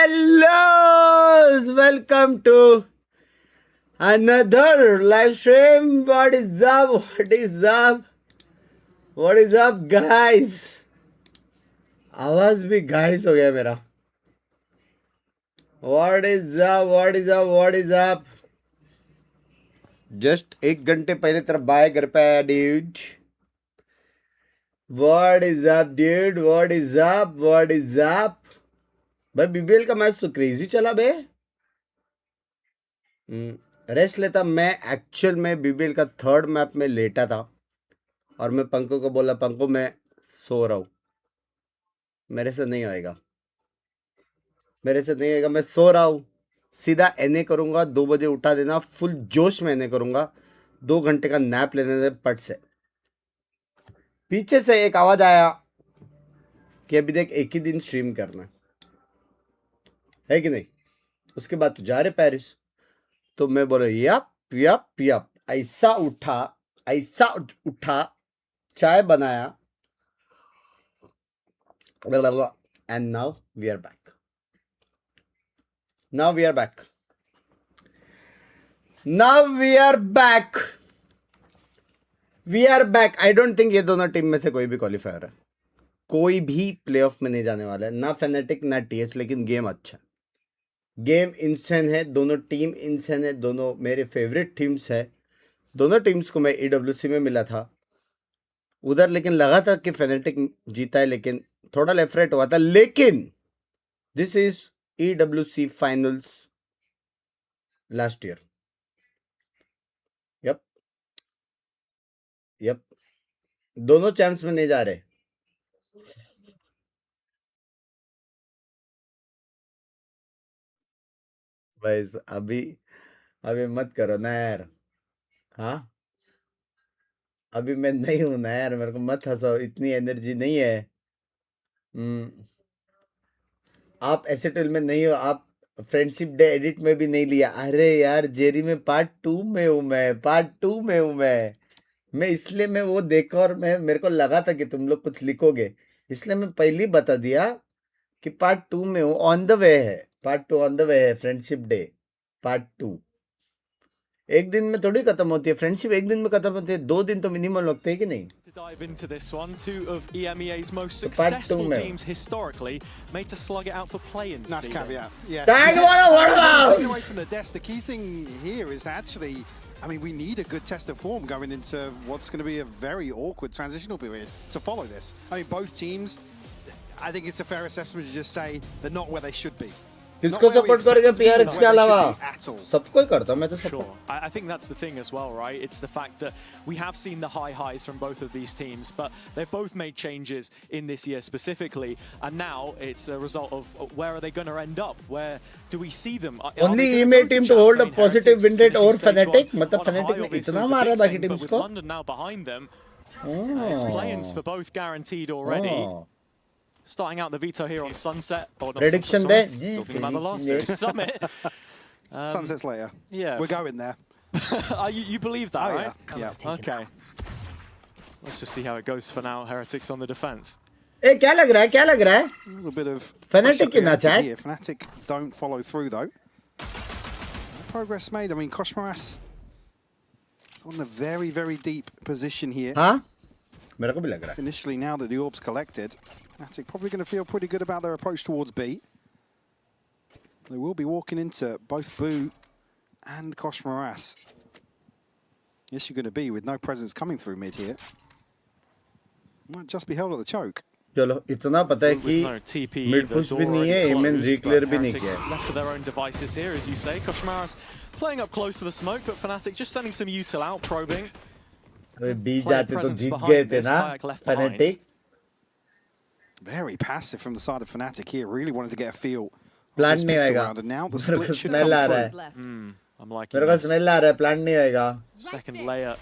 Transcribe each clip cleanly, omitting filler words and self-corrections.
Hello, welcome to another live stream. What is up? What is up? What is up, guys? आवाज भी guys हो गया मेरा. What is up? What is up? What is up? Just एक घंटे पहले तेरा बाय घर पे आया, dude. What is up, dude? What is up? What is up? भाई बीबीएल का मैच तो क्रेजी चला बे. रेस्ट लेता. मैं एक्चुअल में बीबीएल का थर्ड मैप में लेटा था और मैं पंको को बोला, पंको मैं सो रहा हूँ, मेरे से नहीं आएगा, मेरे से नहीं आएगा, मैं सो रहा हूँ. सीधा एनए करूँगा, 2 बजे उठा देना, फुल जोश में एनए करूँगा, 2 घंटे का नैप लेने दे पट से. पीछे से एक आवाज़ आया कि अभी देख एक ही दिन स्ट्रीम करना है कि नहीं. उसके बाद तो जा रहे पेरिस. तो मैं बोला यप यप यप. ऐसा उठा, चाय बनाया, and now we are back. Now we are back. I don't think ये दोनों टीम में से कोई भी क्वालिफायर है. कोई भी प्लेऑफ में नहीं जाने वाला है, ना फेनेटिक ना टीएच. लेकिन गेम अच्छा, गेम इंसेन है. दोनों टीम इंसेन है. दोनों मेरे फेवरेट टीम्स है. दोनों टीम्स को मैं ईडब्ल्यूसी में मिला था उधर, लेकिन लगा था कि फेनेटिक जीता है, लेकिन थोड़ा लेफ्ट राइट हुआ था. लेकिन this is EWC finals last year. Yep. दोनों चांस में नहीं जा रहे. बस अभी मत करो ना यार. हाँ, अभी मैं नहीं हूं ना यार, मेरे को मत हंसाओ, इतनी एनर्जी नहीं है. आप एसेटल में नहीं हो, आप फ्रेंडशिप डे एडिट में भी नहीं लिया. अरे यार जेरी में पार्ट 2 में हूँ मैं इसलिए मैं वो देखा और मेरे को लगा था कि तुम लोग कुछ लिखोगे, इसलिए मैं पहले ही बता दिया कि पार्ट 2 में हूँ. ऑन द वे है, पार्ट 2 ऑन द वे है. फ्रेंडशिप डे पार्ट 2 एक दिन में थोड़ी खत्म होती है. फ्रेंडशिप एक दिन में खत्म होती है, 2 दिन तो मिनिमम लगते हैं कि नहीं. To dive into this one, 2 of EMEA's most successful teams historically made to slug it out for play-in. Nice caveat. Yeah. Dang, what about? Away from the desk. The key thing here is actually, I mean, we need a good test of form going into what's going to be a very awkward transitional period to follow this. I mean, both teams, I think it's a fair assessment to just say they're not where they should be. किसको support करेंगे पीआरएक्स के अलावा? सबको ही करता मैं तो support. Sure. I think that's the thing as well, right? It's the fact that we have seen the high highs from both of these teams, but they've both made changes in this year specifically, and now it's a result of where are they going to end up? Where do we see them? Only EMEA team to hold a positive win rate over Fnatic. मतलब Fnatic ने इतना मारा है बाकी teams को. London now behind them. It's play-ins for both guaranteed already. Starting out the veto here on Sunset. Prediction there. Still thinking about the last summit. Sunset's later. Yeah. We're going there. You believe that, right? Yeah. Okay. Let's just see how it goes for now. Heretics on the defense. ए क्या लग रहा है? A little bit of Fnatic in that chat. Fnatic don't follow through though. Progress made. I mean, Koshmaras on a very, very deep position here. हाँ? मेरे को भी लग रहा है. Initially, now that the orb's collected, Fnatic probably going to feel pretty good about their approach towards B. They will be walking into both Boo and Koshmaras. Yes, you're going to be with no presence coming through mid here. Might just be held at the choke. चलो इतना पता है कि mid push भी नहीं है, इमेन रिक्लियर भी नहीं किया. Left to their own devices here, as you say. Koshmaras playing up close to the smoke, but Fnatic just sending some util out, probing. बी जाते तो जीत गए थे ना Fnatic. Very passive from the side of Fnatic here. Really wanted to get a feel. Plan नहीं आएगा. Now the split should come through. I'm liking मेरे को स्मेल आ रहा है. प्लान नहीं आएगा. Second layer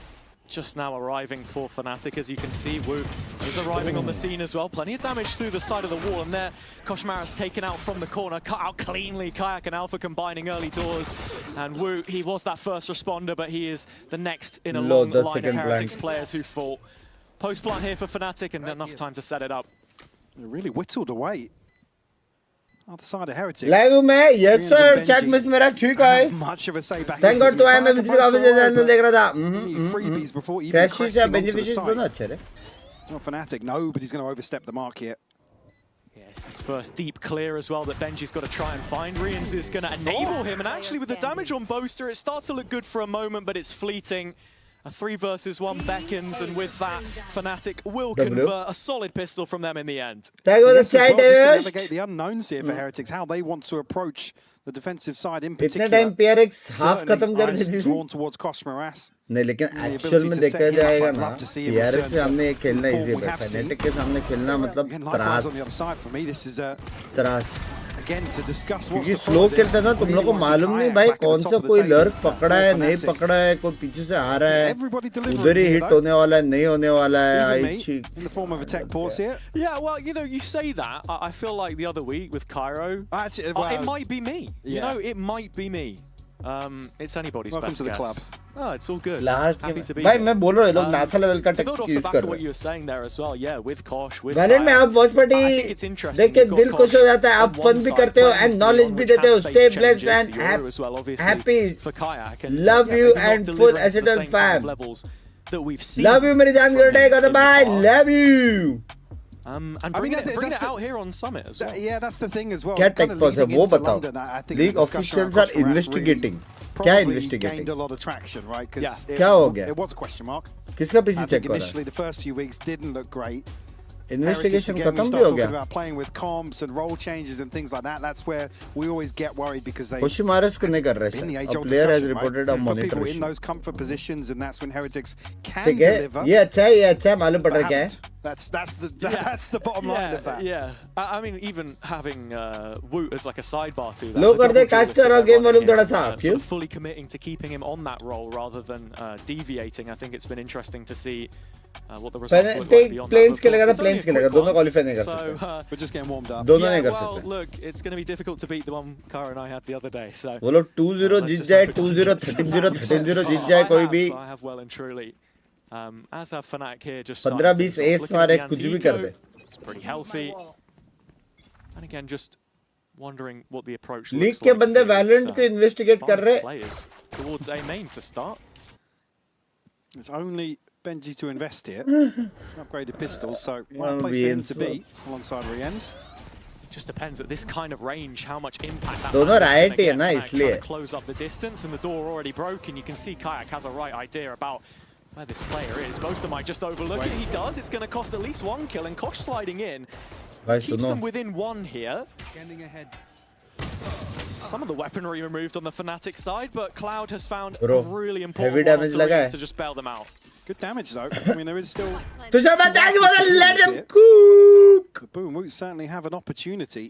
just now arriving for Fnatic, as you can see. Wu is arriving on the scene as well. Plenty of damage through the side of the wall, and there Koshmaras taken out from the corner, cut out cleanly. Kayak and Alpha combining early doors, and Wu, he was that first responder, but he is the next in a long line of Heretics players who fought. Post plant here for Fnatic, and enough time to set it up. They're really whittled away. Other side of Heretics. Live हूँ मैं yes Rians sir and chat Benji miss मेरा ठीक है have much of a say back thank into God this. तो आया मैं Mithul बिजली काफी Nayak ज्यादा देख रहा था freebies before even क्रैशेस या crashing Benji onto the fishes site. दोनों अच्छे रे Not Fnatic, nobody's going to overstep the mark here. Yes, this first deep clear as well that Benji's got to try and find. Rians is going to enable him, and actually with the damage on Boaster, it starts to look good for a moment, but it's fleeting. A 3 versus 1 beckons, and with that, Fnatic will convert a solid pistol from them in the end. Thank you Yes, as well, just to chat navigate the unknowns here for Heretics, how they want to approach the defensive side in इतने particular. Time PRX half खत्म कर Certainly देती थी drawn towards Koshmaras. नहीं लेकिन the actual ability में to देखा set him up, जाएगा I'd ना love to see him PRX return से हमने ये to खेलना the इजी form we है have seen. फैनेटिक के सामने खेलना मतलब Again, likewise त्रास on the other side for me, this is त्रास again to discuss what's क्योंकि the स्लो point of खेलता this. ना तुम Really लोग को wants to मालूम नहीं kayak भाई back at the कौन top सा of the कोई table लर्क पकड़ा है for नहीं Fnatic. पकड़ा है कोई पीछे से आ रहा है Everybody delivering उधर ही here, हिट though. होने वाला है नहीं होने वाला है Even आई me, छी in the form of a tech pause here. Yeah, well, you know, you say that. I feel like the other week with Cairo, Actually, it well, might be me. You yeah. know, it might be me. It's anybody's Welcome best to the guess. club. Oh, it's all good. Last Happy to be भाई here. मैं बोल रहा हूँ ये लोग NASA level का To take build off the use back कर of what रहे you were saying there as well, yeah, with Kosh, with वैलेंट में Fire, आप watch I think party it's interesting. देख के You've got दिल खुश हो Kosh जाता है आप on फन one भी side, करते हो playing and as the knowledge one भी which देते हो has stay faced blessed challenges, and the Euro as well, obviously, happy for Kayak, and Love yeah, you they're not and full delivering to the Acetone same kind of fam. levels that we've seen. Love you मेरी जान from गिरडे him का in the बाय past. Love you And I bring mean, it, bring that's it out here on Summit as well. Yeah, that's the thing as well. क्या Kind take of pause है leading वो into बताओ London, I think league the discussion around officials are Koshmaras investigating really क्या probably investigating gained a lot of traction, right? Because क्या हो गया it was a question mark. किसका PC I check think कर रहा initially the first few weeks didn't look great. है investigation Heretics, again, we खत्म भी start हो talking गया about playing with comps and role changes and things like that. That's where we always get worried because they कोशिमारस को नहीं कर रहे been the sir age-old player has discussion, reported right? A Put monitor people in issue those comfort positions, and that's when Heretics can ठीक है deliver. ये अच्छा है मालूम पड़ but रहा है क्या है haven't. That's the bottom line of that. Yeah. I mean, even having Woot as like a sidebar to that. लोग the कर दे double duelist caster that और they're game running volume here, थोड़ा सा sort क्यों of fully committing to keeping him on that role rather than deviating. I think it's been interesting to see what the results look like beyond planes that. खेलेगा Of तो course, it's only planes a खेलेगा quick दोनों one. Qualify नहीं कर So, सकते We're just getting warmed up. दोनों yeah, नहीं कर well, सकते look, it's going to be difficult to beat the one Kara and I had the other day. So वो लोग 2-0 let's जीत just जाए hope it doesn't 2-0 get 13-0 जीत जाए कोई भी I have well and truly. As have Fnatic here, just 15-20 S मारे कुछ भी कर दे It's pretty healthy. And again, just wondering what the approach league looks के like. बंदे for these, वैलोरेंट को इन्वेस्टिगेट कर five रहे players towards A main to start. It's only Benji to invest here. Upgraded pistols, so Well, one place for him Rians to be alongside Riens. It just depends at this kind of range how much impact that दोनों man is right gonna ही है get. ना, Fnatic इसलिए। trying to close up the distance and the door already broken. You can see Kayak has a right idea about where this player is. Most might just overlook it. He does. It's going to cost at least one kill, and Kosh sliding in भाई keeps सुनो them within one here. Getting ahead. Some of the weaponry removed on the Fnatic side, but Cloud has found Bro, a really heavy important damage one लगा है। to just bail them out. Good damage though. I mean, there is still. Tushar मैं thank you for the let him cook Boom Woot certainly have an opportunity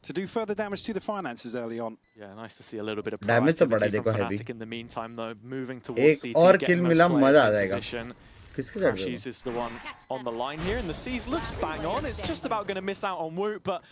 to do further damage to the finances early on. Yeah, nice to see a little bit of Damage तो बड़ा proactivity देखो from heavy। Fnatic in the meantime, though, moving towards एक CT, और getting kill those मिला players मजा आ in जाएगा position. किसके साथ Crushes is the one on the line here, and the C's looks bang on. It's just about going to miss out on Woot, but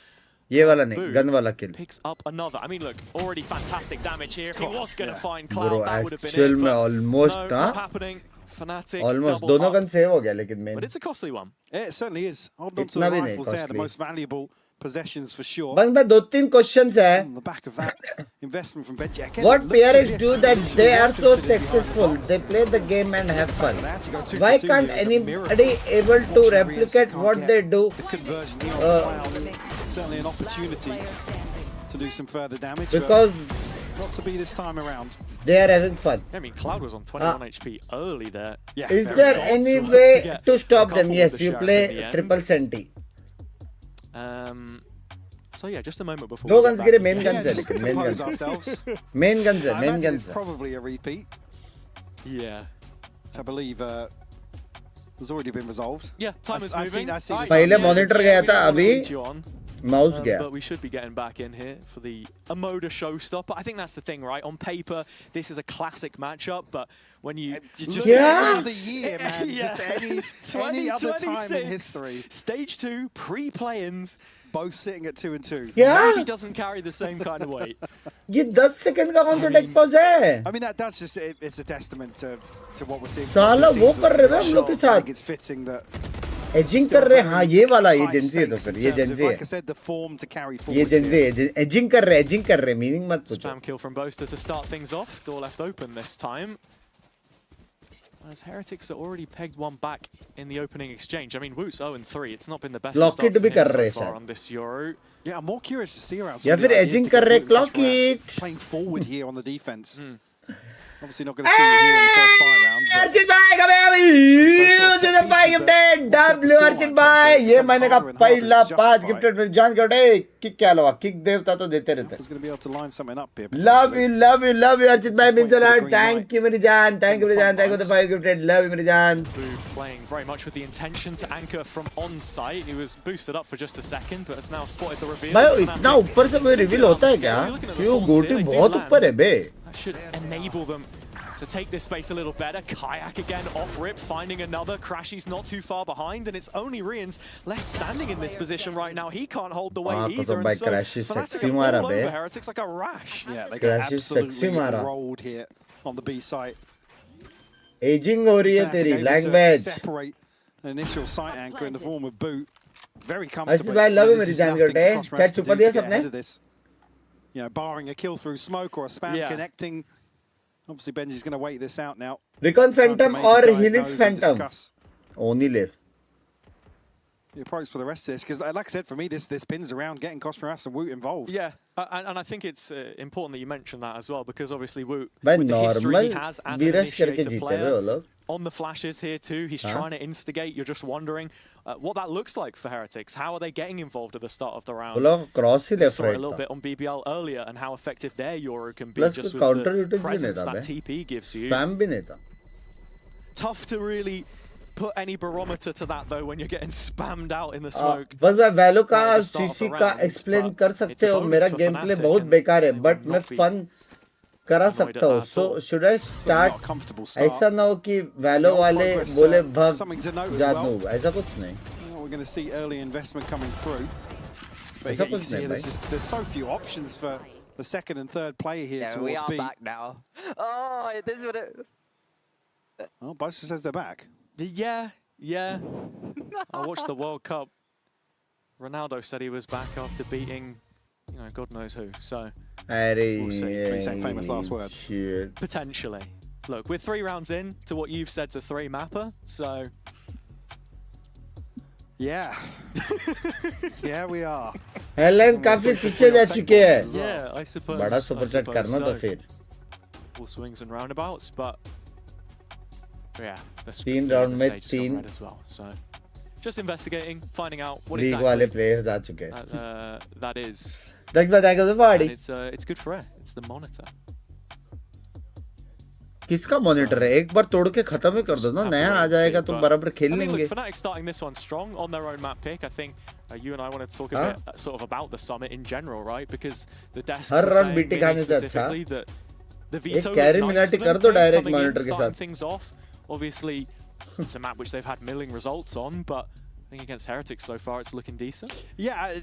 ये वाला नहीं Boot gun वाला किल picks up another. I mean, look, already fantastic damage here. If he was going to yeah. find Cloud, Bro, that would have been actual it. में But almost, no, huh? not happening. Fnatic almost double दोनों up, gun save हो गया लेकिन main but it's a costly one. Yeah, it certainly is. Holding on to इतना the भी नहीं rifles there, the costly। most valuable possessions for sure. बस मैं 2-3 questions है On the back of that investment from Benji. Again, What it looks as PRX if do that initially they was are so considered behind the successful box. they play the game and have fun They actually go 2 why for 2 can't here. It's a anybody miracle. able to Unfortunately, Riens replicate can't what get they do The conversion here on Cloud. Certainly an opportunity to do some further damage. because but not to be this time around. they are having fun I mean, Cloud was on 21 HP early there. Yeah. is very there good. any to way get to a stop couple them with yes the you Sheriff play in the end. triple senti So yeah, just a moment before. दो we guns get गिरे back main in. guns है just लेकिन to main compose guns ourselves. main guns है I main imagine guns it's है probably a repeat, Yeah. which I believe has already been resolved. Yeah, time is I see- moving. I see the Right, पहले yeah, monitor yeah, गया we था, don't wanna अभी lead you on. Mouse गया But we should be getting back in here for the Amoda showstopper. I think that's the thing, right? On paper, this is a classic matchup, but when you You just look Yeah. any other year, man. Just any other time in 2026, history. Stage 2, pre-play-ins, Both sitting at 2 and 2. क्या maybe doesn't carry the same kind of weight. ये 10 second का कौन सा take pause है I mean, that's just it's a testament to what we're seeing. साला from वो both कर teams. रहे हैं हम लोग के I साथ think it's fitting that ageing कर रहे हाँ ये वाला ये जेंजी है तो फिर ये जेंजी है ये जेंजी है एजिंग कर रहे मीनिंग मत पूछो Spam kill from Boaster to start things off. Door left open this time. As Heretics are already pegged one back in the opening exchange. I mean, Woot's 0-3. It's not been the best start for him so far on this Euro. Yeah, I'm more curious to see around. या फिर ageing कर रहे clock it playing forward here on the defense. Obviously not going to see you here in the first buy round. Archit भाई कब आए भाई gifted W Archit भाई ये महीने का पहला 5 गिफ्टेड में जान कर दे किक क्या लगा किक देवता तो देते रहते He's going to be able to line something up here. Love you Archit भाई मिंजलर थैंक यू मेरी जान thank you for the 5 gifted love you मेरी जान Playing very much with the intention to anchor from on site. He was boosted up for just a second, but has now spotted the reveal. भाई इतना ऊपर से कोई reveal होता है क्या ये गोटी बहुत ऊपर है बे That should enable them to take this space a little better. Kayak again off rip, finding another. Crashy's not too far behind, and it's only Rian's left standing in this position right now. He can't hold the weight either. तो भाई Crashy sexy मारा बे Heretics like a rash. Yeah, they got Crashy sexy absolutely मारा rolled here on the B site. Ageing हो रही है तेरी language Separate an initial site anchor in the form of boot. Very Archit comfortable. भाई love you मेरी जान करते chat छुपा दिया सबने You know, barring a kill through smoke or a spam Yeah. connecting. Obviously, Benji's going to wait this out now. Recon Phantom Time to और make a हिलिक्स diagnose and Phantom discuss ओनी ले the approach for the rest of this, because like I said, for me, this pins around getting Cosmoras and Woot involved. Yeah, and I think it's important that you mention that as well, because obviously Woot, भाई with the history normal he has as an Beerus करके initiator जीते हुए player, वो लोग on the flashes here too, he's trying to instigate. You're just wondering what that looks like for Heretics. How are they getting involved at the start of the round? वो लोग cross he We left saw it a right little था bit on BBL earlier and how effective their Euro can be plus just कुछ with counter the utils भी नहीं presence था that बे TP gives you. Spam भी नहीं था Tough to really put any barometer to that though when you're getting spammed out in the smoke. बस मैं वैलो का Right at the start of CC the का round, एक्सप्लेन but कर it's सकते a हो bonus मेरा for गेम प्ले Fnatic बहुत and बेकार है they बट will मैं not be फन करा annoyed सकता at हूँ that so all. Should I Not a start comfortable start. ऐसा ना हो कि वैलो वाले progress, बोले भग something to note as जादू well. ऐसा कुछ नहीं Well, we're going to see early investment coming through. But ऐसा again, you कुछ can see नहीं there's so few options for the second and third player here Yeah, we towards are B. back now. Oh, this is what it... Oh, Bosa says they're back. Yeah. I watched the World Cup. Ronaldo said he was back after beating, God knows who. So अरे We'll see. Please say famous last words. shit. potentially, look, we're 3 rounds in to what you've said to 3 mapper. So Yeah. Yeah, we are. Helen काफी पीछे जा चुके हैं yeah, I suppose. बड़ा I super chat suppose करना तो so. फिर All swings and roundabouts, but yeah, the तीन the round में stage has gone तीन- red as well. So just investigating, finding out what league वाले exactly प्लेयर्स आ चुके हैं that is. देख बताएगा तो party And it's good for it. It's the monitor. किसका मॉनिटर है एक बार तोड़ के खत्म ही कर दो ना नया आ जाएगा तो बराबर खेल I mean, लेंगे look, Fnatic starting this one strong on their own map pick. I think you and I wanted to talk a Huh? bit sort of about the summit in general, right? Because the desk her was round saying BT Mini खाने से अच्छा। specifically that the एक veto carry looked nice मिलाटी for कर them, दो right, direct coming in, monitor के starting साथ। things off. Obviously, it's a map which they've had milling results on, but I think against Heretics so far it's looking decent. Yeah,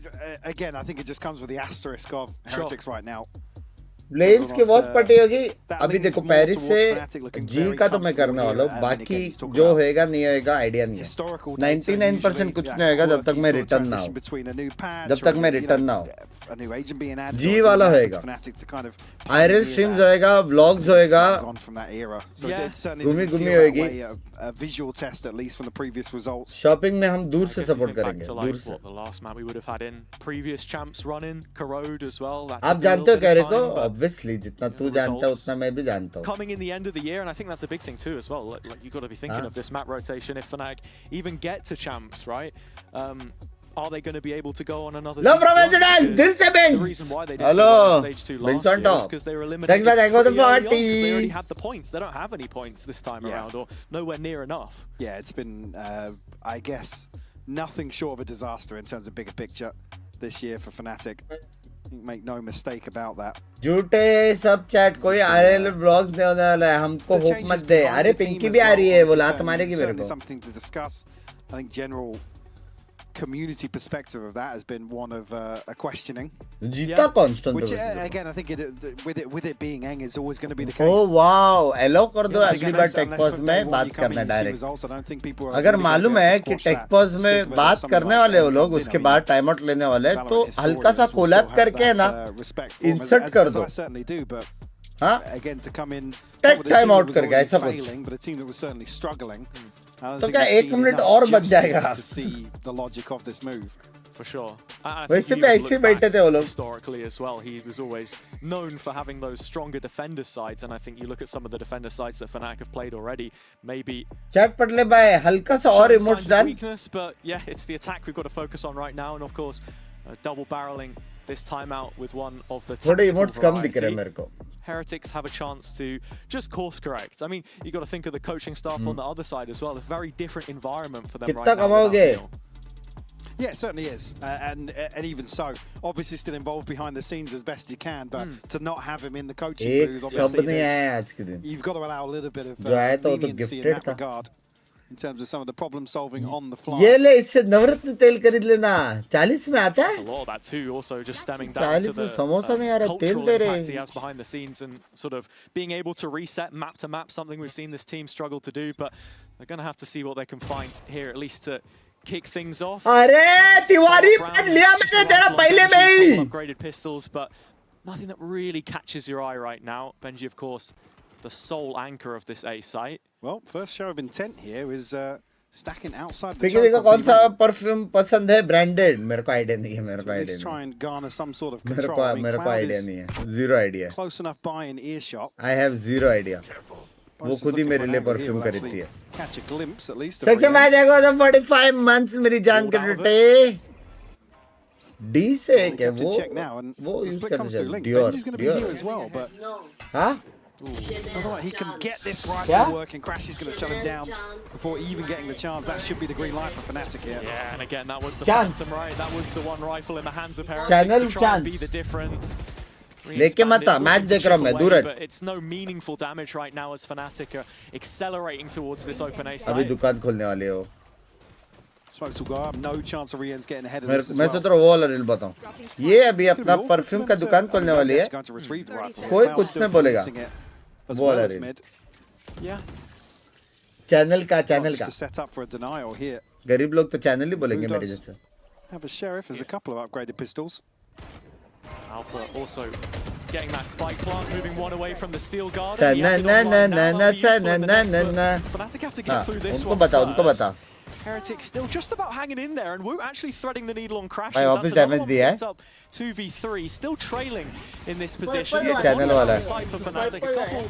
again, I think it just comes with the asterisk of Heretics right now. Blends की बहुत पटी होगी That अभी leans देखो more Paris towards से Fnatic looking जी very का तो मैं comfortable करने वाला here, हूँ and बाकी again, you talk जो about होएगा नहीं होएगा आइडिया नहीं है Historical data 99% कुछ usually, नहीं होएगा जब तक quirky मैं sort of रिटर्न ना transition हो between a new patch जब or तक a मैं new, रिटर्न ना हो a new agent being added ji or a new वाला map, होएगा। it's Fnatic to kind of आयरल pioneer streams that. होएगा व्लॉग्स होएगा Gone from that era. So Yeah. it certainly गुमी doesn't गुमी feel that होएगी। way, a visual test at least from the previous results. Shopping में हम दूर I से guess you support think back करेंगे to दूर like से what the last map we would have had in previous champs running, Corrode as well. That आप took a जानते हो little bit कैरे of को time, but ऑब्वियसली जितना तू the जानता है results उतना मैं भी जानता हूँ coming in the end of the year, and I think that's a big thing too as well. Like you've got to be thinking Huh? of this map rotation. If Fnatic even get to champs, right? Are they going to be able to go on another? Love deep from run? Resident, Because दिल से the Binks. reason why they did Hello, so well in stage 2 Binks last on year is top. because they were Thanks eliminated for the pretty early on party. because they already had the points. They don't have any points this time Yeah. around, or nowhere near enough. Yeah, it's been, I guess, nothing short of a disaster in terms of bigger picture this year for Fnatic. Make no mistake about that. झूठे सब chat कोई RL vlogs नहीं होने वाला है हमको The hope changes मत दे behind अरे the team पिंकी as भी आ well रही है वो is लात certainly- मारेगी मेरे certainly को something to discuss. I think general community perspective of that has been one of a questioning. जीता constant Which again, I think with it being Eng, it's always going to be the case. Oh wow allow कर दो Yeah, अगली again, बार unless take pause from में day one बात you come in, करना you see direct results, I don't think people are अगर really मालूम gonna be है able to कि squash that, टेकपॉज stick में with बात something करने like वाले वो लोग Valorant, उसके you know, बाद टाइम आउट लेने वाले हैं तो Valorant हल्का सा historians will collab still have करके है that, ना respect for him, इंसर्ट कर as दो I certainly do, but हाँ again to come in take not with a time team that out was करके already ऐसा कुछ failing, but a team that was certainly struggling. I don't तो think क्या we've एक seen minute enough और बच just जाएगा to see the logic of this move. For sure. I think वैसे you पे even ऐसे look बैठे back थे वो लोग historically as well, he was always known for having those stronger defender sides, and I think you look at some of the defender sides that Fnatic have played already, maybe chat पढ़ ले भाई हल्का सा और showing emotes signs of डाल weakness, but yeah, it's the attack we've got to focus on right now, and of course, double barreling this time out with one of the थोड़े tactical emotes कम दिख रहे हैं variety. मेरे को Heretics have a chance to just course correct. I mean, you got to think of the coaching staff on the other side as well. It's a very different environment for them कितना right now. कमाओगे without Neil. Yeah, it certainly is, and even so, obviously still involved behind the scenes as best he can, but to not have him in the coaching एक booth, शब्द obviously नहीं आया there's- आज के दिन you've got to allow a little bit of जो आया था वो तो leniency in gifted that था regard, in terms of some of the problem solving on the fly. ये ले इससे नवरत्न तेल खरीद लेना 40 में आता A है lot of that too, also just stemming down to 40 में the समोसा नहीं आ रहा तेल cultural दे रहे impact he has behind the scenes and sort of being able to reset map to map, something we've seen this team struggle to do, but they're going to have to see what they can find here, at least to kick things off. अरे Tiwari Brown पढ़ लिया just मैंने a तेरा rifle on पहले में Benji's he couple upgraded pistols, but nothing that really catches your eye right now. Benji, of course, the sole anchor of this A site. Well, first show of intent here is stacking outside the पिके देखो choke कौन of सा B-main. Perfume पसंद है branded मेरे को idea नहीं है मेरे को To at आइडिया least नहीं try and garner some sort of है control. I mean, मेरे को Cloud आइडिया is नहीं है zero idea close enough by in earshot. I have zero idea वो Both खुद ही looking मेरे for an लिए angle here, परफ्यूम will खरीदती actually है catch a glimpse at least of सच में आ Rios. जाएगा तो 45 मंथ्स मेरी जान के Pulled out of टूटे डी से Well, क्या kept in वो check now, and वो the यूज split करते comes through चल Link. Dior Benji's going to be here Dior as well, but हाँ I feel like he can get this rifle Yeah? working. Crash is going to shut him down before even getting the chance. That should be the green light for Fnatic here. Yeah, and again, that was the Chance. Phantom, right? That was the one rifle in the hands of Heretics Channel to try and be chance. the difference. लेके मत आ, It's match looking to देख रहा हूँ chip मैं, away, दूर हट। but it's no meaningful damage right now as Fnatic are accelerating towards this open A अभी site. दुकान खोलने वाले हो Smokes will go up. No chance of Rien's getting ahead of मेरे this as मैं well. सोच रहा हूँ वो वाला रील बताऊँ ये अभी अपना परफ्यूम का दुकान खोलने वाली है Going to retrieve the rifle. कोई Cloud कुछ still नहीं बोलेगा। policing it as वो well वाला as reel. mid. Yeah. Channel का Well, चैनल just का to set up for a denial here. गरीब लोग तो चैनल ही बोलेंगे Who मेरे does जैसे have a sheriff? There's a couple of upgraded pistols. Alpha also getting that spike plant, moving one away from the steel guard. Sa na na na na na sa na na na na. Fnatic have to हाँ, get through this उनको one बता उनको first. बता Heretics still just about hanging in there, and Wu actually threading the needle on crashes. भाई That's वापस another damage one दिया है picked up 2v3, still trailing in this position. ये channel वाला है। Side for Fnatic, a couple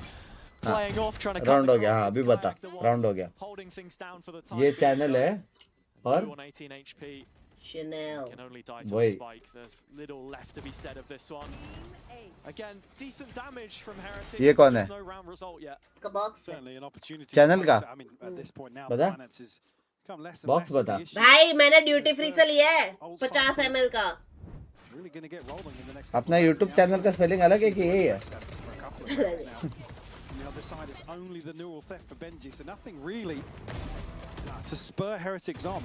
playing off, trying to cut round the हो गया हाँ crosses. अभी बता Kayak the one राउंड हो गया holding things down for the time ये being. चैनल है और Wu on 18 HP. Chanel. Can only die to Wait. a spike. There's little left to be said of this one. Again, decent damage from Heretics. ये कौन है? Just no round result yet. इसका box है Certainly an opportunity. Channel to का? I mean, at this point now, बता? finances become less and Box less of बता। the issue. भाई मैंने ड्यूटी फ्री से लिया है 50 ml का Really going to get rolling in the next अपना YouTube चैनल का स्पेलिंग अलग है कि यही है On the other side, it's only the neural theft for Benji, so nothing really to spur Heretics on.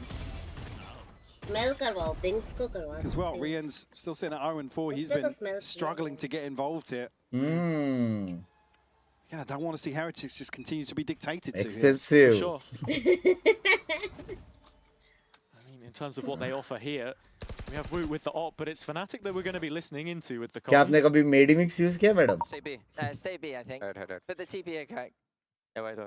Smell करवाओ Binks को करवा As well, Rien's still sitting at 0-4. He's Still been the smell. struggling to get involved here. Hmm Yeah, I don't want to see Heretics just continue to be dictated to here. Expensive Sure. I mean, in terms of what they offer here, we have Wu with the op, but it's Fnatic that we're going to be listening into with the क्या आपने comms. कभी Medimix use किया madam Stay B. Stay B, I think. Heard. But the TP okay. Yeah, wait.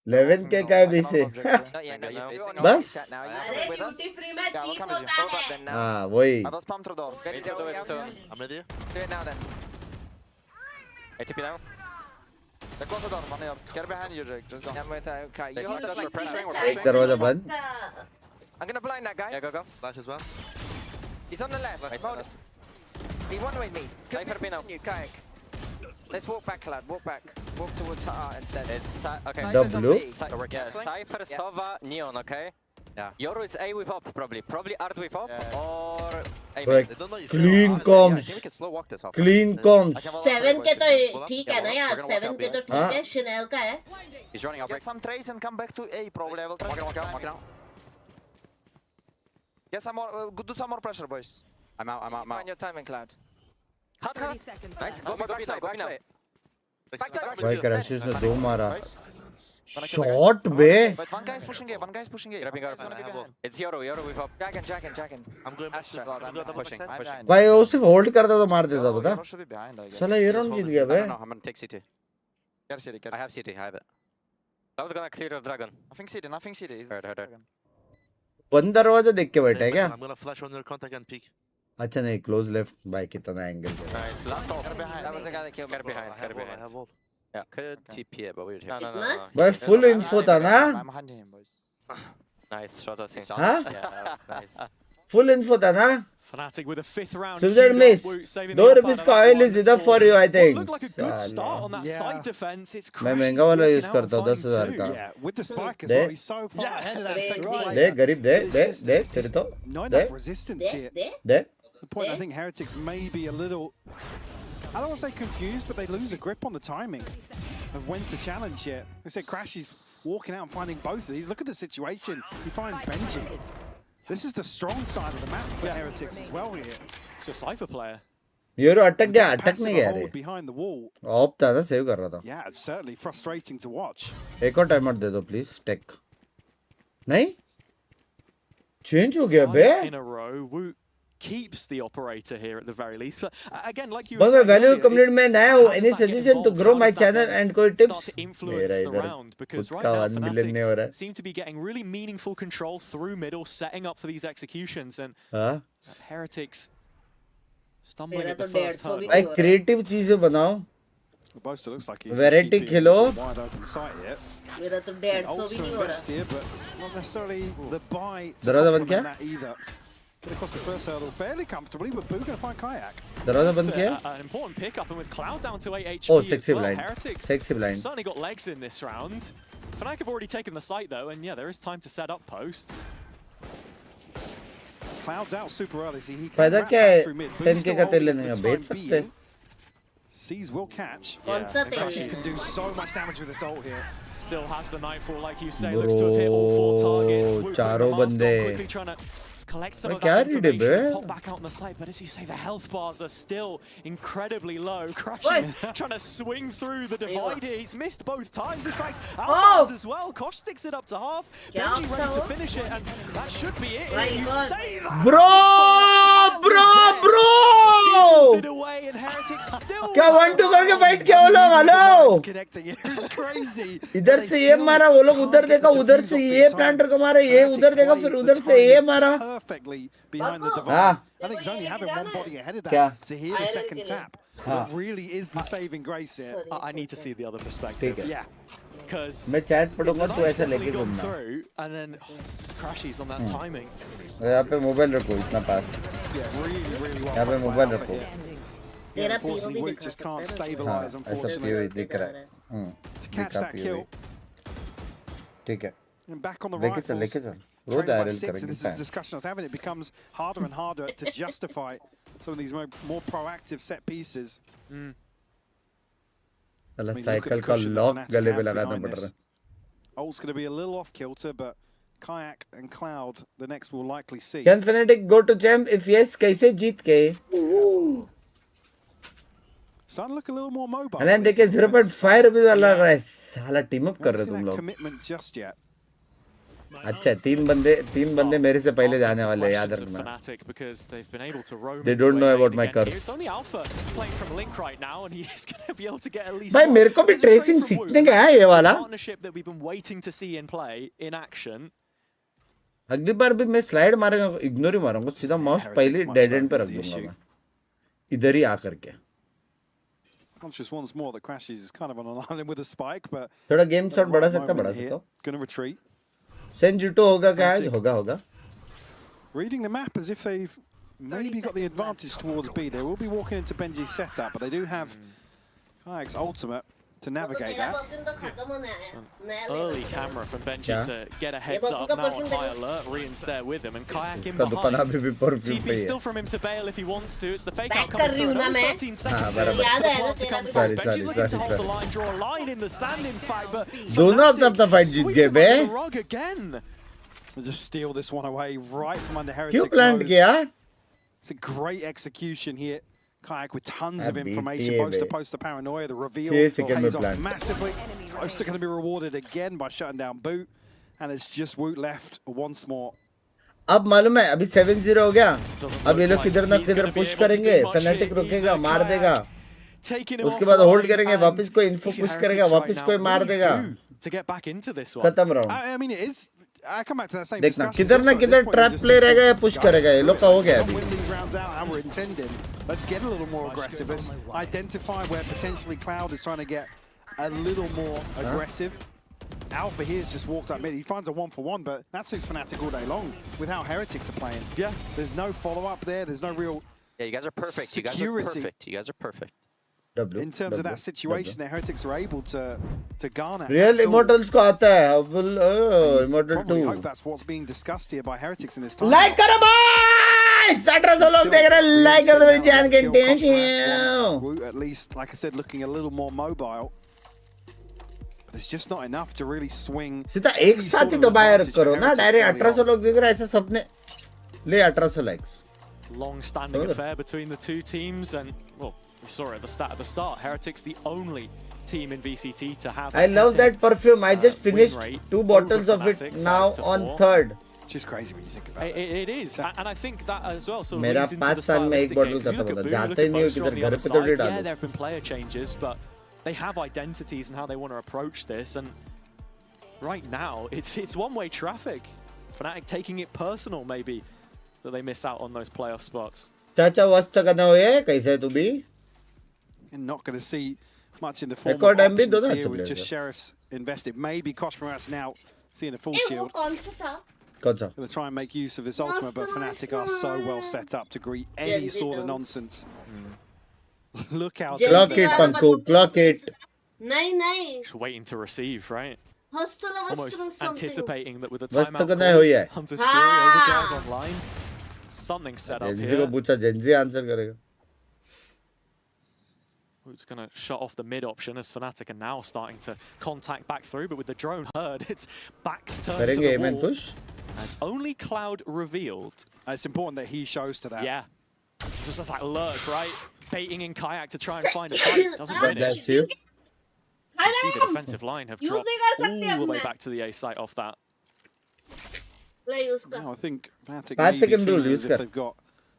11 के का है बीसे Not yet, not yet. Now. You're on बस? chat now. You अरे coming with us? Duty free में Yeah, cheap we'll come with होता you. Hold up है then now. हाँ वही I will spam through door. Ready to do go it out soon. here? I'm ready. Do it now then. ATP now. They close the door. One here. Get behind you, Jake. Just go. I'm with okay. They You see hold us, up we're like pressuring, we're चाय एक दरवाजा बंद I'm gonna blind that guy. Yeah, go. Flash as well. He's on the left. Nice, Hold nice. it. He one-wayed me. Could Cypher be B now. pushing you, kayak. Let's walk back, lad. Walk back. Walk towards Tata instead. It's okay. Cypher's on W? B. So we're Yeah, canceling? Cypher, Yeah. Sova, Neon, okay? Yeah. Yoru is A with op, probably. Probably Art with op, Yeah. or A Correct. They don't know if Clean honestly, yeah, I comms. think we can slow walk this off. Clean I comms can walk 7 के तो pull up. ठीक Yeah, है ना we're यार gonna walk 7 out के तो behind. ठीक है Chanel का है He's running out. Get some trays and come back to A probably. I will try. Walk out. Get some more. Do some more pressure, boys. I'm out. Find your timing, Cloud. Hot. 30 seconds Nice. left. Go B now. Go B now. भाई Crashies ने 2 मारा shot बे But one guy is pushing A. One guy is pushing A. Grabbing One our guy is gonna be behind. It's Yoru with up. Dragon. I'm going back to Astra. I'm Pushing. I'm behind. भाई वो सिर्फ hold करता तो मार देता Oh, पता Euro should be behind, I guess. साला ये राउंड जीत गया बे No, I'm gonna take CT. Get city. I have CT. I have it. I was gonna clear the dragon. Nothing city. He's Heard. बंद दरवाजा देख के बैठा है क्या I'm gonna flash on your contact and peek. अच्छा नहीं close left भाई कितना angle Nice. Last off. Get behind. That was the guy that killed me. Get behind. I Get have wall, I behind. have wall. Yeah. Could TP it, but we're here. It No. must. भाई full info था ना I'm hunting him, boys. Nice shot, I think. हाँ Yeah, nice. Full info था ना Fnatic with a 5th round. Silver queued miss. up, Woot saving 2 the rupees up का out of oil that is 1 enough for you, I What think. looked like a good start on that Yeah. side defense. It's मैं Crash महंगा वाला walking use out करता हूँ and 10,000 finding का two. Yeah, with the spike as There. well. He's so far Yeah. ahead of that second Crazy. player. दे गरीब दे But it's they just- they it's तेरे just तो not they enough resistance here. They The point I think Heretics may be a little, I don't want to say confused, but they lose a grip on the timing of when to challenge here. They said Crash is walking out and finding both of these. Look at the situation. He finds Benji. This is the strong side of the map for Heretics as well here. It's a Cypher player. ये रो अटक गया Getting अटक passive नहीं गया hold रे behind the wall. Of था ना save कर रहा था Yeah, it's certainly frustrating to watch. एक और टाइम आउट दे दो प्लीज टेक नहीं चेंज हो गया बे 5 in a row. Woot keeps the operator here at the very least. But again, like you were बस मैं saying वैल्यू earlier, कम्युनिटी में नया हूँ how does any that get suggestion to involved? Grow How my does that channel then and कोई start tips to influence मेरा the इधर round? खुद Because right का now 1 मिलियन नहीं हो रहा Fnatic seem to be getting really meaningful control through middle, setting up for these executions, and है हाँ Heretics stumbling मेरा at the तो first 150 भी hurdle. भाई क्रिएटिव चीजें बनाओ The Boaster looks like he's Variety just keeping Khelo. a wide open sight here. मेरा तो The 150 भी ultimate नहीं हो रहा best here, but not necessarily the buy to दरवाजा बंद complement किया? that either. Get across the first hurdle fairly comfortably, but Boo going to find Kayak. दरवाजा बंद It's किया an important pickup, and with Cloud down to 8 HP Oh, as sexy well, blind. Heretics Sexy blind. certainly got legs in this round. Fnatic have already taken the site though, and yeah, there is time to set up post. Cloud's out super early, so he can फायदा wrap क्या back है through mid. 10K Boo's का still तेल holding लेने it का for the बेच time सकते being. Seas will catch. कौन सा And तेल Crashes है? can do so much damage with this ult here. Still has the Nightfall, like you say, looks to have hit all 4 targets. Bro, Woot putting चारों the mask on, बंदे। quickly trying to collect some भाई of क्या that read है information and बे? pop back out on the site, but as you say, the health bars are still incredibly low. Crash is trying to swing through the divide here. He's missed both times. In fact, Alphaz as well. Kosh sticks it up to half. क्या Benji होता ready to वो? finish it, and that should be it. भाई, You कौन? say that. Bro Steals it away, and Heretics still. क्या 1-2 करके fight किया वो लोग hello Connecting here is crazy. इधर They से ये still मारा वो लोग can't उधर get देखा the उधर defuse से off ये in time. प्लांटर को मारा ये Heretics उधर देखा played फिर the उधर से ये timing मारा perfectly behind the Marco, divide. हाँ I think he's only having one body ahead of क्या? that to hear the Iron second Killer. tap. हाँ. What really is the saving grace here? Sorry. I need to see the other ठीक perspective, है Yeah. because मैं chat पढ़ूंगा तू ऐसा लेके gone घूमना through, and then it's just crashes on that timing. यहाँ पे मोबाइल रखो इतना पास Yeah, really well. यहाँ पे played by मोबाइल Alpha रखो here. तेरा Yeah, पीओ unfortunately, भी Woot दिखा just सकता can't है ना? हाँ stabilize, ऐसा unfortunately. पीओ दिख रहा है To catch दिखा that पीओ kill. ठीक है And back on the लेके चल rifles. लेके चल रोज Trained by आयरन 6, and करेंगे this is a discussion I was having. It becomes harder and harder to justify some of these more proactive set pieces. साला I mean, look at the cycle का cushion that lock Fnatic गले पे have लगाना behind पड़ रहा this. Ult's going to be a little off kilter, but Kayak and Cloud, the next we'll likely see. Can Fnatic go to champ? If yes, कैसे जीत के? Starting to look a little more mobile. And then देखिए 0.5 rupees वाला रहा है साला team up कर रहे See तुम that लोग commitment just yet. अच्छा तीन बंदे मेरे से पहले जाने वाले हैं याद Questions of रखना Fnatic, because they've been able to roam They into don't know AA about my again here. curse. It's only Alpha playing from Link right now, and he's going to be able to get at least भाई one. मेरे को भी There's a trade tracing from Woot. सीखने का है ये वाला Partnership that we've been waiting to see in play, in action. अगली बार भी मैं स्लाइड मारूंगा इग्नोर ही मारूंगा सीधा माउस पहले डेड एंड पे रख दूंगा मैं इधर ही आकर के Conscious once more that Crashes is kind of on an island with a spike, but थोड़ा गेम शॉट बढ़ा सकता हूँ going to retreat. सेंजुटो होगा क्या आज होगा Reading the map as if they've maybe got the advantage towards B. They will be walking into Benji's setup, but they do have Kayak's ultimate to navigate तेरा that. Perfume तो खत्म होने आया नया Early लेना camera from Benji Yeah. to get a heads up. Now on high alert, Rian's there with him, and Kayak in इसका दुकान behind. अभी भी परफ्यूम पे TP ही still है from him to bail if he wants to. It's the fake out Back कर coming रही through. हूँ ना Only मैं 13 seconds बराबर। in याद for the आया ना plant to तेरा come भी through. Sorry, Benji's looking to sorry, hold the sorry. line, draw a line in the sand, in fact, but दोनों Fnatic अपना फाइट जीत sweep गए him बे under the rug again. And just steal this one away right from under क्यों Heretics' plant nose. किया? It's a great execution here. Kayak with tons Ah, of information. BT, Poster, babe. poster paranoia. The reveal 6 seconds pays में off plant. massively. Poster going to be rewarded again by shutting down Boot. And it's just Woot left once more. अब मालूम है अभी 7-0 हो गया. Doesn't अब ये look लोग like किधर ना he's किधर gonna be push able to do करेंगे. much फैनेटिक here रुकेगा, either. मार देगा. Taking him उसके off बाद the होल्ड line, करेंगे, and वापस कोई इन्फो if पुश you're करेगा, Heretics वापस right कोई now, मार what do you देगा. do to get back into this one? खत्म round. I mean, it is. I come back to that same देखना discussion. किधर ना Also, at किधर this point, trap you just play think, रहेगा या push guys, करेगा. ये लोग का हो गया let's अभी. not win these rounds out how we're intending. Let's get a little more aggressive. Let's identify where potentially Cloud is trying to get a little more aggressive. Alpha here's just walked up mid. He finds a 1-for-1, but that suits Fnatic all day long with how Heretics are playing. Yeah. There's no follow-up there. There's no real... Yeah, you guys are perfect. You guys are Security. perfect. You guys are perfect. W, In terms of that situation, the Heretics are able to garner. Real at all. Immortals को आता है. Immortal Probably 2. hope that's what's being discussed here by Heretics in this time. Like करो भाई. 1700 लोग देख रहे हैं. Like कर दो मेरी जान के tension. Woot, at least, like I said, looking a little more mobile. But there's just not enough to really swing. सीधा एक साथ ही दबाया करो ना. डायरेक्ट 1800 लोग देख रहे हैं. ऐसे सबने ले 1800 likes. Long-standing affair between the two teams, and well, we saw it at the start. Heretics, the only team in VCT to have. I love that perfume. I just win finished rate 2 bottles over of it Fnatic, now 5-4. on 3rd. Which is crazy when you think about it. It is, and I think that as well. So मेरा 5 साल में एक bottle खत्म खत्म होता. जाते ही नहीं हो किधर घर पे थोड़ी Yeah, डालो. there have been player changes, but they have identities and how they want to approach this. And right now, it's one-way traffic. Fnatic taking it personal, maybe, that they miss out on those playoff spots. चाचा वस्त करना हो ये कैसे है तू भी? And not going to see much in the form of Record MB options दोनों here अच्छे with players just हैं. Sheriff's invested. Maybe Koshmaras now seeing a full ए वो shield. कौन सा था? कौन सा? Going to try and make use of this ultimate, but Fnatic are so well set up to greet any sort of nonsense. Look out. Clock it पंको, clock it. नहीं नहीं. Just waiting to receive, right? Hostile Almost something. anticipating that with the बस तो timeout करना है हो ही है. Hunter's Fury overdrive online. Something set up Gen Z को here. पूछा जेंजी आंसर करेगा. Who's going to shut off the mid option as Fnatic are now starting to contact back through, but with the drone heard, it's Back's turn to करेंगे the aim and wall. push. And only Cloud revealed. It's important that he shows to that. Yeah. Just as that lurk, right? Baiting in Kayak to try and find a fight. Doesn't win it. That's you. You can see the defensive line have dropped all the way back to the A site off that. ले उसका. No, I think Fnatic 5 may be second rule, feeling as use if कर. they've got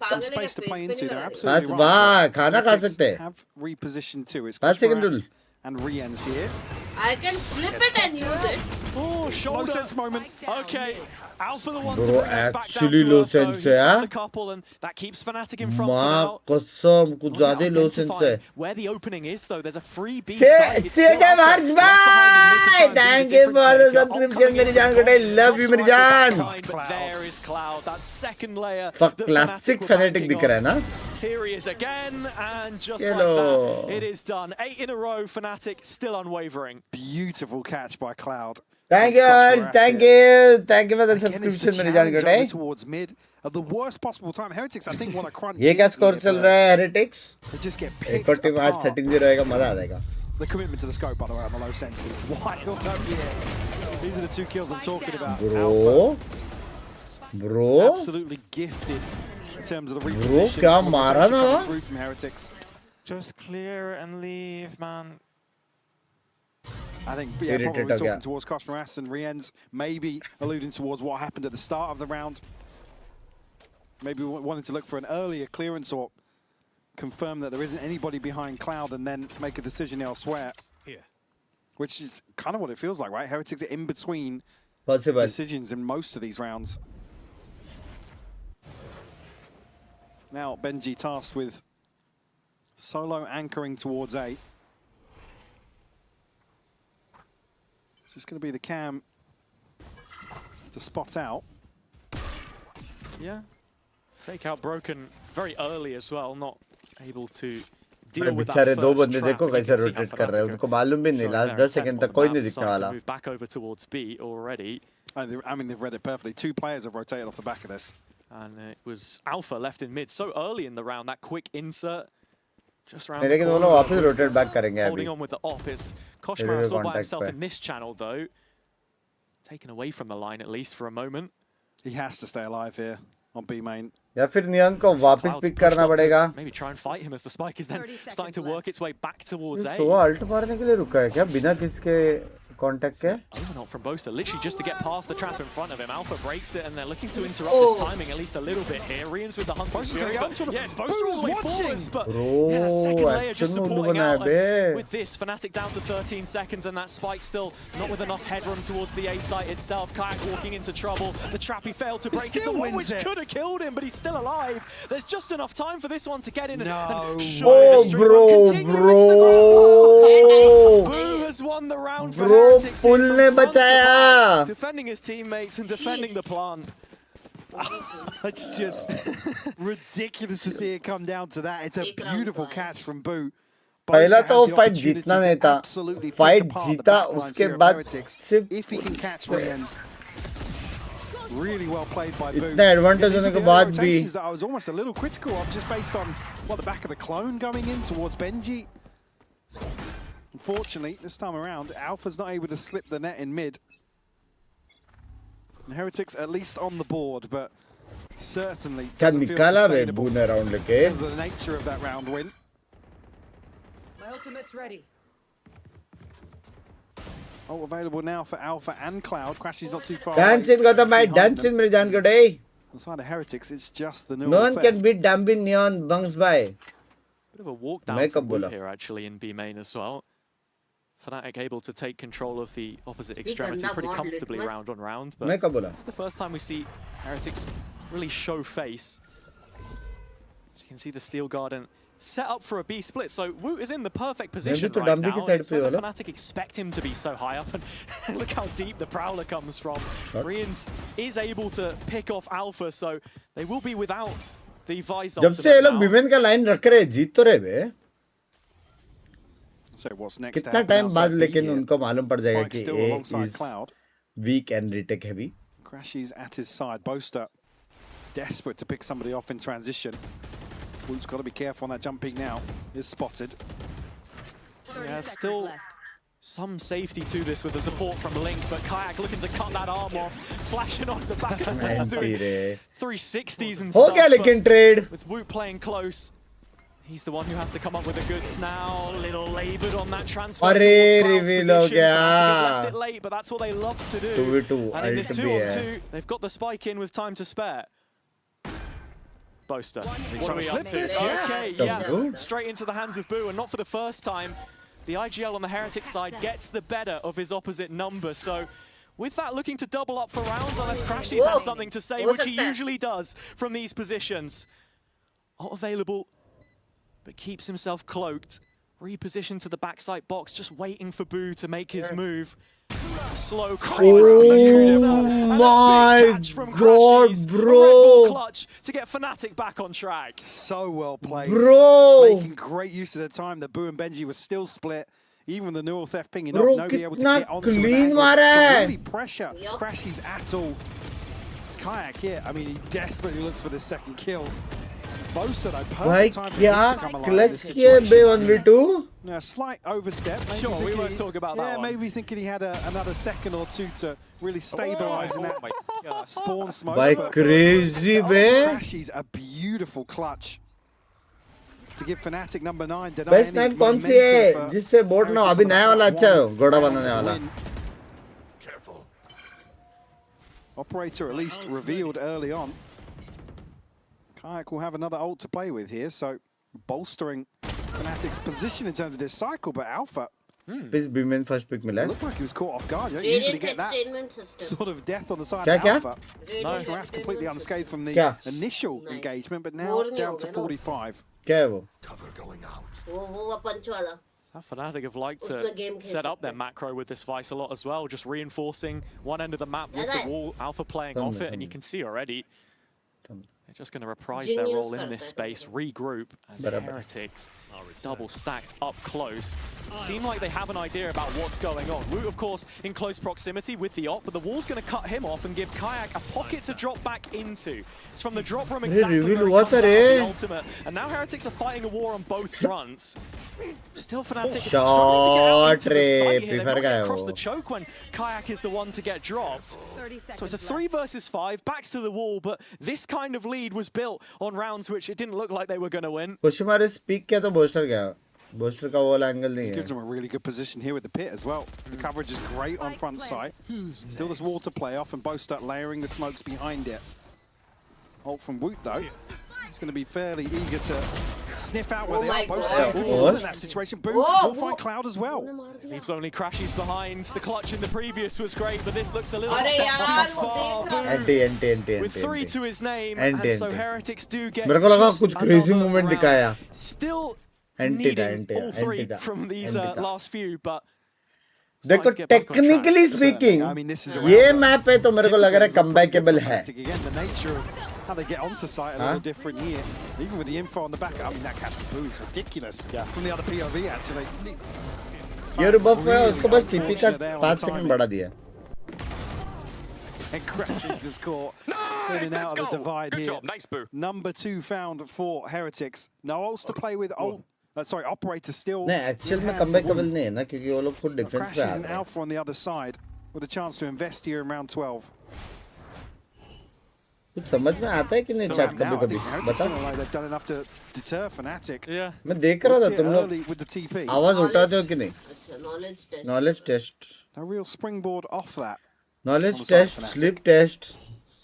some पागल है space to क्या play face पे into. नहीं They're लगा? absolutely right. वाह खाना खा Heretics सकते हैं. have repositioned too. It's 5 second Koshmaras rule. and Rien's here. I can flip it and use it. Oh, Low shoulder. sense moment. Okay. Alpha the one Bro, to bring us back down actually to low Earth, sense though. He's है, found हाँ? a couple, and that keeps Fnatic in front for माँ now. कसम कुछ Well, ज़्यादा low sense है. identifying where the opening is, though. There's a free B side. It's से still जय Alpha Bharat left behind in mid to try भाई. and be Thank the you difference for the maker. subscription Coming मेरी in जान with बेटे. the Love you drops मेरी right जान. behind, but there is Cloud. That second layer. Fuck that classic were fanatic banking दिख रहा है on. ना. Here he is again, and just like Hello. that, it is done. 8 in a row. Fnatic still unwavering. Beautiful catch by Cloud. Thank you, Koshmaras thank here. you, thank you for the Again, it's the subscription मेरी जान challenge over बेटे. towards mid at the worst possible time. Heretics, I think, want to crunch. ये क्या score चल रहा है Heretics? They just get एक picked और टीम आज apart. 13-0 आएगा मजा आ जाएगा. The commitment to the scope, by the way, on the low sense is wild up here. These are the two kills I'm talking about. Bro, bro, Absolutely gifted in terms of the Bro, reposition. क्या and the मारा rotation ना? coming through from Heretics. Just clear and leave, man. I think, yeah, Irritated probably हो गया. talking towards Koshmaras and Rien's, maybe alluding towards what happened at the start of the round. Maybe wanting to look for an earlier clearance or confirm that there isn't anybody behind Cloud and then make a decision elsewhere. Here. Which is kind of what it feels like, right? Heretics are in between possible. decisions in most of these rounds. Now Benji tasked with solo anchoring towards A. It's just going to be the cam to spot out. Yeah. Fake out broken very early as well, not able to deal with that बेचारे दो first बंदे trap. देखो And you कैसे can see how rotate कर रहे हैं. Fnatic उनको मालूम भी नहीं. showing last their 10 second intent तक on कोई the नहीं map, दिखने starting to वाला. move back over towards B already. I mean, they've read it perfectly. Two players have rotated off the back of this. And it was Alpha left in mid so early in the round. That quick insert just around लेकिन the वो लोग corner. वापस rotate back करेंगे अभी. Holding on with the op. It's Railway Koshmaras all by contact himself पे. in this channel though. Taken away from the line at least for a moment. He has to stay alive here on B main. या फिर नियन को वापस Cloud's pick pushed करना up to पड़ेगा. maybe try and fight him as the spike is then starting to work its way back towards A. So ult मारने के लिए रुका है क्या बिना किसके कांटेक्ट के? Overknock from Boaster, literally just to get past the trap in front of him. Alpha breaks it and they're looking to interrupt this timing at least a little bit here. Rian's with the Hunter's Fury, but yeah, it's Boaster all the way forwards, but yeah, that second layer just supporting out. And with this, Fnatic down to 13 seconds and that spike still not with enough headroom towards the A site itself. Kayak walking into trouble. The trap he failed to break is the one which could have killed him, but he's still alive. There's just enough time for this one to get in and Oh, bro. Boo has won the round for Bro, Heretics pull from ने front to बचाया. back, defending his teammates and defending the plant. It's just ridiculous to see it come down to that. It's a beautiful catch from Boo. पहला तो fight जीतना नहीं था. Fight जीता उसके बाद सिर्फ if he can catch Rian's. Really well played by Boo. इतना एडवांटेज होने के बाद भी I was almost a little critical of just based on the back of the clone going in towards Benji. Unfortunately, this time around, Alpha's not able to slip the net in mid. And Heretics at least on the board, but certainly doesn't feel sustainable around in terms of the nature of that round win. My ultimate's ready. Oh, available now for Alpha and Cloud. Crashy's not too far Dance in got my dance in मेरी जान को day. On the side of Heretics, it's just the No one can beat Dumping Neon Bunks by. Bit of a walk down from Wood here actually in B main as well. Fnatic able to take control of the opposite extremity pretty comfortably round on round, but it's the first time we see Heretics really show face. As you can see the Steel Garden set up for a B split, so Woot is in the perfect position right now. It's where the Fnatic expect him to be so high up, and look how deep the Prowler comes from. Rian is able to pick off Alpha, so they will be without the Vice जब से ये लोग women का line रख रहे जीत तो रहे बे. So what's next? कितना टाइम बाद लेकिन उनको मालूम पड़ जाएगा कि A is weak and retake heavy. Crashy's at his side. Boaster desperate to pick somebody off in transition. Woot's got to be careful on that jump peak now. Is spotted. Yeah, still some safety to this with the support from Link, but Kayak looking to cut that arm off, flashing off the back of the wall, doing 360s and stuff. हो गया लेकिन trade. With Woot playing close, he's the one who has to come up with the goods now. A little laboured on that transfer. अरे reveal हो गया. Left it late, but that's what they love to do. 2v2 And in this ult भी 2-on-2, they've got the spike in with time to spare. Boaster. What are we up to? Okay, yeah, straight into the hands of Boo, and not for the first time. The IGL on the Heretic side gets the better of his opposite number, so with that looking to double up for rounds, unless Crashies has something to say, which he usually does from these positions. Not available, but keeps himself cloaked. Repositioned to the backside box, just waiting for Boo to make his move. Slow Oh my god, bro! Clutch to get Fnatic back on track. So well played. Bro! Making great use of the time that Boo and Benji were still split. Even the neural theft pinging off, nobody able to get onto clean it. Really pressure Crashies at all. It's Kayak here. I mean, he desperately looks for the second kill. Boaster though, perfect time for him to come alive in this situation. A slight overstep. Maybe sure, we won't talk about that one. Yeah, maybe thinking he had another second or two to really stabilize in that spawn smoke. By crazy, man. Crashies a beautiful clutch to give Fnatic number 9. Best time कौन सी है जिससे board ना अभी नया वाला अच्छा है घोड़ा बनाने वाला. Operator at least revealed early on. Kayak will have another ult to play with here, so bolstering Fnatic's position in terms of this cycle, but Alpha This Bimen first pick मिला. Looked like he was caught off guard. You don't usually get that sort of death on the side of Alpha. Ras completely unscathed from the initial engagement, but now down to 45. क्या है वो? Cover going out. वो पंच वाला. Fnatic have liked to set up their macro with this Vice a lot as well, just reinforcing one end of the map with the wall, Alpha playing off it, and you can see already they're just going to reprise their role in this space, regroup, and the Heretics double stacked up close. Seem like they have an idea about what's going on. Woot, of course, in close proximity with the op, but the wall's going to cut him off and give Kayak a pocket to drop back into. It's from the drop room exactly where he comes out with the ultimate. And now Heretics are fighting a war on both fronts. Still Fnatic struggling to get out into the site here. They prefer might get gaya across wo. the choke when Kayak is the one to get dropped. 30 seconds So it's a left. 3 versus 5, backs to the wall, but this kind of lead was built on rounds which it didn't look like they were going to win. कुशमारे speak किया तो booster गया. Booster का wall angle नहीं Gives है. them a really good position here with the pit as well. The coverage is great on front site. Still there's wall to play off and both start layering the smokes behind it. Ult from Woot though. He's going to be fairly eager to sniff out where Oh they my are. Both God. start in that situation. Boom, Whoa, will find Cloud as well. Leaves only Crashies behind. The clutch in the previous was great, but this looks a little Arey step yaar, too wo far. dekh raha Boom. Anti. With 3 to his name, Anti. and so Heretics do get मेरे को लगा just कुछ crazy another movement round. दिखाया. Still Anti needing था, all 3 anti था, from these anti था. last few, but देखो starting to get back on track. technically speaking I mean, this is a ये round मैप है तो मेरे को लग रहा है comebackable है. Again, the nature of how they get onto site a little different here. Even with the info on the back, I mean, that Casper Boo is ridiculous. Yeah. From the other POV, actually. ये buff है उसको बस TP का Unfortunate there on 5 the second timing. बढ़ा दिया. And Crashes is caught. Pulling out of the divide Good here. job, nice boo. Number 2 found for Heretics. No ults to play with. Sorry, Operator still. नहीं actual में comebackable नहीं है ना क्योंकि वो लोग खुद डिफेंस पे Crashes आ and रहे हैं. Alpha on the other side with a chance to invest here in round 12. कुछ समझ में आता है कि नहीं Still chat out now. I कभी think कभी Heretics बता. feel like they've done enough to deter Fnatic. yeah. मैं देख रहा था Watch it तुम लोग early with the TP. आवाज उठाते हो कि नहीं. अच्छा knowledge test knowledge test A real springboard off that. Knowledge On the side of test Fnatic. Sleep test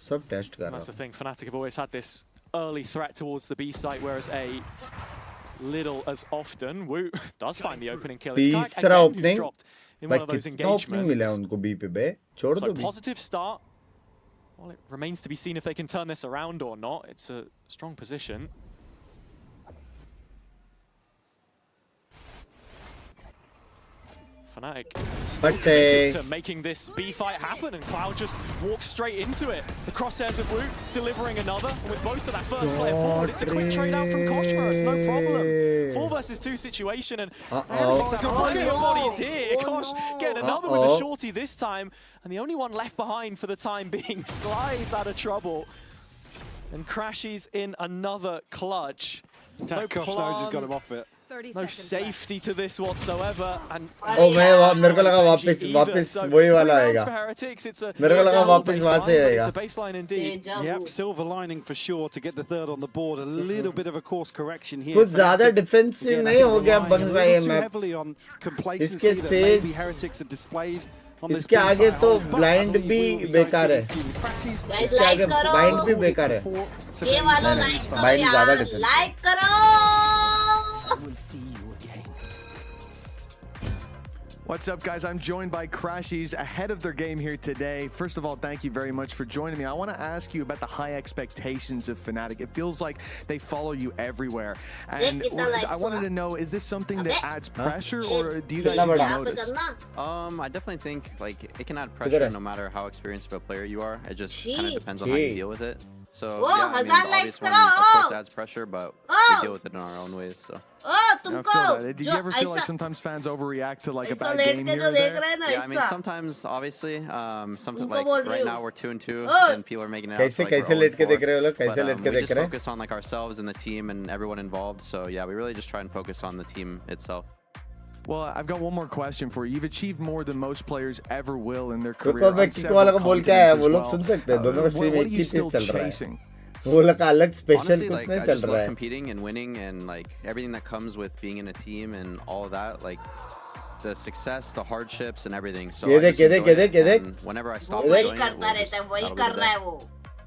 सब टेस्ट कर रहा That's the हूँ. thing. Fnatic have always had this early threat towards the B site, whereas A little as often. Wu does find the opening kill. It's Kayak तीसरा again who's opening dropped in भाई one of those कितना opening मिला है engagements. उनको B पे बे छोड़ So दो B. positive start. Well, it remains to be seen if they can turn this around or not. It's a strong position. Fnatic still But say- committed to making this B fight happen, and Cloud just walks straight into it. The crosshairs of Wu delivering another, and with most of that first player forward, it's a quick trade out from Koshmar, no problem. 4 versus 2 situation, and Heretics have plenty of bodies here. Kosh getting another with a shorty this time, and the only one left behind for the time being slides out of trouble. And Crashies in another clutch. No Kosh knows he's got plan, him off it. 30 no seconds safety to this whatsoever, and ओ मैं मेरे को लगा वापस either. वापस So, वही 3 वाला rounds आएगा. for Heretics. It's a मेरे को लगा small वापस वहाँ से baseline, but आएगा. It's a baseline indeed. deja vu Yep, silver lining for sure to get the third on the board. A little bit of a course correction here. कुछ ज़्यादा Fnatic, defensive again, I नहीं think हो गया relying Bang a का ये little too map. heavily on complacency इसके that से- maybe Heretics are displayed on this इसके B आगे side तो hold, but I blind believe भी we will be बेकार going है. to the Crashies. guys इसके आगे like बाइंड भी करो बेकार है. For ये today's वालों match. like करो बाइंड ज़्यादा यार डिफेंसिव. like करो What's up, guys? I'm joined by Crashies ahead of their game here today. First of all, thank you very much for joining me. I want to ask you about the high expectations of Fnatic. It feels like they follow you everywhere. And I wanted to know, is this something that adds pressure, or do you guys even notice? I definitely think like it can add pressure no matter how experienced of a player you are. It just kind of depends on how you deal with it. So yeah, I mean, the obvious one, of course, adds pressure, but we deal with it in our own ways. So. ओ I तुमको feel that. Do you जो ever feel like ऐसा sometimes fans overreact to like a ऐसा bad late game के here जो and देख there? रहे हैं ना Yeah, I mean, ऐसा sometimes, obviously, something तुमको like बोल रही right हूँ. now we're 2-2, Oh. and people are making it out कैसे to, like, कैसे we're लेट के 0-4. देख रहे हो लोग कैसे But, लेट के we देख just रहे हैं. focus on like ourselves and the team and everyone involved. So yeah, we really just try and focus on the team itself. Well, I've got one more question for you. You've achieved more than most players ever will in their रुको career. मैं on kick several वाला को बोल के आया continents वो as लोग well. सुन सकते हैं दोनों का What स्ट्रीम are एक you ही still चीज चल रहा है. chasing? वो लोग का अलग स्पेशल Honestly, कुछ like, नहीं I चल just रहा love है. competing and winning and like everything that comes with being in a team and all of that, like the success, the hardships, and everything. So ये I देख, just ये देख, enjoy ये देख, ये it, देख. and whenever I stop वही enjoying it, करता रहता है वही that'll be कर the रहा day. है वो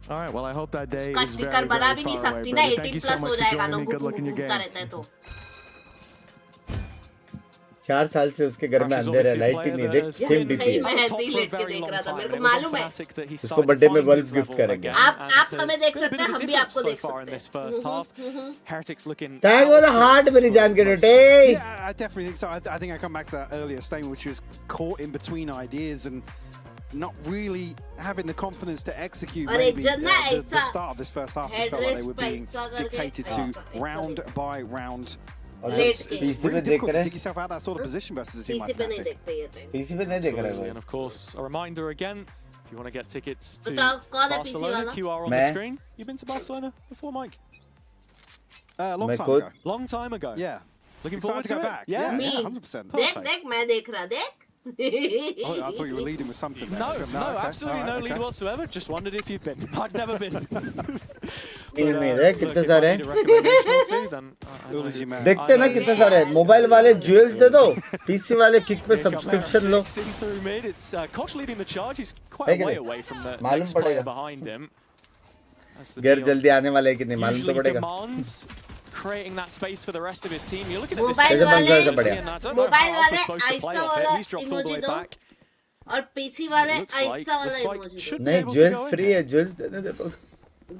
All right, well, I hope that day उसका is very, स्पीकर very बना भी far नहीं away, सकती ना brother. Thank 18 you so plus much हो for जाएगा joining ना and good luck in your घूमता game. रहता है तो 4 साल से उसके घर में Crashies अंधेर है obviously a light he player नहीं that देख has सेम been डीपी मैं है. at the ऐसे ही top for a लेट के very देख long रहा था time, मेरे and को it was on मालूम है Fnatic that he उसको started to बर्थडे में find bulb his gift level करेंगे. again, आप and हमें has देख been a सकते bit हैं of a हम भी difference आपको so देख far in सकते this first half. हैं Heretics looking Thank you for the heart मेरी जान के बेटे. Yeah, I definitely think so. I think I come back to that earlier statement, which was caught in between ideas and not really having the confidence to execute. और Maybe एक जन ना the ऐसा start of this first half just head felt like they rest were पे being ऐसा करके dictated ऐसा to round by round. और लेट It's के पीसी really पे देख difficult to रहे dig yourself out of that sort of position versus a team PC like पे नहीं Fnatic. देखते ये टाइम पीसी पे नहीं देख रहे Absolutely, हो. and of course, a reminder again, if you want to get tickets to बताओ कौन है पीसी Barcelona, वाला QR on the मैं. screen. You've been to Barcelona before, Mike? Long मैं time खुद ago. Long time ago. Yeah. Looking Excited forward to to go it? back. Yeah. Me. 100%. देख मैं देख रहा देख. Oh, I thought you were leading with something there. No, Okay, absolutely all right, no lead okay. whatsoever. Just wondered if you've been. I'd never been. कितने सारे हैं? देखते ना कितने सारे हैं. मोबाइल वाले ज्वेल्स दे दो, पीसी वाले किक पे subscription low. Through mid, it's Kosh leading the charge. He's है quite कि a way नहीं? away from the मालूम next player पड़ेगा. behind him. That's the घर deal. जल्दी आने वाला है कि नहीं मालूम तो Usually पड़ेगा. demands creating that space for the rest of his team. You're looking at this. Mobile वाले and I don't know mobile how वाले Alpha's supposed to play ऐसा off it. वाला He's dropped all the emoji way दो back. और PC वाले Looks like ऐसा the वाला spike emoji should दो. be नहीं able to jewels go in. Free है, ज्वेल्स देने दे तो.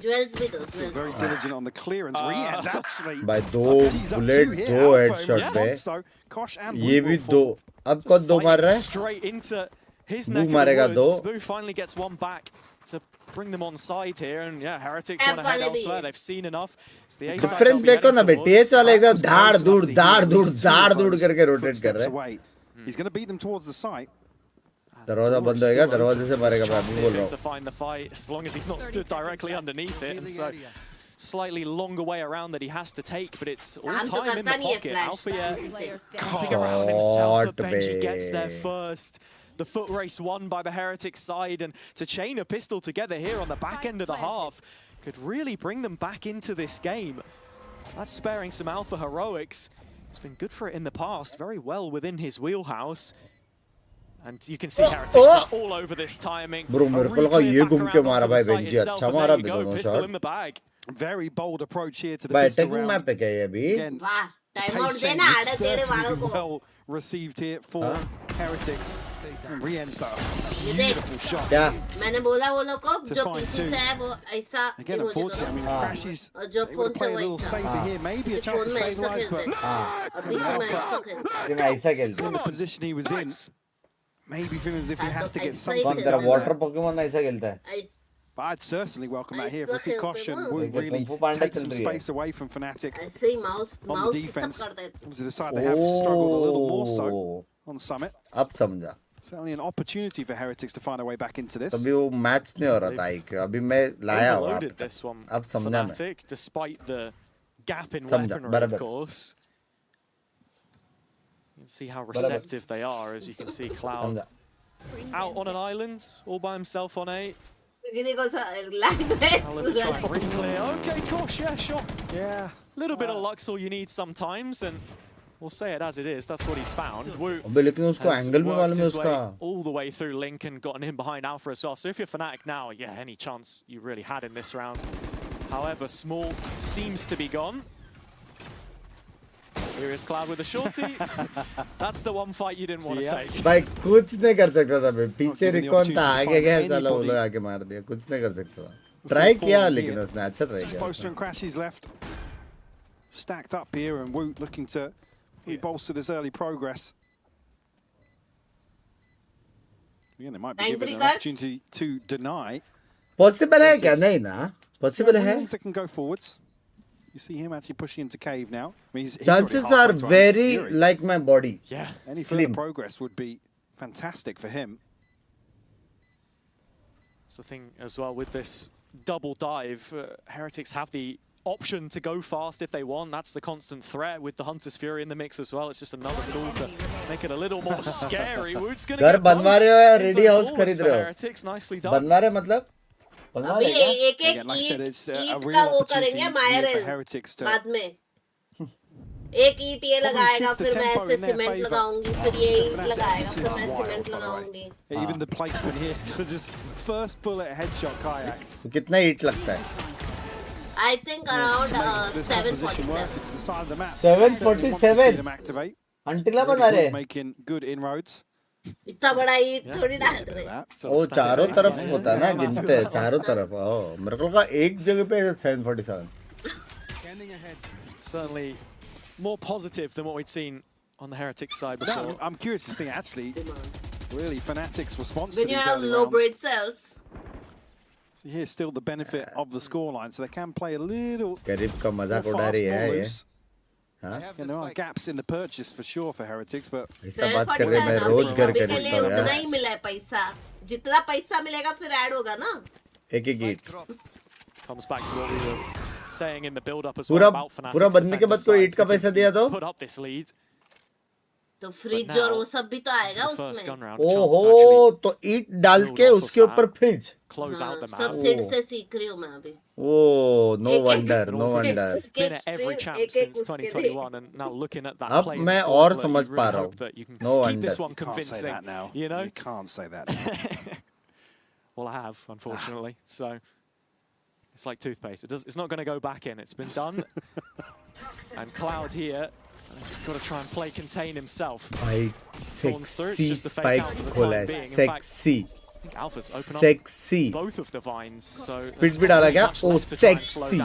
ज्वेल्स भी दो. Still very diligent on the clearance. Rian's actually. भाई दो Tees up bullet, two here. दो Alpha in हेडशॉट पे. response, though. Kosh and ये Wu भी will दो. fall. अब कौन दो मार रहा है? Straight into his Boo neck of मारेगा the woods. दो. Boo finally gets one back to bring them on side here, and yeah, Heretics want to head वाले भी elsewhere. है. They've seen enough. It's the A side difference they'll be देखो ना heading बेटे, ये towards. चले एकदम धाड़ Close दूड़ enough to धाड़ hear दूड़ at least two धाड़ of दूड़ those करके रोटेट कर footsteps रहे हैं. away. He's going to beat them towards the site. दरवाजा बंद होएगा, दरवाजे से मारेगा. मैं अभी बोल रहा हूँ. To find the fight, as long as he's not stood directly underneath it, and so slightly longer way around that he has to take, but it's all काम तो time in the करता नहीं है pocket. Flash. Alpha, yeah, Player coming standing. around himself, but Shot, Benji gets there babe. first. The foot race won by the Heretic side, and to chain a pistol together here on the back end of the half could really bring them back into this game. That's sparing some Alpha heroics. He's been good for it in the past, very well within his wheelhouse. And you can see Heretics are all over this timing. Bro, मेरे को लगा ये घूम के मारा भाई Benji. अच्छा मारा भी दोनों Pistol shot. in the bag. Very bold approach here to the भाई pistol अटैकिंग round. मैप पे क्या है ये अभी? Again, वाह टाइम pace आउट change देना would आड़ा तेरे certainly वालों be को. well received here for Heretics. And Rian start ये देख beautiful shot. क्या? मैंने बोला वो लोग को To जो find पीसी two. से है वो ऐसा Again, emoji unfortunately, I mean, दो. if Crashies, और जो they फोन would से play a वो little ऐसा. safer here. Maybe a chance to phone में ऐसा stabilize, खेलते but हैं. और पीसी में ऐसा खेलते हैं. ये मैं ऐसा खेलता in हूँ. the position he was in, maybe feeling as if he has to get ऐसा something. कौन तेरा वाटर पोकेमोन ऐसा खेलता है? ऐसा But I'd certainly welcome that here for ऐसा Kosh खेलते and हैं. Wu देखो, really Kung Fu Panda take चल some रही है. space away from Fnatic ऐसे ही mouse on the mouse defense. कर देते हैं. Obviously, the side they have struggled a little more so oh, on Summit. अब समझा. Certainly an opportunity for Heretics to find a way back into this. अभी वो match नहीं हो रहा था एक. अभी मैं लाया हूँ Overloaded आप. this one. अब समझा मैं. Fnatic, despite the gap in समझा, weaponry, बराबर. of course. You can see how receptive they are, as you can see Cloud समझा. out on an island, all by himself on A. किसी को Alan to try and language bring clear. Okay, Kosh, yeah, sure. Yeah. Little bit of luck's all you need sometimes, and we'll say it as it is. That's what he's found. Wu अबे लेकिन उसको has angle भी worked मालूम है his way उसका. all the way through Link and gotten in behind Alpha as well. So if you're Fnatic now, yeah, any chance you really had in this round, however small, seems to be gone. Here is Cloud with a shorty. That's the one fight you didn't want to Yeah. take. भाई कुछ नहीं कर सकता था मैं. पीछे given the recon था, opportunity to आगे गया find साला वो anybody. लोग आके मार दिया. कुछ नहीं कर सकता था. ट्राई किया लेकिन उसने अच्छा ट्राई Just किया. Boaster and Crashies left. Stacked up here, and Woot looking to bolster this early progress. Again, they might be given an opportunity to deny. Possible है क्या? नहीं ना. पॉसिबल है. Williams that can go forwards. You see him actually pushing into cave now. I mean, he's already Chances halfway are to very Fury. like my body. Yeah. Any slim. further progress would be fantastic for him. That's the thing as well with this double dive. Heretics have the option to go fast if they want. That's the constant threat with the Hunter's Fury in the mix as well. It's just another tool to make it a little more scary. Woot's going to घर get बनवा रहे हो या both ready into house forwards खरीद for रहे हो? Heretics. Nicely done. बनवा रहे मतलब? बनवा अभी रहे क्या? एक एक Again, like I said, it's a eat real का वो opportunity करेंगे here for मायरल Heretics to बाद में. एक ईट ये लगाएगा, shift the फिर मैं tempo ऐसे in their सीमेंट favour. लगाऊंगी, फिर ये ईट Fnatic, लगाएगा, this फिर is मैं wild, cement by the way. लगाऊंगी. Even the placement here, so just first bullet headshot kayak. तो कितना ईट लगता है? I think around To make this composition work, 747. it's the side of the map. 747? Certainly want to see them activate. अंटिला बना रहे. Making good inroads. इतना बड़ा ईट थोड़ी डाल रहे. वो चारों तरफ होता है ना, गिनते हैं चारों तरफ. ओह, मेरे को लगा एक जगह पे 747. Certainly more positive than what we'd seen on the Heretics side before. No, I'm curious to see actually, really Fnatic's response When to you these have early low rounds. braid cells. So here's still the benefit of the scoreline, so they can play a little गरीब का more मजाक उड़ा fast, रही more है ये. loose. हाँ? You know, there are gaps in the purchase for sure for Heretics, but ऐसा बात कर रहे मैं रोज घर अभी के खरीदता लिए हूँ उतना यार. ही मिला है पैसा. जितना पैसा मिलेगा फिर ऐड होगा ना. एक एक ईट. Comes back to what we were saying in the build-up as पूरा well about Fnatic's पूरा बनने के बाद कोई 8 का पैसा दिया तो put up this lead. तो फ्रिज और वो सब भी तो आएगा उसमें। ओहो, तो ईट डाल के उसके ऊपर फ्रिज। सब सीट से सीख रही हूँ मैं अभी। Oh, no wonder, no wonder. Been at every champ since 2021 and now looking at that play. अब मैं और समझ पा रहा हूँ। No keep this one You can't say convincing. that now. You know? You can't say that. Well, I have, unfortunately. So it's like toothpaste. It's not going to go back in. It's been done. And Cloud here has got to try and play contain himself. भाई sexy spike खोला है, sexy. I think Alpha's open Sexy. up both of the vines. So Speed भी डाला क्या? Oh, sexy.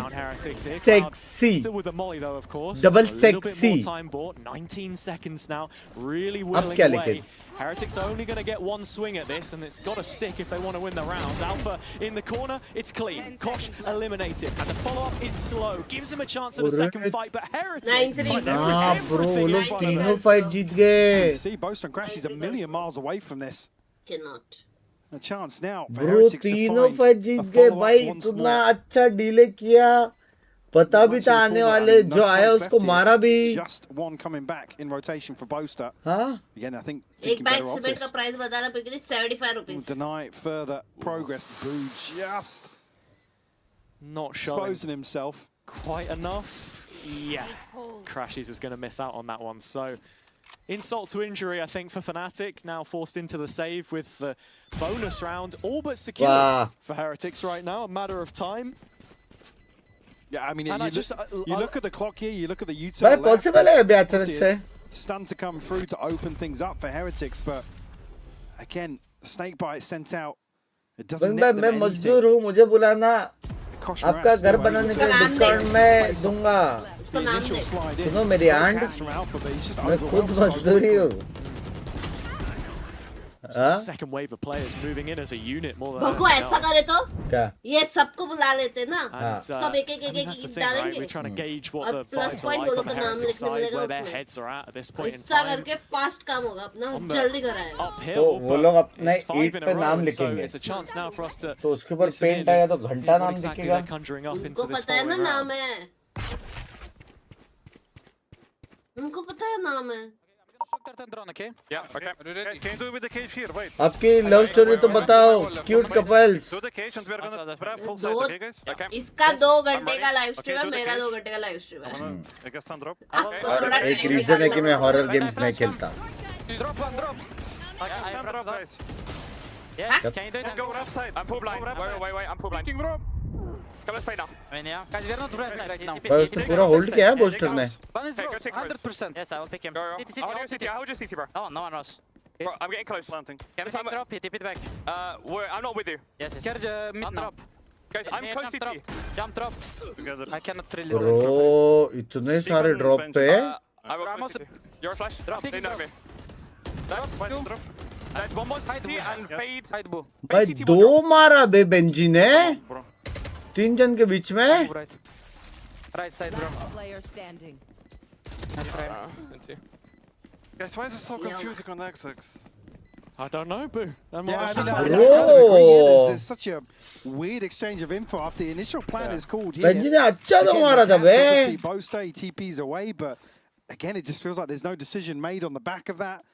Sexy. Still with the molly though, of course. Double So a little bit sexy. more time bought. 19 seconds now. Really willing क्या away. लेकिन? Heretics are only going to get one swing at this, and it's got to stick if they want to win the round. Alpha in the corner, it's clean. Kosh eliminated, and the follow-up is slow. Gives him a chance at a second fight, but Heretics fight bro, वो everything लोग in front of तीनों them. Fight जीत गए। See, Boast and Crash is a million miles away from this. Cannot. A chance now for Bro, Heretics to तीनों find fight a जीत गए follow-up भाई, once इतना more. अच्छा delay किया। पता भी था आने वाले, जो आया उसको मारा भी। Just one coming back in rotation for Boaster. हाँ? Again, I think एक thinking bag better of cement का this. प्राइस बताना पड़ेगा 75 Will rupees. deny further progress. Boo just Not showing exposing himself. quite enough. Yeah, Crashies is going to miss out on that one. So insult to injury, I think, for Fnatic. Now forced into the save with the bonus round all but secured for Heretics right now. A matter of time. Yeah, I mean, And you look at the clock here, you look at the util भाई left, possible है अभी अचानक obviously से। a stun to come through to open things up for Heretics, but again, Snakebite sent out. It doesn't भाई net मैं them मजदूर हूँ, मुझे बुलाना। anything. आपका घर बनाने का डिस्काउंट मैं दूंगा। सुनो मेरी आंट, मैं खुद मजदूरी हूँ। Second wave of players moving in as a unit more than भगो ऐसा करे तो क्या? ये सबको बुला लेते ना, And, सब एक एक I mean, that's the thing, right? We're trying to gauge what the plus vibes are point like बोलो on the तो नाम Heretic लिखने side, मिलेगा where their उसमें। heads are at this point in ऐसा time. करके फास्ट काम होगा अपना, On the जल्दी कराएगा। तो uphill, वो लोग but अपने it's 5 ईट in पे a नाम row, so लिखेंगे। it's a chance now for us to तो उसके ऊपर listen in पेंट आएगा तो and घंटा what नाम exactly दिखेगा। they're conjuring up into उनको this पता है ना following नाम round. है, उनको पता है नाम है। Yeah, okay. Guys, can you do with the cage here? Wait. आपकी लव स्टोरी तो बताओ, cute couples. Do the cage and we're gonna grab full side, दो, okay guys? इसका 2 घंटे का लाइव स्ट्रीम है, मेरा 2 घंटे का लाइव स्ट्रीम है। I guess stand drop. आपको थोड़ा एक टाइम रीजन है कि मैं हॉरर गेम्स नहीं खेलता। Drop one, drop. Stand drop, guys. Yes, can you do it? Go wrap side. I'm full blind. Wait, I'm full blind. Kicking drop. Come, let's play now. EMEA. Guys, we are not right right now. भाई उसको पूरा hold किया है booster ने। One is Okay, go Ross, take 100%. Yes, I will pick him. Go. I'll hold your city. I'll hold your city, bro. No one Ross. Bro, I'm getting close. Planting. Can we take drop? He tip it back. I'm not with you. Yes, yes. Carry mid drop. Guys, I'm close to you. Jump drop. Together. I cannot really. Bro इतने सारे drop पे। I will close city. You're a flash. Drop. They know me. Drop. There's one more city and fade. Side boo. भाई City will दो मारा बे Benji ने, Bro. 3 जन के बीच में। Right. Right side, bro. Player standing. Nice try. Guys, why is it so confusing on XX? I don't know, Boo. That might Yeah, I have mean, some- I kind of agree here. There's such a weird exchange of info after the initial plan is called here. Benjy ने अच्छा तो Again, मारा the था catch, बे। obviously, Boaster, he TPs away, but again, it just feels like there's no decision made on the back of that.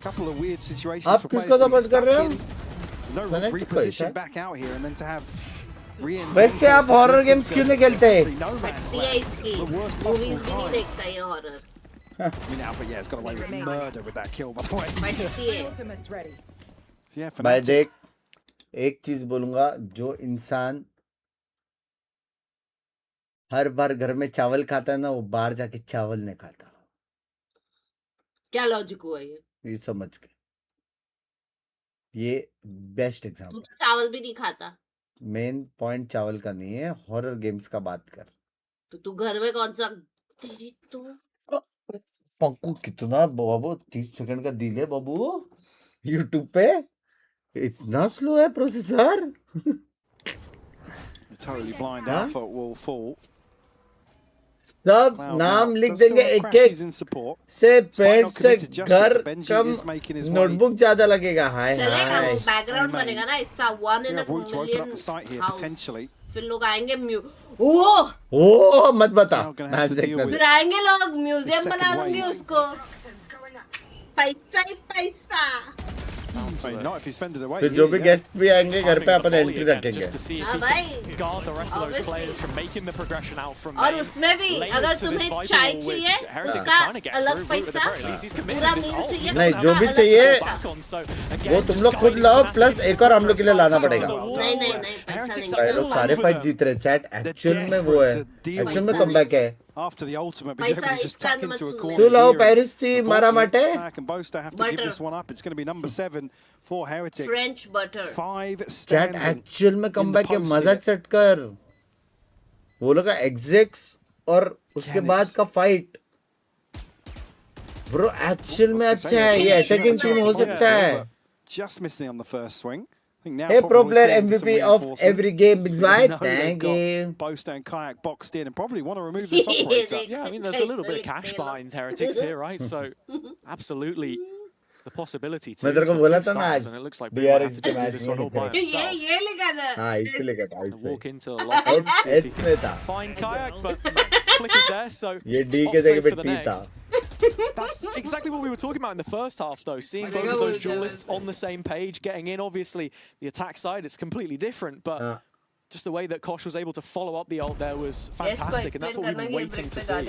Couple of weird situations आप for players किसको to be support stuck कर रहे हो? in. There's no मैंने तो कोई reposition शायद। back out here, and then to have re-entry वैसे आप into हॉरर Jukins, गेम्स क्यों नहीं खेलते? essentially no man's ये land. इसकी The worst possible मूवीज भी नहीं time. देखता ये horror, I mean, Alpha, yeah, it's got away with murder with that kill, by the way. बैठती है। Ultimate's ready. So, yeah, भाई Fnatic. देख, एक चीज बोलूंगा, जो इंसान हर बार घर में चावल खाता है ना, वो बाहर जाके चावल नहीं खाता। क्या लॉजिक हुआ ये समझ के, ये बेस्ट तू एग्जांपल। तो चावल भी नहीं खाता, मेन पॉइंट चावल का नहीं है, हॉरर गेम्स का बात कर। तो तू घर में कौन सा तेरी तू पंकु कितना बाबू 30 सेकंड का डीले बाबू यूट्यूब पे, इतना स्लो है processor. Totally blind. Huh? Alpha will fall. सब Cloud नाम now लिख does देंगे still have एक crashes एक in support. से, Despite पेट not से committed just घर yet, Benji come, is making his way. Notebook ज्यादा लगेगा। हाय चलेगा, हाय वो बैकग्राउंड Amen. बनेगा ना, इससा 1 We in a have room to open up million the site here house। potentially. फिर लोग आएंगे ओह मत बता मैच देखना फिर आएंगे लोग म्यूजियम बना दूंगी उसको पैसा ही पैसा Not if he's fended away. फिर जो भी गेस्ट भी आएंगे घर पे अपन एंट्री रखेंगे just to see if he can guard the rest of those players from making the progression out from और main. उसमें भी अगर तुम्हें चाय चाहिए उसका अलग पैसा पूरा मील चाहिए नहीं जो भी चाहिए वो तुम लोग खुद लाओ प्लस एक और हम लोग के लिए लाना पड़ेगा नहीं नहीं नहीं पैसा नहीं भाई लोग सारे फाइट जीत रहे चैट एक्चुअल में वो है एक्चुअल में कमबैक है After the ultimate, because everybody just tuck into a corner. तू लाओ पेरिस थी मारा माटे And Boaster have to give this one up. It's going to be number 7 for Heretics. French butter 5 chat standing. Actual में comeback है मजा set कर वो लोग का एग्जिक्स और उसके बाद का फाइट ब्रो एक्चुअल में अच्छा है ये अटैकिंग टीम हो सकता है Just missing on the first swing. I think now Hey, pro probably player calling for some MVP of reinforcements. every game, Binks, They bye. know they've Thank got you. Boaster and Kayak boxed in and probably want to remove this operator. Yeah, I mean, there's a little bit of cash behind Heretics here, right? So, absolutely the possibility to मैं तेरे को बोला था ना stars, आज and it looks like Boo might have to DRX just do this one all by himself. ये लिखा था हाँ इसलिए कहता हूँ And इससे walk into the locker room, see if he H में था can find Kayak, but no, flickers there, so ये D के off जगह safe पे for the T था next. That's exactly what we were talking about in the first half, though. Seeing both of those duelists on the same page, getting in. Obviously, the attack side is completely different, but just the way that Kosh was able to follow up the ult there was fantastic, and that's what we've been waiting to see.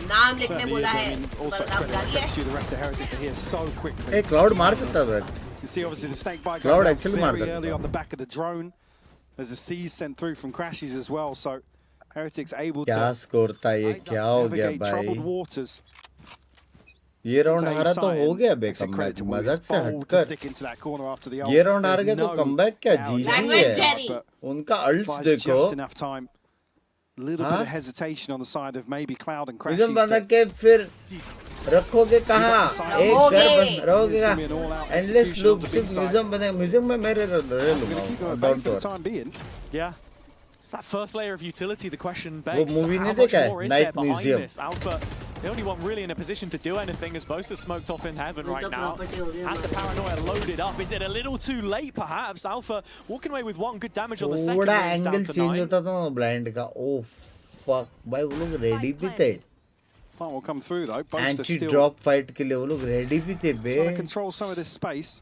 नाम लिखने Certainly बोला is. है I mean, also नाम credit गाली है affects you. The rest of Heretics are here so quickly. एक cloud मार सकता है You see, obviously, the snake bite Cloud goes out actually मार very सकता early है on the back of the drone. There's a seize sent through from Crashies as well, so Heretics able क्या to score था ये क्या हो गया navigate troubled भाई waters. ये राउंड हारा तो हो गया बे That's a comeback credit to Wu. मजाक It's से bold to हटकर stick into that corner after the ult. ये राउंड हार There's गए तो no कमबैक क्या doubt जीजी it's है Cherry. but उनका अल्ट्स buys देखो just enough time. Little bit हाँ? of hesitation on the side of maybe Cloud and museum Crashies. बना to- के फिर रखोगे कहाँ एक घर रहोगे It's कहाँ gonna be an all-out endless execution loop on the सिर्फ big side. म्यूजियम बने म्यूजियम में मेरे रह I'm gonna keep them लूंगा at bay down for the to time being. Yeah. It's that first layer of utility. The question वो begs, movie how नहीं much देखा है more is there night behind museum this? Alpha, the only one really in a position to do anything is Bosa smoked off in heaven right now. Has the paranoia loaded up? Is it a little too late perhaps? Alpha walking away with one good damage on the second. थोड़ा It's down angle to change 9. होता था blind का oh fuck भाई वो लोग ready भी थे Plant will come through though. Boaster anti still drop fight के लिए वो लोग रेडी भी थे बे trying to control some of this space.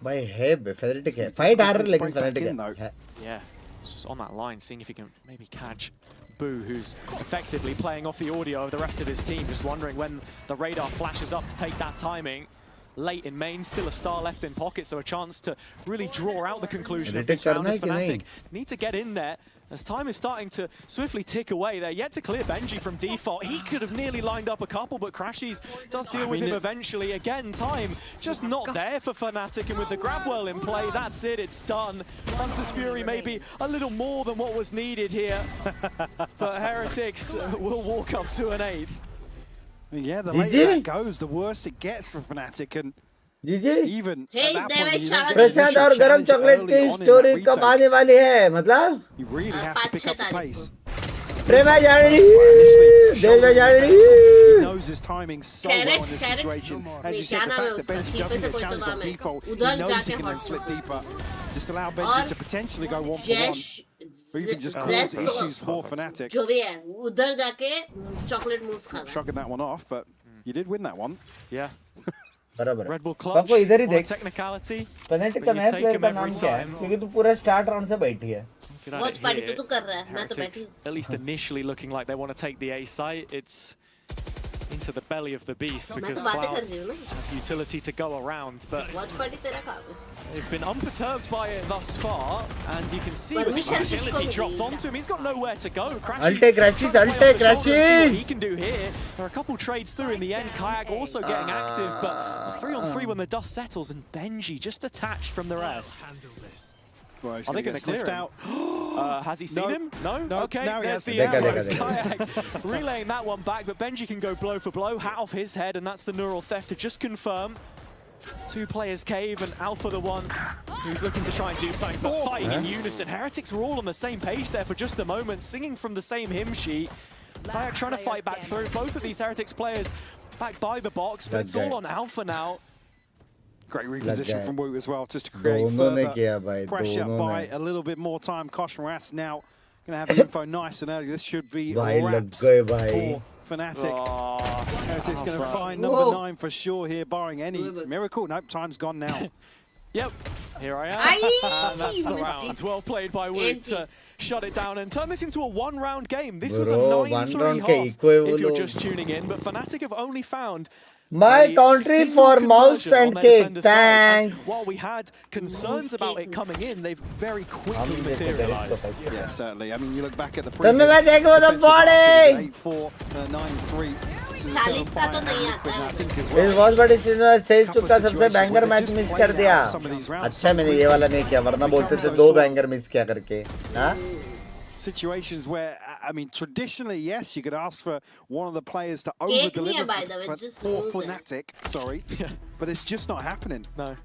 भाई है बे फेनेटिक है फाइट हार रहे लेकिन Break back फेनेटिक in, है though. Yeah, it's just on that line, seeing if he can maybe catch Boo, who's effectively playing off the audio of the rest of his team, just wondering when the radar flashes up to take that timing. Late in main, still a star left in pocket, so a chance to really draw out the conclusion of this round as Fnatic need to get in there. As time is starting to swiftly tick away, they're yet to clear Benji from default. He could have nearly lined up a couple, but Crashies does deal with him eventually. Again, time just not there for Fnatic, and with the Gravwell in play, that's it, it's done. Hunter's Fury maybe a little more than what was needed here, but Heretics will walk up to an 8th. Yeah, the later that goes, the worse it gets for Fnatic, and even at that point, you don't get प्रशांत और गरम chocolate की story कब आने वाली है मतलब you really have to pick up the pace. प्रेमा जानी देवा जानी He knows his timing so well in this situation. As you said, the fact that Benji doesn't get challenged on default, he knows he can then slip deeper. Just allow Benji to potentially go 1-for-1. Or even just cause issues for Fnatic. जो भी है उधर जाके chocolate mousse खाना Shrugging that one off, but you did win that one. Yeah. बराबर Red Bull clutch. बाको इधर ही on देख technicality. फेनेटिक का नया प्लेयर का नाम क्या है क्योंकि तू पूरा स्टार्ट राउंड से बैठी है वॉच पार्टी तो तू कर रहा है मैं तो बैठी Heretics, at least initially looking like they want to take the A site. It's into the belly of the beast because Cloud has utility to go around, but watch party तेरा काम है they've been unperturbed by it thus far, and you can see with the utility dropped onto him, he's got nowhere to go. Alte Crashies, Alte Crashies! He can do here. There are a couple trades through in the end. Kayak also getting active, but a 3-on-3 when the dust settles, and Benji just attached from the rest. Well, he's Are they going going to to get clear sniffed him? out. Has he seen him? No? No, Okay, now he there's has. the Dekha. Kayak relaying that one back, but Benji can go blow for blow, hat off his head, and that's the neural theft to just confirm. Two players cave, and Alpha the one who's looking to try and do something, but fighting in unison. Heretics were all on the same page there for just a moment, singing from the same hymn sheet. Kayak trying to fight back through. Both of these Heretics players back by the box, but it's all on Alpha now. Great reposition from Wu as well, just to create further pressure by a little bit more time. Kosh Moras now Gonna have the info nice and early. This should be wraps for Fnatic. Heretic's gonna find number 9 for sure here, barring any miracle. Nope, time's gone now. Yep, here I am. And that's the round. Well played by Wood to shut it down and turn this into a one-round game. This was a 9-3 half if you're just tuning in, but Fnatic have only found my country for mouse and cake. Thanks. While we had concerns about it coming in, they've very quickly materialized. Yeah, certainly. I mean, you look back at the previous 8-4, 9-3. चालीस का तो नहीं आता है। इस बहुत बड़ी चीज में स्टेज टू का सबसे बैंगर मैच मिस कर दिया। अच्छा मैंने ये वाला नहीं किया, वरना बोलते थे 2 बैंगर मिस किया करके। हाँ? Situations where, I mean, traditionally, yes, you could ask for one of the players to over-deliver for Fnatic, sorry, but it's just not happening. No.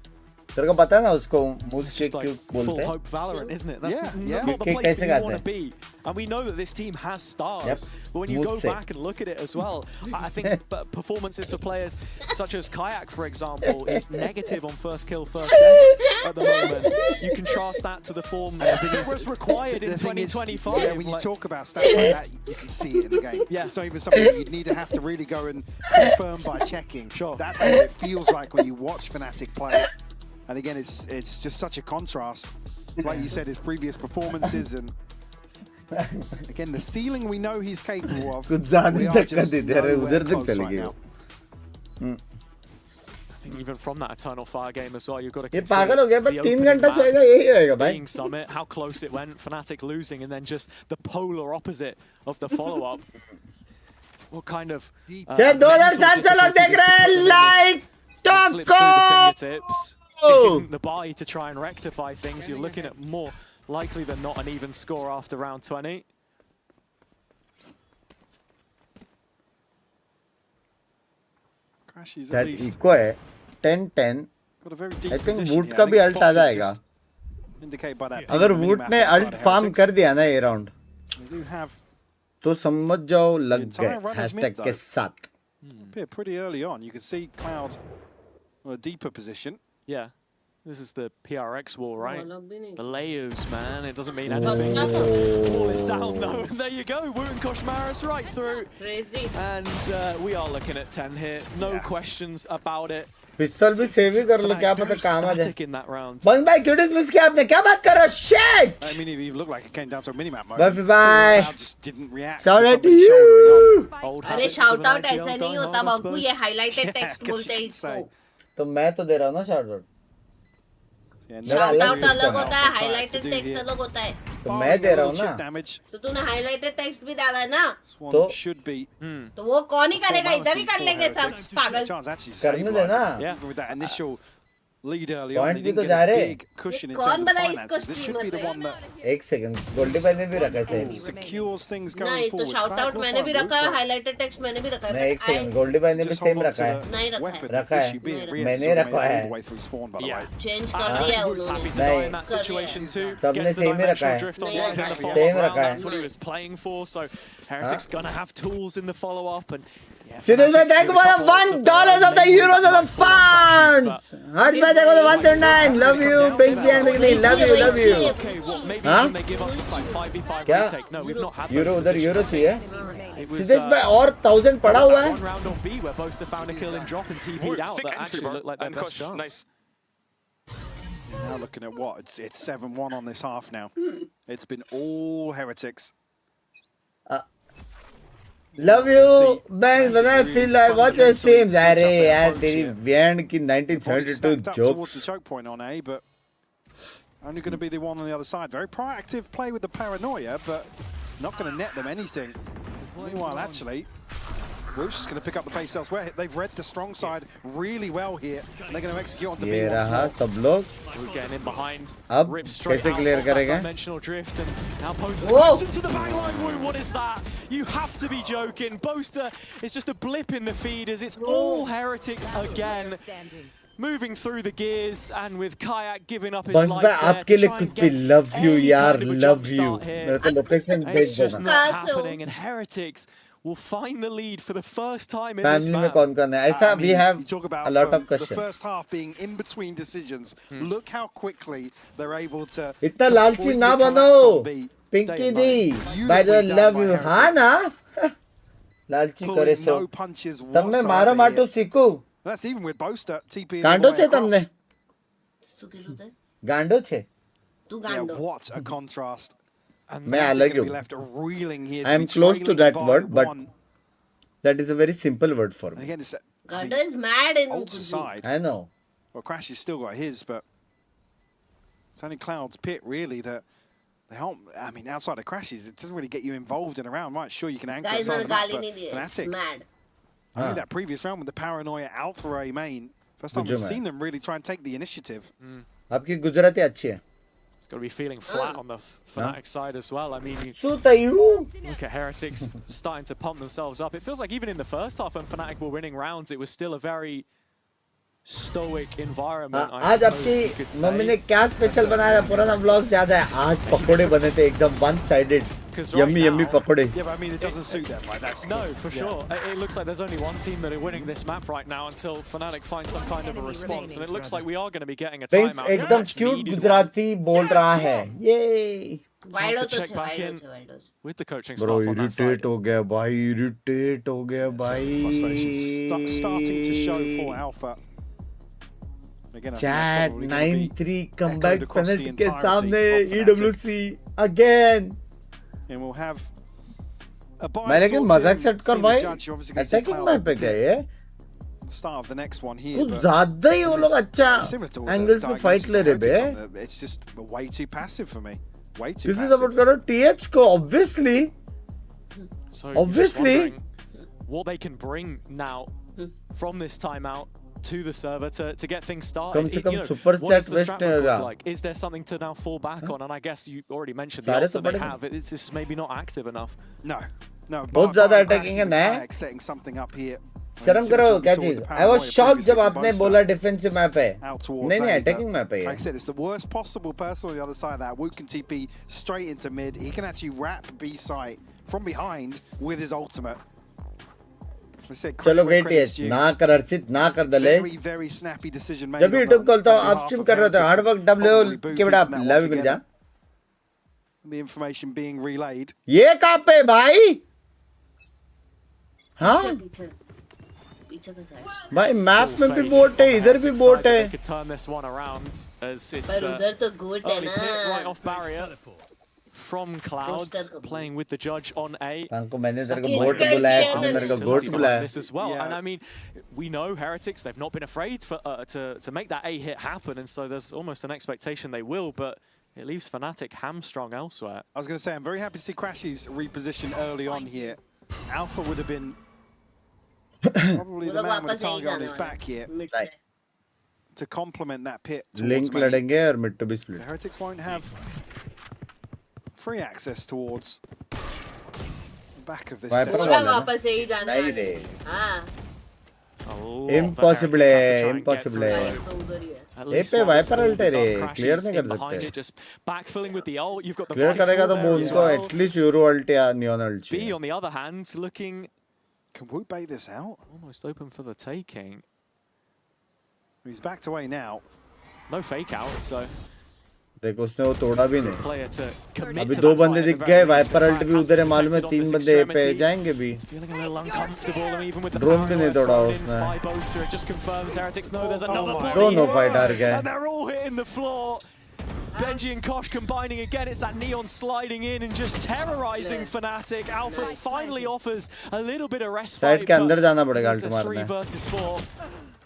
तेरे को पता है ना उसको मूस किक क्यों बोलते हैं? Full hope Valorant, isn't it? That's not the place that you want to be. And we know that this team has stars, but when you go back and look at it as well, I think performances for players such as Kayak, for example, is negative on first kill, first deaths at the moment. You contrast that to the form that was required in 2025. Yeah, when you talk about stats like that, you can see it in the game. It's not even something that you'd need to have to really go and confirm by checking. That's what it feels like when you watch Fnatic play. And again, it's just such a contrast. Like you said, his previous performances, and again, the ceiling we know he's capable of. We are just nowhere close right now. I think even from that Eternal Fire game as well, you've got to ये consider पागल हो गया, the बस 3 opening घंटा map सोएगा यही होएगा भाई। being Summit, how close it went, Fnatic losing, and then just the polar opposite of the follow-up. What kind of 2007 से लोग देख रहे हैं like slips through the fingertips. This isn't the buy to try and rectify things. You're looking at more likely than not an even score after round 20. That equal है 10-10. I think Wood का भी alt आ जाएगा। अगर Wood ने alt farm कर दिया ना ये राउंड, तो समझ जाओ लग गए हैशटैग के साथ। Pretty early on, you can see Cloud on a deeper position. Yeah, this is the PRX wall, right? The layers, man. It doesn't mean anything. The wall is down, though. And there you go. Woot and Koshmaris right through. Crazy. And we are looking at 10 here. No questions about it. पिस्तौल भी save ही कर लो, क्या पता काम आ जाए। in that round. बंद भाई Cutis miss किया आपने, क्या बात कर रहे हो? Shit! I mean, it even looked like it came down to a minimap mode. Bye bye. Cloud just didn't react. Shout out to you. अरे shout out ऐसे नहीं होता बाबू, ये highlighted text बोलते हैं इसको। तो मैं तो दे रहा हूँ ना shout out। Shout out अलग होता है, highlighted text अलग होता है। तो मैं दे रहा हूँ ना। तो तूने highlighted text भी डाला है ना? तो should be. तो वो कौन ही करेगा, इधर ही कर लेंगे सब पागल। करने देना। With that initial lead early on, Point they भी didn't तो get जा a रहे। big cushion in कौन terms of बना इसको finances. This should be the one that एक सेकंड, गोल्डी भाई ने भी रखा है secures things going नहीं तो forward. shout out मैंने भी रखा है, highlighted text मैंने भी रखा है। नहीं एक सेकंड, गोल्डी भाई ने भी सेम रखा है। नहीं रखा है। रखा है। मैंने रखा है। Change कर दिया उन्होंने। नहीं। सबने सेम ही रखा है। सेम रखा है। That's what he was playing for. So Heretic's gonna have tools in the follow-up and. Siddesh bhai, thank you for the $1 of the euros of the funds. Harsh bhai, thank you for the 179. Love you, Binks and Bikini. Love you, love you. Okay, well, maybe even they give up this like 5v5 retake. No, we've not had Euro those उधर euro positions. चाहिए। Siddesh bhai और 1000 पड़ा हुआ है। One round on B where Boaster found a kill and drop and TP'd out that actually looked like their best chance. Now looking at what? It's 7-1 on this half now. It's been all Heretics. Love you, Banks. When I feel I watch your streams, अरे यार तेरी वेंड की 1972 Towards jokes. the choke point on A, but only going to be the one on the other side. Very proactive play with the paranoia, but it's not going to net them anything. Meanwhile, actually, Woosh is going to pick up the pace elsewhere. They've read the strong side really well here, and they're going to execute onto ये B once रहा more. सब लोग। We're getting in behind. अब Rip straight कैसे out clear of that करेंगे? dimensional drift and now poses a question to the backline. Woo, what is that? You have to be joking. Boaster is just a blip in the feeders. It's all Heretics again. Moving through the gears and with Kayak giving up his buns life भाई there आपके to लिए try कुछ and भी get love you any यार, kind of a love jump you। start here. मेरे को location It's भेज just देना। not happening and Heretics will find the lead for the first time in this family में map. कौन कौन है? ऐसा we have You talk about a lot of the questions. first half being in between decisions. Look how quickly they're able to. इतना लालची ना completely बनो। collapse on B. Pinky D, by the way, love you, हाँ ना? लालची करे सो. No punches तब मैं whatsoever मारो माटो here. सीखू. That's even with Boaster TP. गांडो छे तमने. गांडो छे. तू Yeah, गांडो. what a contrast. And मैं अलग हूँ. left reeling here. I am close to that word, but that is a very simple word for me. Again, it's गांडो is mad in Ultra side. I know. Well, Crash has still got his, but it's only Cloud's pit really that they aren't. I mean, outside of Crashes, it doesn't really get you involved in a round, right? Sure, you can anchor Guys, on the map, but Fnatic. Mad. I think that previous round with the Paranoia Alpha A main, first time we've seen them really try and take the initiative. आपकी गुजराती अच्छी है. It's got to be feeling flat on the Fnatic side as well. I mean, look at Heretics starting to pump themselves up. It feels like even in the first half when Fnatic were winning rounds, it was still a very stoic environment. आज आपकी mummy ने क्या special बनाया? पुराना vlog याद है? आज पकोड़े बने थे एकदम one sided. Yummy, yummy pakode. Yeah, but I mean, it doesn't suit them, right? That's no, for sure. It looks like there's only one team that are winning this map right now until Fnatic finds some kind of a response, and it looks like we are going to be getting a timeout. एकदम cute Gujarati बोल रहा है. Yay! Check back in with the coaching staff Bro, on that side. irritate हो गया भाई. Irritate हो गया भाई. Frustration starting to show for Alpha. Again, Chat 9-3 comeback penalty के सामने EWC again. And we'll have a buy. मैं लेकिन मजाक सेट कर भाई. Attacking मैप पे गए ये. Start of the next one here. कुछ ज़्यादा ही वो लोग अच्छा angles पे fight ले रहे बे. It's just way too passive for me. Way too किसी passive. सपोर्ट करो TH को obviously. So Obviously. what they can bring now from this timeout to the server to get things started. कम से कम super chat waste होगा. Like, is there something to now fall back on? And I guess you already mentioned the ult that they have. It's just maybe not active enough. No. बहुत ज़्यादा attacking है ना. Setting something up here. शर्म करो क्या चीज? I was shocked जब आपने बोला defensive map है. नहीं नहीं attacking map है. Like I said, it's the worst possible person on the other side of that. Wook can TP straight into mid. He can actually wrap B site from behind with his ultimate. चलो गई TH ना कर अर्चित ना कर दले. Very snappy decision made. जब YouTube खोलता हूँ आप स्ट्रीम कर रहे हो हार्ड वर्क W के बड़ा लव मिल जा. The information being relayed. ये कहाँ पे भाई? हाँ? भाई मैप में भी बोट है, इधर भी बोट है. पर उधर तो गोट है ना. From Clouds playing with the judge on A. को मैंने तेरे को बोट बुलाया, तूने मेरे को गोट बुलाया. This as well, and I mean, we know Heretics. They've not been afraid for to make that A hit happen, and so there's almost an expectation they will, but it leaves Fnatic hamstrung elsewhere. I was going to say, I'm very happy to see Crashies reposition early on here. Alpha would have been probably the man with the target on his back here to complement that pit. Link लड़ेंगे और mid to be split. So Heretics won't have free access towards the back of this. वापस यही जाना है. हाँ. Impossible है, impossible है. ये पे वाइपर अल्ट है रे, क्लियर नहीं कर सकते. Backfilling with the ult, you've got the clear करेगा तो वो उनको at least यूरो अल्ट या नियॉन अल्ट चाहिए. B on the other hand looking. Can Wook bait this out? Almost open for the taking. He's backed away now. No fake out, so. देखो उसने वो तोड़ा भी नहीं. अभी दो बंदे दिख गए, वाइपर अल्ट भी उधर है मालूम है, तीन बंदे पे जाएंगे भी. ड्रोन भी नहीं तोड़ा उसने. दोनों फाइट हार गए. Benji and Kosh combining again. It's that Neon sliding in and just terrorizing Fnatic. Alpha finally offers a little bit of respite. Side के अंदर जाना पड़ेगा अल्ट मारने. 3 versus 4.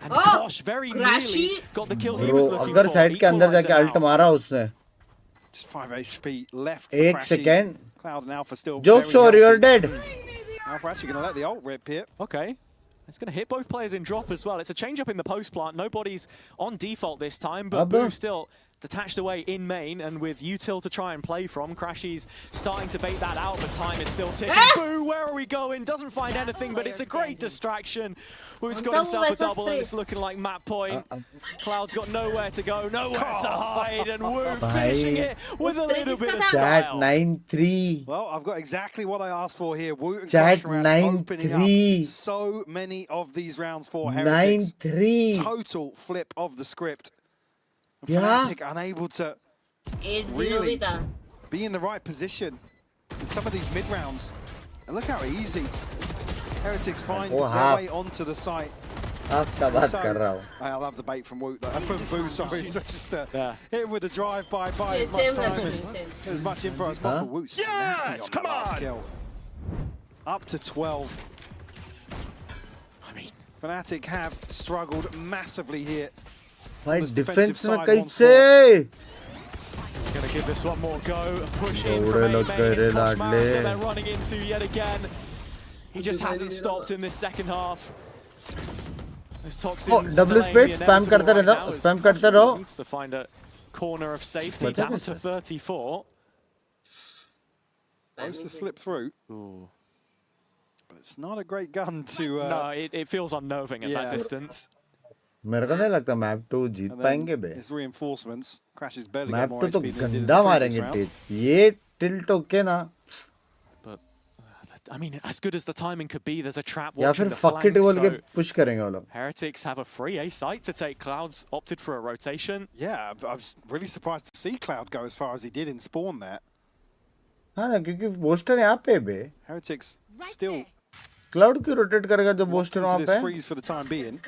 And Kosh very nearly got the kill he was looking for. अगर side के अंदर जाके alt मारा उसने. Just 5 HP left. 1 second. Cloud and Alpha still. Jokes over, you're dead. Alpha actually going to let the ult rip here. Okay. It's going to hit both players in drop as well. It's a change up in the post plant. Nobody's on default this time, but Boo still detached away in main and with util to try and play from. Crashies starting to bait that out, but time is still ticking. Boo, where are we going? Doesn't find anything, but it's a great distraction. Woo's got himself a double and it's looking like map point. Cloud's got nowhere to go, nowhere to hide, and Woo finishing it with a little bit of style. Chat 9-3. Well, I've got exactly what I asked for here. Woo and Chat Koshmaras opening 9-3. up so many of these rounds for Heretics. 9-3. Total flip of the script. Yeah. Fnatic unable to really be in the right position in some of these mid rounds. And look how easy Heretics find their way onto the site. आपका बात कर रहा हूँ. I love the bait from Woot. From Boo, sorry. So just hit him with a drive by as much time and as much info as possible. Woot, yes, come on! Kill. Up to 12. I mean, Fnatic have struggled massively here. भाई this defense defensive में side once कैसे? gonna give this one more go. Push in from A main against Kosh Maris that they're running into yet again. He just hasn't stopped in this second half. Those toxins double split, spam करते रहो, spam करते रहो. Needs to find a corner of safety down to 34. Supposed to slip through. Ooh. But it's not a great gun to... no, it feels unnerving at that distance. मेरे को नहीं लगता map 2 जीत पाएंगे बे. His reinforcements. Crashes barely map got more 2 तो HP than they did in गंदा the मारेंगे previous round. Tilt. ये tilt okay ना. But I mean, as good as the timing could be, there's a trap या watching फिर the fuck it बोल के flank. push करेंगे वो लोग. Heretics have a free A site to take. Clouds opted for a rotation. Yeah, I was really surprised to see Cloud go as far as he did in Spawn there. हाँ ना क्योंकि booster यहाँ पे बे. Heretics still cloud क्यों rotate करेगा जब booster into वहाँ this पे? freeze for the time being.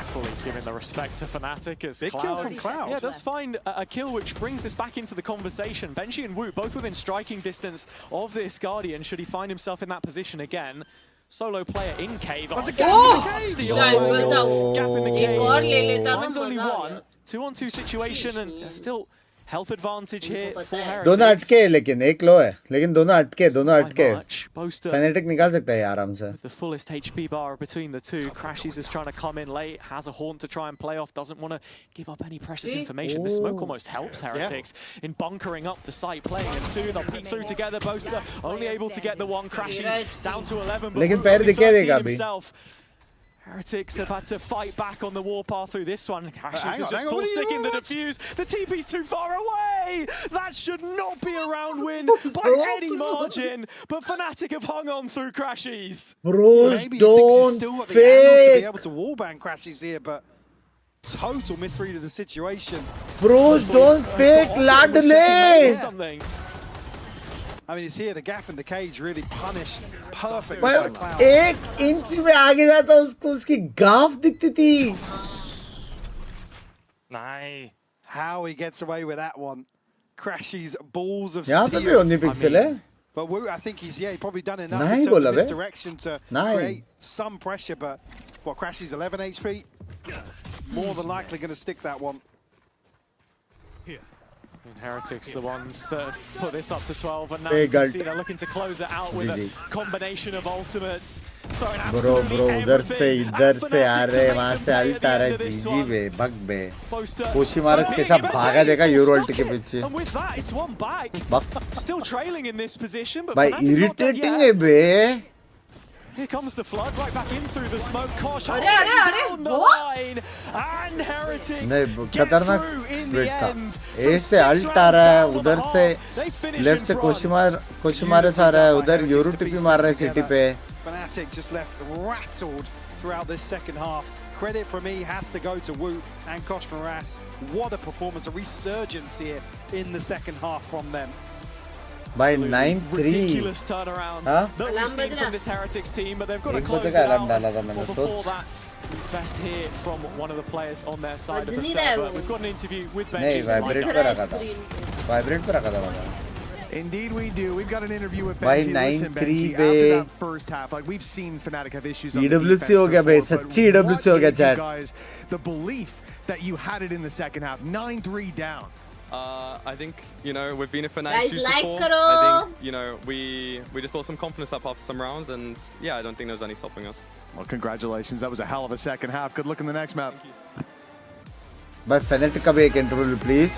Fully giving the respect to Fnatic as Big kill from Cloud. Yeah, does find a kill which brings this back into the conversation. Benji and Woot both within striking distance of this Guardian should he find himself in that position again. Solo player in cave. That's a gap in the cave. Gap in the cave. Finds Finds only one. 2-on-2 situation and still health advantage here for Heretics. दोनों अटके लेकिन एक लो है. लेकिन दोनों अटके. Boaster Fnatic निकाल सकता है आराम से. with the fullest HP bar between the two. Crashies is trying to come in late, has a haunt to try and play off, doesn't want to give up any precious information. The smoke almost helps Heretics in bunkering up the site, playing as two. They'll peek through together. Boaster only able to get the one. Crashies down to 11. But लेकिन पैर दिखे देगा अभी. himself. Heretics have had to fight back on the warpath through this one. Crashies is just full what are you sticking the doing? defuse. The TP's too far away. That should not be a round win by any margin. But Fnatic have hung on through Crashies. Bros Maybe he thinks he's don't still got the angle to be fake. able to wallbang Crashes here, but total misread of the situation. Bros don't fake लाडले. Something. I mean, it's here, the gap in the cage really punished perfect भाई by Cloud. एक inch में आगे जाता उसको उसकी गाफ दिखती थी. Nice. How he gets away with that one. Crashes balls of यहाँ पे भी steel. only pixel है. But Wu, I think he's probably done enough Nine in terms बोला of bay. misdirection to Nine. create some pressure, but what, Crashes 11 HP? More than likely going to stick that one. And Heretics, the ones that put this up to 12, and now Big you can ult. see they're looking to close it out with a GG. combination of ultimates. Throwing Bro absolutely उधर से everything इधर at से आ Fnatic to रहे make वहाँ them से pay at alt the आ end रहा है of this जीजी one. बे बग बे. Boaster कोशिमारस के साथ taking भागा देगा advantage, यूरो stuck अल्ट के it. पीछे. And with that, it's one back. Back. Still trailing in this position, but भाई Fnatic not dead irritating yet. है बे. Here comes the flood right back in through the smoke. Kosh Arre, holding arre, arre, down the what? line, and Heretics नहीं get खतरनाक through in split the था. end. A From से 6 alt आ rounds रहा है down the उधर half, से they finish left in से front. कोशिमारस आ रहा है उधर यूरो टिपी मार रहा है सिटी पे. Fnatic just left rattled throughout this second half. Credit for me has to go to Wu and Kosh Maras. What a performance, a resurgence here in the second half from them. By Absolutely 9-3. ridiculous turnaround Huh? that we've seen from this Heretics team, but they've got to एक close बजे it का alarm out. डाला था मैंने Well, तो. before that, best hit from one of the players on their side of the बज नहीं रहा है server. वो. We've got an interview with नहीं Benji. वाइब्रेट पे रखा था. वाइब्रेट पे रखा था मैंने. Indeed we do. We've got an interview with By Benji. Listen, 9-3 Benji, पे. after that first half, like we've seen Fnatic have issues on the EWC defense हो गया बे, before, but सच्ची EWC हो what गया gave you chat. guys the belief that you had it in the second half? 9-3 down. I think, you know, we've been a Fnatic Guys, shoes like before. karo. I think, you know, we just built some confidence up after some rounds, and yeah, I don't think there's any stopping us. Well, congratulations. That was a hell of a second half. Good luck in the next map. भाई Fnatic का भी एक interview please.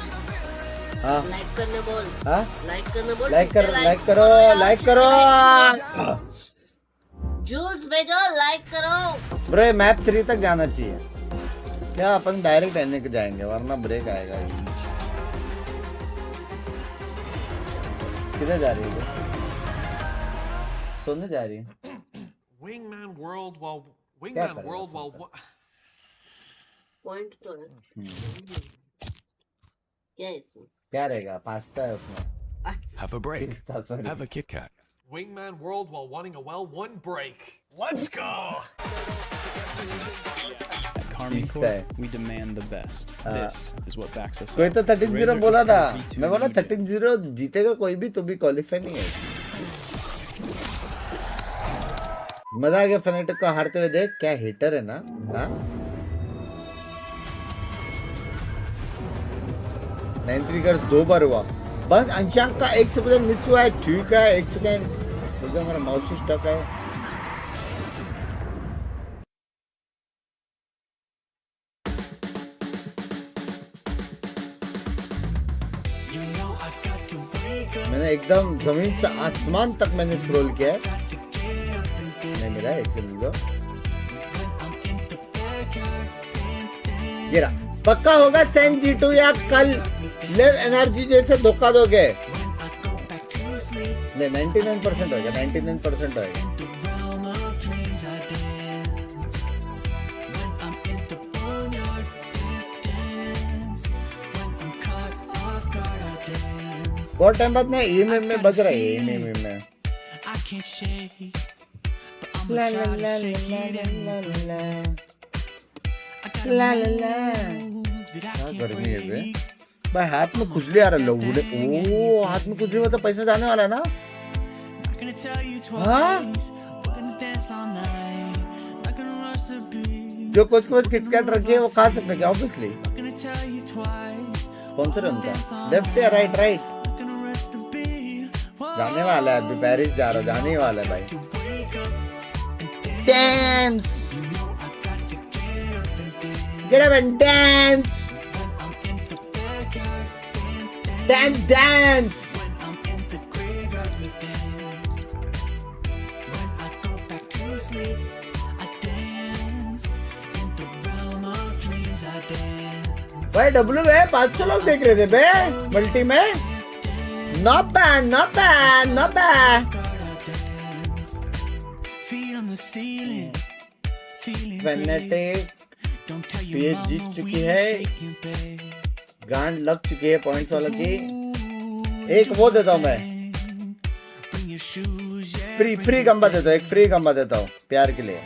हाँ like करने बोल. हाँ like करने बोल. लाइक करो. जूल्स भेजो, लाइक करो. ब्रो ये मैप 3 तक जाना चाहिए. क्या अपन डायरेक्ट एनए के जाएंगे वरना ब्रेक आएगा. किधर जा रही है? सोने जा रही है. Wingman World while पॉइंट तो है. क्या है इसमें? क्या रहेगा? पास्ता है उसमें. Have a break. Have a Kit Kat. Wingman World while wanting a well. One break. Let's go! At Carmine Court, we demand the best. This is what backs us up. कोई तो 13-0 बोला था. मैं बोला 13-0 जीतेगा कोई भी तो भी क्वालिफाई नहीं है. मजा आ गया फैनेटिक को हारते हुए देख. क्या हिटर है ना. हाँ 9-3 कर 2 बार हुआ. बस अंशांक का 1 सेकंड मिस हुआ है. ठीक है 1 सेकंड. क्योंकि हमारा माउस स्टक है. मैंने एकदम जमीन से आसमान तक मैंने स्क्रॉल किया है. नहीं मिला. एक सेकंड दो. ये रहा. पक्का होगा सेन G2 या कल लेव एनर्जी जैसे धोखा दोगे. नहीं 99% होगा. 99% होगा. बहुत टाइम बाद ना EMEA में बज रहा है. EMEA में ला ला ला ला ला ला ला. क्या गर्मी है बे. भाई हाथ में खुजली आ रहा है. लोगों ने ओ हाथ में खुजली में तो पैसा जाने वाला है ना. हाँ जो कुछ कुछ किटकैट रखी है वो खा सकते क्या. ऑब्वियसली स्पॉन्सर है उनका. लेफ्ट या राइट. राइट जाने वाला है. अभी पेरिस जा रहा हूँ. जाने ही वाला है भाई. Dance. Get up and dance. Dance, dance. भाई W में 500 लोग देख रहे थे बे मल्टी में. Not bad, not bad, not bad. Fanatic PH जीत चुकी है. गांड लग चुकी है पॉइंट्स वालों की. एक वो देता हूँ मैं. फ्री गंबा देता हूँ. एक फ्री गंबा देता हूँ प्यार के लिए.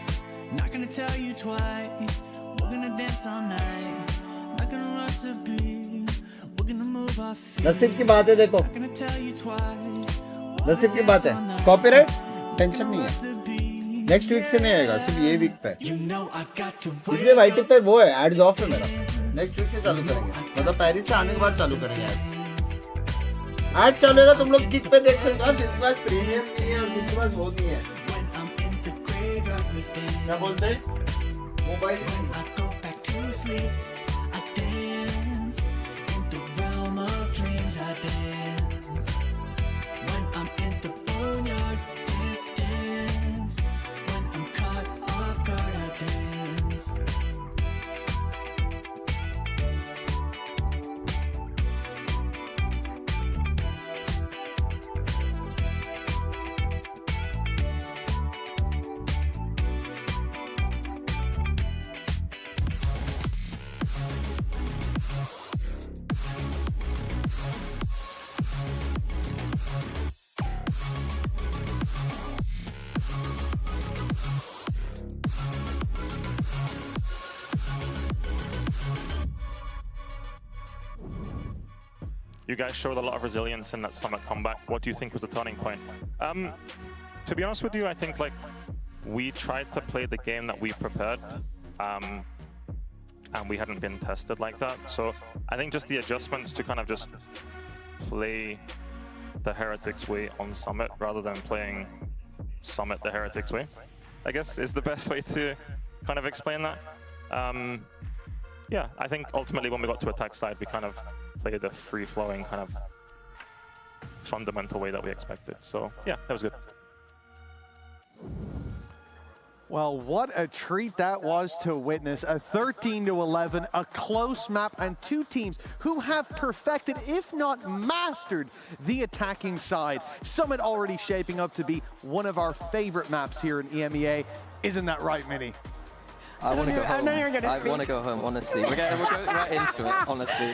नसीब की बात है. देखो नसीब की बात है. कॉपीराइट टेंशन नहीं है. नेक्स्ट वीक से नहीं आएगा. सिर्फ ये वीक पे. इसलिए वाइट पे वो है. एड्स ऑफ है मेरा. नेक्स्ट वीक से चालू करेंगे. मतलब पेरिस से आने के बाद चालू करेंगे. एड्स चालू होगा. तुम लोग किक पे देख सकते हो. जिसके पास प्रीमियम नहीं है और जिसके पास वो नहीं है. क्या बोलते हैं मोबाइल नहीं. You guys showed a lot of resilience in that Summit comeback. What do you think was the turning point? To be honest with you, I think like we tried to play the game that we prepared, and we hadn't been tested like that. So I think just the adjustments to kind of just play the Heretics way on Summit rather than playing Summit the Heretics way, I guess is the best way to kind of explain that. Yeah, I think ultimately when we got to attack side, we kind of played the free-flowing kind of fundamental way that we expected. So yeah, that was good. Well, what a treat that was to witness. A 13-11, a close map, and two teams who have perfected, if not mastered, the attacking side. Summit already shaping up to be one of our favorite maps here in EMEA. Isn't that right, Minnie? I want to go home. I want to go home, honestly. We're going right into it, honestly.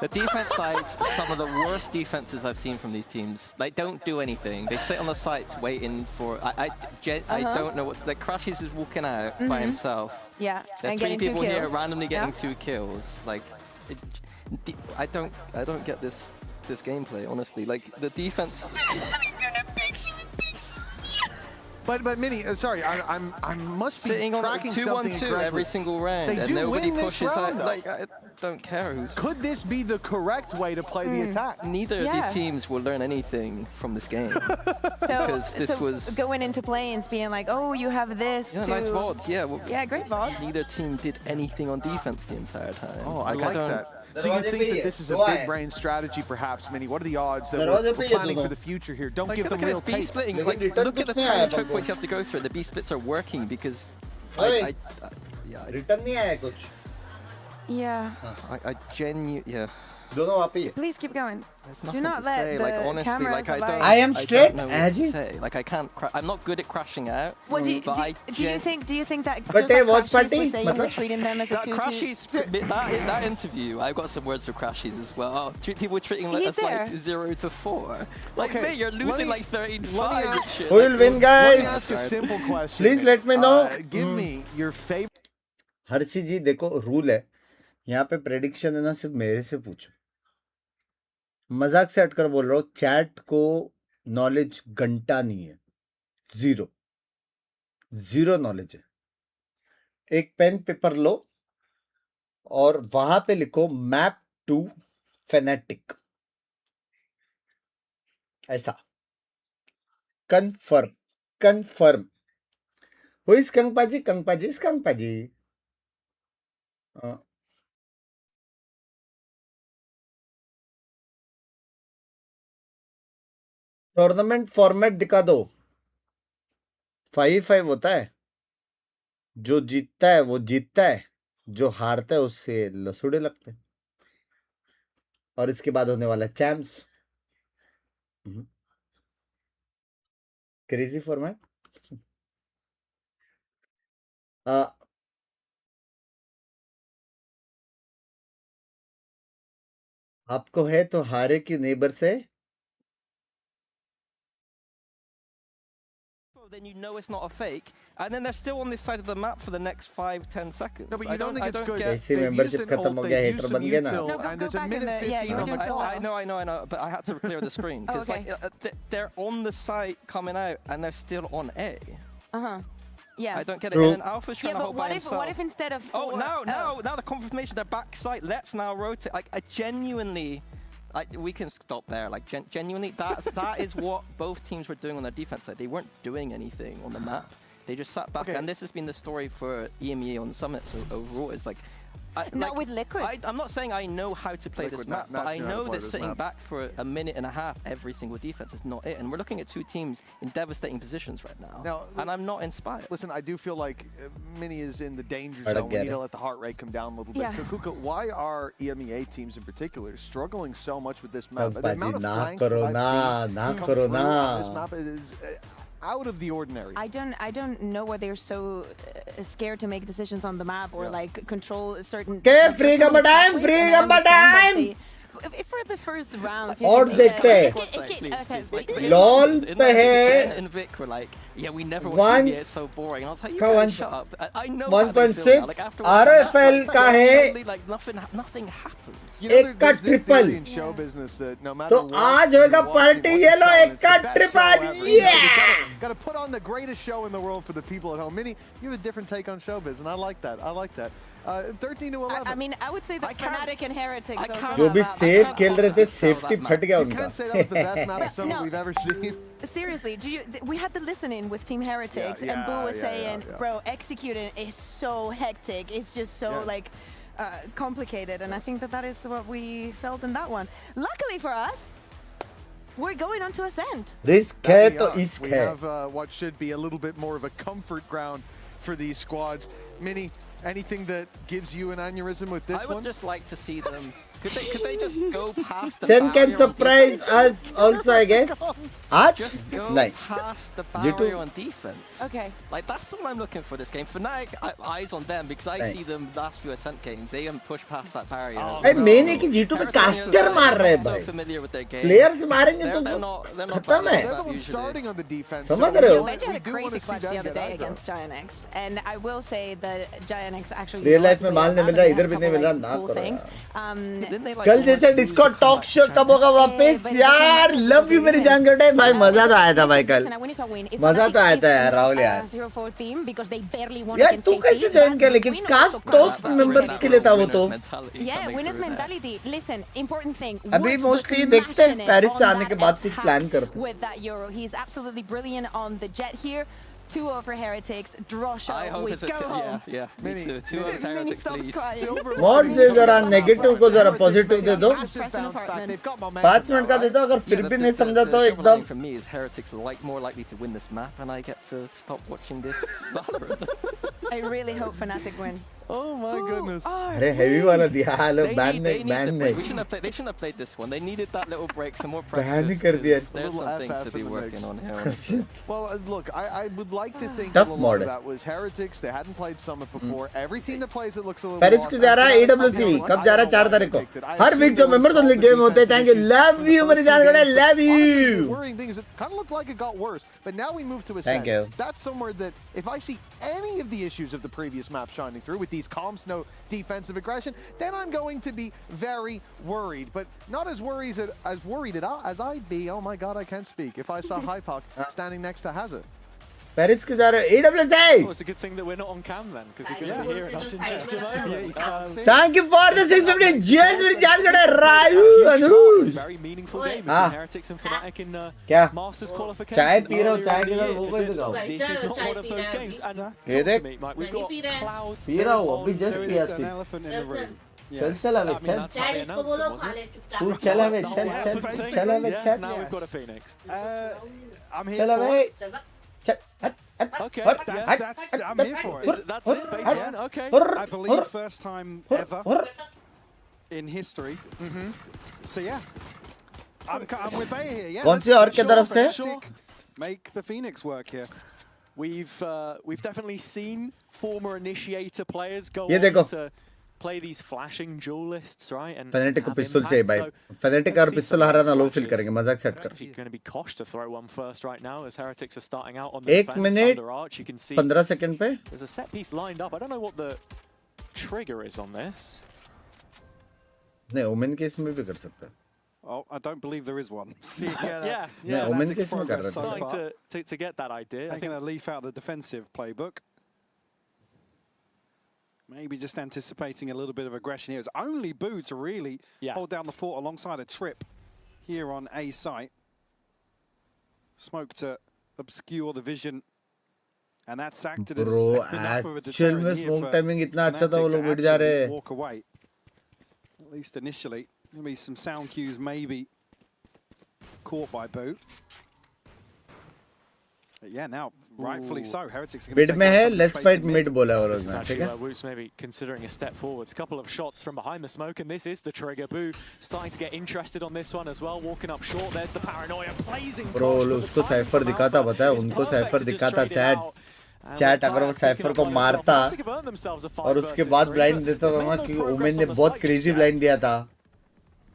The defense side's some of the worst defenses I've seen from these teams. They don't do anything. They sit on the sites waiting for... I don't know what's... Like, Crashies is walking out by himself. Yeah, There's and three getting people 2 kills. here randomly getting 2 kills. Like, I don't get this gameplay, honestly. Like, the defense... But Mini, sorry, I must be sitting on tracking 2-1-2 every single round, They and do nobody win this pushes round, out. Like, I don't care who's. Could this be the correct way to play the attack? Neither of these teams will learn anything from this game. Because this was going into play-ins, being like, oh, you have this. Yeah, nice VOD. Yeah. Well, yeah, great VOD. Neither team did anything on defense the entire time. Oh, I like that. So you think that this is a big brain strategy, perhaps, Mini? What are the odds that we're planning for the future here? Don't give them real tape. B-splitting. Like, look at the kind of choke points you have to go through. The B-splits are working because return नहीं आया कुछ. Yeah. I genuinely, yeah. दोनों वहाँ पे ही. Please keep going. Do not let the like, honestly, cameras like, I am straight, I don't know what to say. Like, I can't. I'm not good at crashing out. What do you think that? But just watch Crashies party. was saying we're treating them as a Crashies, that interview, I've got some words for Crashies as well. Oh, people treating us like 0 to 4. Like, Okay, mate, you're losing like 13-5 and shit. Who will win, Let me guys? ask a simple question. Please let me know. Give me your favorite. Harshi जी देखो rule है यहाँ पे prediction है ना सिर्फ मेरे से पूछो मजाक से हटकर बोल रहा हूँ चैट को नॉलेज घंटा नहीं है जीरो नॉलेज है एक पेन पेपर लो और वहां पे लिखो मैप टू फेनेटिक ऐसा कंफर्म हु इज कंपाजी टूर्नामेंट फॉर्मेट दिखा दो 5-5 होता है जो जीतता है वो जीतता है जो हारता है उससे लसूड़े लगते हैं और इसके बाद होने वाला चैम्प्स क्रेजी फॉर्मेट आपको है तो हारे की नेबर से Then you know it's not a fake, and then they're still on this side of the map for the next 5-10 seconds. No, but you don't think it's good. ऐसे membership खत्म हो गया hater बन गया ना. And there's a minute 15 on the clock. I know, but I had to clear the screen because they're on the site coming out and they're still on A. Yeah. I don't get it. And then Alpha's trying to hold by himself. What if instead of 4? Oh, now the confirmation, they're back site. Let's now rotate. Like, I genuinely... we can stop there. Like, genuinely, that is what both teams were doing on their defense side. They weren't doing anything on the map. They just sat back. And this has been the story for EMEA on the Summit. So overall, it's like... Not with Liquid. I'm not saying I know how to play this map, but I know that sitting back for a minute and a half every single defense is not it. And we're looking at two teams in devastating positions right now. And I'm not inspired. Listen, I do feel like Mini is in the danger zone. We need to let the heart rate come down a little bit. Kuka, why are EMEA teams in particular struggling so much with this map? The amount of flanks I've seen come through on this map is out of the ordinary. I don't know why they're so scared to make decisions on the map or like control certain. Okay, free gamba time. For the first rounds. और देखते हैं. LOL पे है. And Vic were like, yeah, we never watched EMEA. It's so boring. And I was like, you guys shut up. I know 1.6 RFL का है. Like nothing happens. एक का triple. तो आज होगा पार्टी ये लो एक का triple. Yeah. Got to put on the greatest show in the world for the people at home. Mini, you have a different take on showbiz, and I like that. 13 to 11. I mean, I would say the Fnatic and Heretics. जो भी safe खेल रहे थे, safety फट गया उनका. You can't say that was the best map of Summit we've ever seen. Seriously, we had the listen-in with Team Heretics, and Boo was saying, bro, executing is so hectic. It's just so, like, complicated, and I think that is what we felt in that one. Luckily for us, we're going on to Ascent. Risk है तो इश्क We है. have what should be a little bit more of a comfort ground for these squads. Mini, anything that gives you an aneurysm with this one? I would just like to see them Could they just go past the Sen can barrier on surprise defense? us also, I guess. Arch? Just go Nice. past the G2. barrier on defense. Okay. Like, that's all I'm looking for this game. Fnatic, eyes on them, because I Right. see them last few Ascent games. They can push past that barrier. भाई main है कि G2 पे caster मार रहे हैं so भाई. familiar with their game. Players मारेंगे तो They're not खत्म है. that usually. Starting on the defense. समझ रहे हो? Benji had a crazy clutch the other day against Gianx, and I will say that Gianx actually Real life में माल नहीं मिल रहा, इधर भी नहीं मिल रहा, ना करो यार. कल जैसे डिस्कॉर्ड टॉक शो कब होगा वापस यार? लव यू मेरी जान कटे भाई, मजा तो आया था भाई कल. मजा तो आया था यार राहुल यार. यार तू कैसे ज्वाइन किया? लेकिन कास्ट टॉप मेंबर्स के लिए था वो तो. Yeah, winners mentality. Listen, important thing. अभी मोस्टली देखते हैं पेरिस से आने के बाद कुछ प्लान करते हैं. With that Euro, he's absolutely brilliant on the jet here. 2-0 for Heretics. Drosha, I hope we it's a go home. yeah, me too. 2-0 Heretics, please. Mod से जरा नेगेटिव को जरा पॉजिटिव दे दो. 5 मिनट का दे दो, अगर फिर भी नहीं समझा तो एकदम. For me is Heretics more likely to win this map, and I get to stop watching this Valorant. I really hope Fnatic win. Oh my goodness. अरे हेवी वाला दिया हालो बैन नहीं. They shouldn't have played this one. They needed that little break, some more practice. Ban ही कर दिया. There's some things to be working on here. Well, look, I would like to think Tough a lot mod. of that was Heretics. They hadn't played Summit before. Every team that plays it looks a little. Paris को जा रहा है AWC. कब जा रहा है? 4 तारीख को. हर वीक जो मेंबर्स ओनली गेम होते हैं. Thank you. लव यू मेरी जान कटे. Love The you. worrying thing is it kind of looked like it got worse, but now we move to Ascent. Thank you. That's somewhere that if I see any of the issues of the previous map shining through with these comps, no defensive aggression, then I'm going to be very worried. But not as worried as I'd be. Oh my God, I can't speak. If I saw Hypok standing next to Hazard. Paris को जा रहा है AWC. Oh, it's a good thing that we're not on cam then, because you're going to be hearing us in just a moment. Thank you for the 650 GS मेरी जान कटे. रायू अनुज. Very meaningful game between Heretics and Fnatic in क्या? Masters qualification. चाय P रहा हूँ. चाय के साथ वो कैसे खाऊं? This is not one of those games. And ये talk देख. to me, Mike. We've got Cloud. P रहा हूँ अभी जस्ट पिया There's C. an elephant in the room. चल चल अबे चल. डैड इसको बोलो खा ले चुपचाप. तू चल अबे चल चल चल अबे चल. Now we've got a Phoenix. I'm here चल for अबे. it. चल. Okay, I'm here for it. That's it, basically. Okay. I believe first time ever in history. So yeah, I'm with Bay here. Yeah. कौन सी और के तरफ से? Make the Phoenix work here. We've definitely seen former initiator players go ये देखो. on to play these flashing duelists, right? And Fnatic को have पिस्तौल impact. चाहिए भाई. So Fnatic और पिस्तौल हराना लो फील करेंगे. मजाक सेट कर. actually going to be Kosh to throw one first right now as Heretics are starting out on the 1 defense minute under Arch. You can see 15 second पे. there's a set piece lined up. I don't know what the trigger is on this. नहीं women के इसमें भी कर सकता है. Oh, I don't believe there is one. See, Yeah, नहीं women के इसमें कर रहा था. starting to get that idea. I Taking think a leaf out of the defensive playbook. Maybe just anticipating a little bit of aggression here. It's only Boo to really hold down the fort alongside a trip here on A site. Smoke to obscure the vision. And that's acted as Bro, enough of a actual में deterrent here smoke for timing इतना अच्छा था वो Fnatic लोग to मिट जा रहे actually हैं. walk away. At least initially. Maybe some sound cues maybe caught by Boo. But yeah, now rightfully so. Heretics are going to Mid take में on है. some Let's space fight in mid बोला वो लोग This is ने. ठीक actually है. Woos maybe considering a step forwards. Couple of shots from behind the smoke, and this is the trigger. Boo starting to get interested on this one as well. Walking up short. There's the paranoia blazing. Bro उसको cipher दिखाता पता है. उनको cipher दिखाता chat अगर वो cipher को मारता और उसके बाद ब्लाइंड देता था ना कि ओमेन ने बहुत क्रेजी ब्लाइंड दिया था.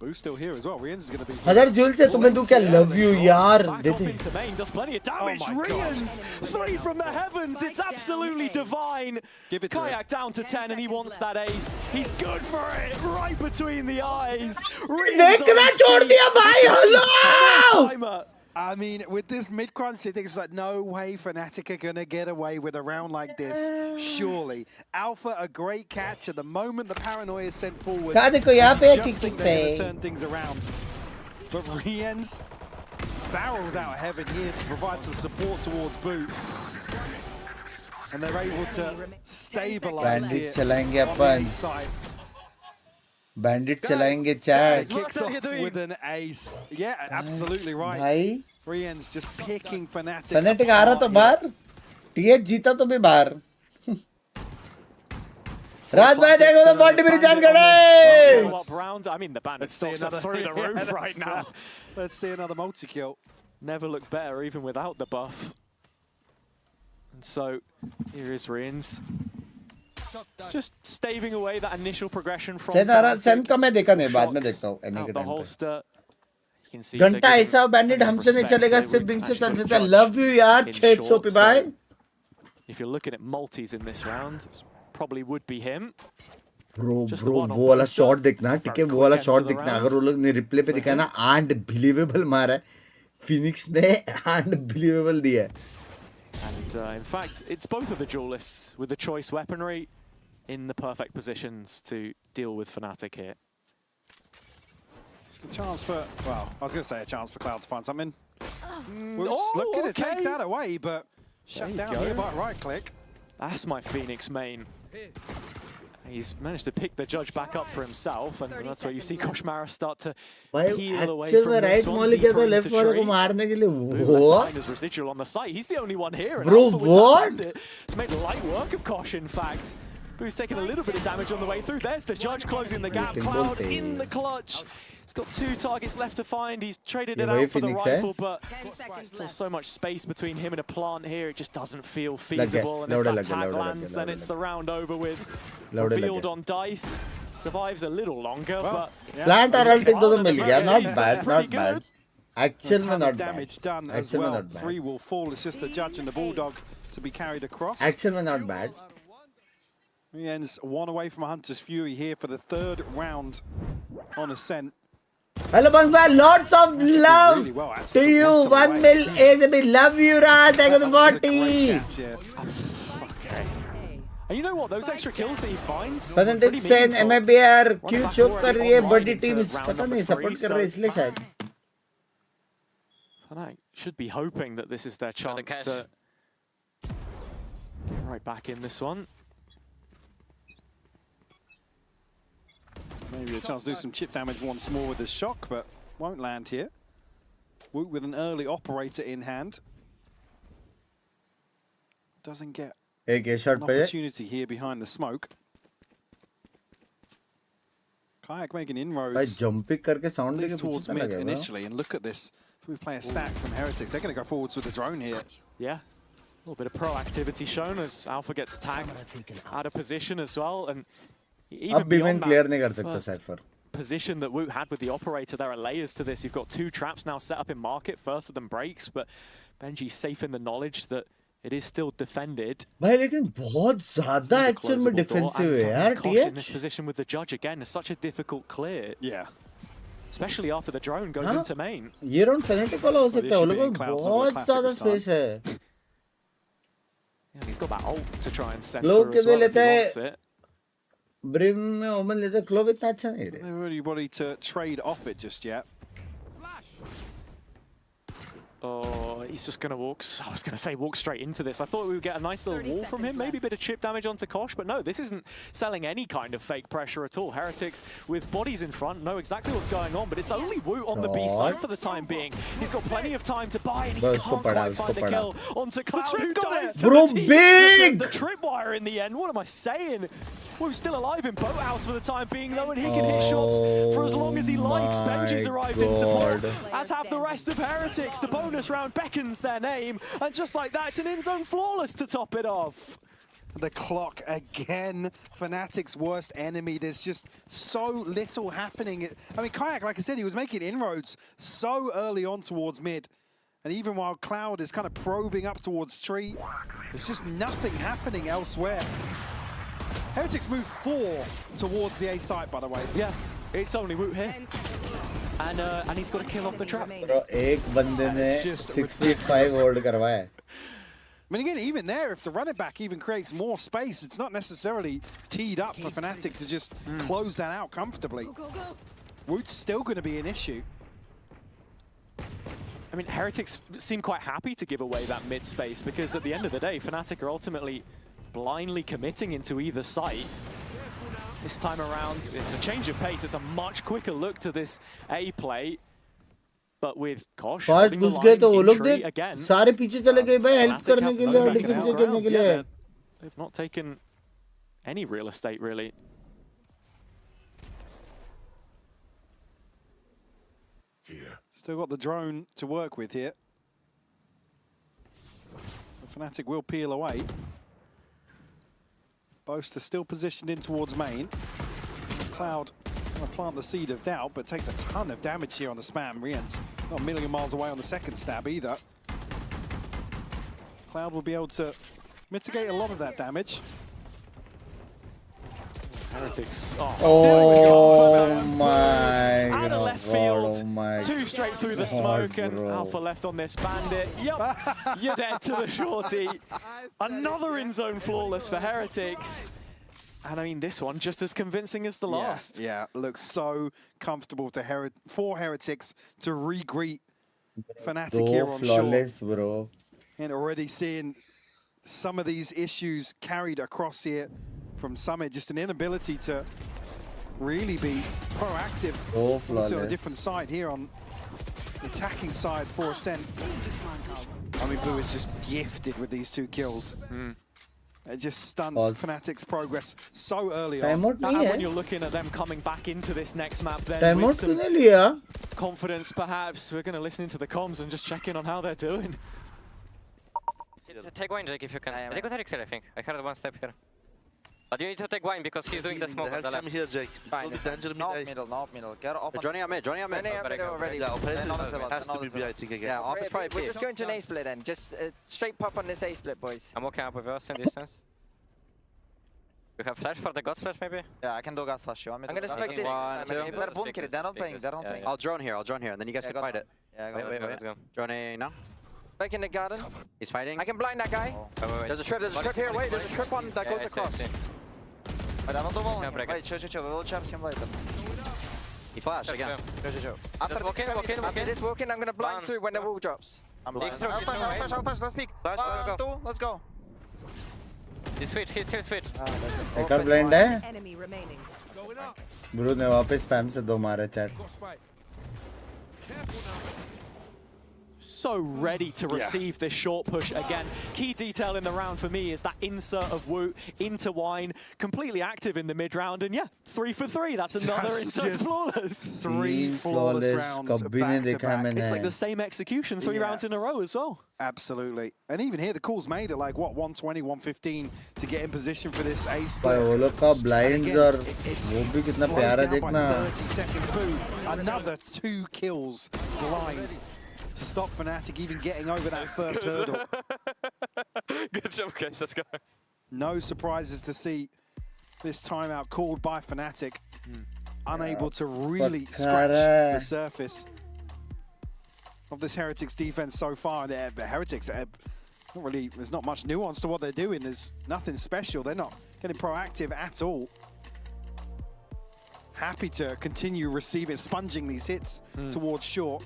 Boo's still here as well. Rien's is going to be. हजार जूल से तुम्हें दूं क्या? लव यू यार. Back off into main, does plenty of damage. Rien's 3 from the heavens. It's absolutely divine. Give it to Kayak down to 10, and he wants that ace. He's good for it, right between the eyes. देखना छोड़ दिया भाई. Hello. I mean, with this mid-crunch, I think it's like, no way Fnatic are going to get away with a round like this, surely. Alpha, a great catch. At the moment the paranoia is sent forward, देखो यहाँ पे just kick think पे. they're going to turn things around. But Rien's barrels out heaven here to provide some support towards Boo. And they're able to stabilize Bandit here चलाएंगे on the upon. A side. Bandit चलाएंगे chat. Kicks off with an ace. Yeah, absolutely right. भाई Rien's just picking Fnatic. Fnatic आ रहा तो बाहर. TH जीता तो भी बाहर. Raj bhai dekho to 40 minutes on gade. Round. I mean, the bandit stocks are through the roof right now. Let's see another multi-kill. Never looked better even without the buff. And so here is Rins. Just staving away that initial progression from Sen का मैं देखा नहीं बाद में देखता हूँ any के time पे घंटा ऐसा बैंडिट हमसे नहीं चलेगा सिर्फ बिंग से चल सकता है लव यू यार 600 पे भाई if you're looking at multis in this round probably would be him bro वो वाला शॉट देखना ठीक है वो वाला शॉट देखना अगर वो लोग ने रिप्ले पे दिखाया ना अनबिलीवेबल मारा है फिनिक्स ने अनबिलीवेबल दिया है and in fact it's both of the duelists with the choice weaponry in the perfect positions to deal with Fnatic here. A chance for, well, I was going to say a chance for Cloud to find something. Looking to take that away, but shut down here by right click. That's my Phoenix main. He's managed to pick the judge back up for himself, and that's where you see Koshmara start to peel away from this one, deeper into tree. What? His residual on the site. He's the only one here. Bro, what? It's made light work of Kosh, in fact. Who's taking a little bit of damage on the way through. There's the judge closing the gap. Cloud in the clutch. He's got 2 targets left to find. He's traded it out for the rifle, but still so much space between him and a plant here. It just doesn't feel feasible. And if that tag lands, then it's the round over with revealed on dice. Survives a little longer, but plant or ulti dono mil gaya. Not bad, not bad. Actual में not bad. Damage done as well. 3 will fall. It's just the judge and the bulldog to be carried across. Actual में not bad. He ends 1 away from a Hunter's Fury here for the 3rd round on Ascent. Hello, Bunks, lots of love really well, to you. 1 mil ASB. Love you, Raj. Thank you for 40. Okay. And you know what? Those extra kills that he finds. Percentage Sen MIBR क्यों choke कर रही है बड़ी team पता नहीं support कर रही है इसलिए शायद. I should be hoping that this is their chance to get right back in this one. Maybe a chance to do some chip damage once more with the shock, but won't land here. Woot with an early operator in hand. Doesn't get an opportunity here behind the smoke. Kayak making inroads towards mid initially, and look at this. If we play a stack from Heretics, they're going to go forwards with the drone here. Yeah. A little bit of proactivity shown as Alpha gets tagged out of position as well. And even beyond that position that Woot had with the operator, there are layers to this. You've got 2 traps now set up in market. First of them breaks, but Benji's safe in the knowledge that it is still defended. भाई लेकिन बहुत ज़्यादा actual में defensive है यार TH. In this position with the judge again is such a difficult clear. Yeah. Especially after the drone goes into main. ये round Fnatic वाला हो सकता है. वो लोगों को बहुत ज़्यादा space है. Yeah, he's got that ult to try and send through as well if he wants it. Brim में ओमन लेते क्लोव इतना अच्छा नहीं है. Never anybody to trade off it just yet. Oh, he's just going to walk. I was going to say walk straight into this. I thought we would get a nice little wall from him, maybe a bit of chip damage onto Kosh, but no, this isn't selling any kind of fake pressure at all. Heretics with bodies in front know exactly what's going on, but it's only Woot on the B side for the time being. He's got plenty of time to buy, and he can't quite find the kill onto Cloud, who dies to Bro, the big! The tripwire in the end. What am I saying? Woot's still alive in Boathouse for the time being, though, and he can hit shots for as long as he likes. Benji's arrived in support, as have the rest of Heretics. The bonus round beckons their name, and just like that, it's an in-zone flawless to top it off. The clock again, Fnatic's worst enemy. There's just so little happening. I mean, Kayak, like I said, he was making inroads so early on towards mid. And even while Cloud is kind of probing up towards tree, there's just nothing happening elsewhere. Heretics move 4 towards the A site, by the way. Yeah, it's only Woot here. And he's got to kill off the trap. Bro, एक बंदे ने 6v5 hold करवाया. I mean, again, even there, if the running back even creates more space, it's not necessarily teed up for Fnatic to just close that out comfortably. Woot's still going to be an issue. I mean, Heretics seem quite happy to give away that mid space because at the end of the day, Fnatic are ultimately blindly committing into either site. This time around, it's a change of pace. It's a much quicker look to this A play. But with Kosh fast घुस गए तो वो लोग देख सारे पीछे चले गए भाई हेल्प करने के लिए और डिफेंस करने के लिए. They've not taken any real estate, really. Still got the drone to work with here. The Fnatic will peel away. Boast are still positioned in towards main. Cloud will plant the seed of doubt, but takes a ton of damage here on the spam. Rien's not a million miles away on the second stab either. Cloud will be able to mitigate a lot of that damage. Heretics. Oh my god. Out of left field. Oh my 2 straight through the smoke, and Alpha left on this bandit. Yup, you're dead to the shorty. Another in-zone flawless for Heretics. And I mean, this one just as convincing as the last. Yeah, looks so comfortable to for Heretics to re-greet Fnatic here on flawless, shore. bro. And already seeing some of these issues carried across here from Summit, just an inability to really be proactive. Also on a different side here on the attacking side for Ascent. I mean, Blue is just gifted with these 2 kills. It just stunts Fnatic's progress so early on. And when you're looking at them coming back into this next map, then with some confidence, perhaps we're going to listen into the comms and just check in on how they're doing. Take wine, Jake, if you can. I got Eric here, I think. I heard one step here. But you need to take wine because he's doing the smoke on the left. Come here, Jake. Fine. Not middle. Get open. Johnny out mid. Johnny out mid already. Yeah, has to be B, I think, again. Yeah, op is probably B. We're just going to an A split then. Just straight pop on this A split, boys. I'm walking up with us in distance. You have flash for the god flash, maybe? Yeah, I can do god flash. You want me to? I'm gonna smoke this. 1, 2. They're bunker. They're not playing. I'll drone here, and then you guys can fight it. Yeah, wait. Droning now. Back in the garden. He's fighting. I can blind that guy. There's a trip here. Wait, there's a trip on that goes across. Wait, I'm not the wall. Wait, chill. We will champ him later. He flashed again. Chill. After walking. I'm gonna blind through when the wall drops. I'm blind. I'll flash. Let's peek. 1, 2, let's go. He switch. एक और blind है bro ने वापस spam से 2 मारा chat So ready to receive this short push again. Key detail in the round for me is that insert of Woot into Wine, completely active in the mid round, and yeah, 3 for 3. That's another insert flawless. 3 flawless rounds back to back. It's like the same execution 3 rounds in a row as well. Absolutely. And even here, the call's made at like, what, 120, 115 to get in position for this A split. वो लोग का blinds और वो भी कितना प्यारा देखना. 30-second boot. Another 2 kills blind to stop Fnatic even getting over that first hurdle. Good job, guys. Let's go. No surprises to see this timeout called by Fnatic. Unable to really scratch the surface of this Heretics defense so far. The Heretics, not really, there's not much nuance to what they're doing. There's nothing special. They're not getting proactive at all. Happy to continue receiving, sponging these hits towards short.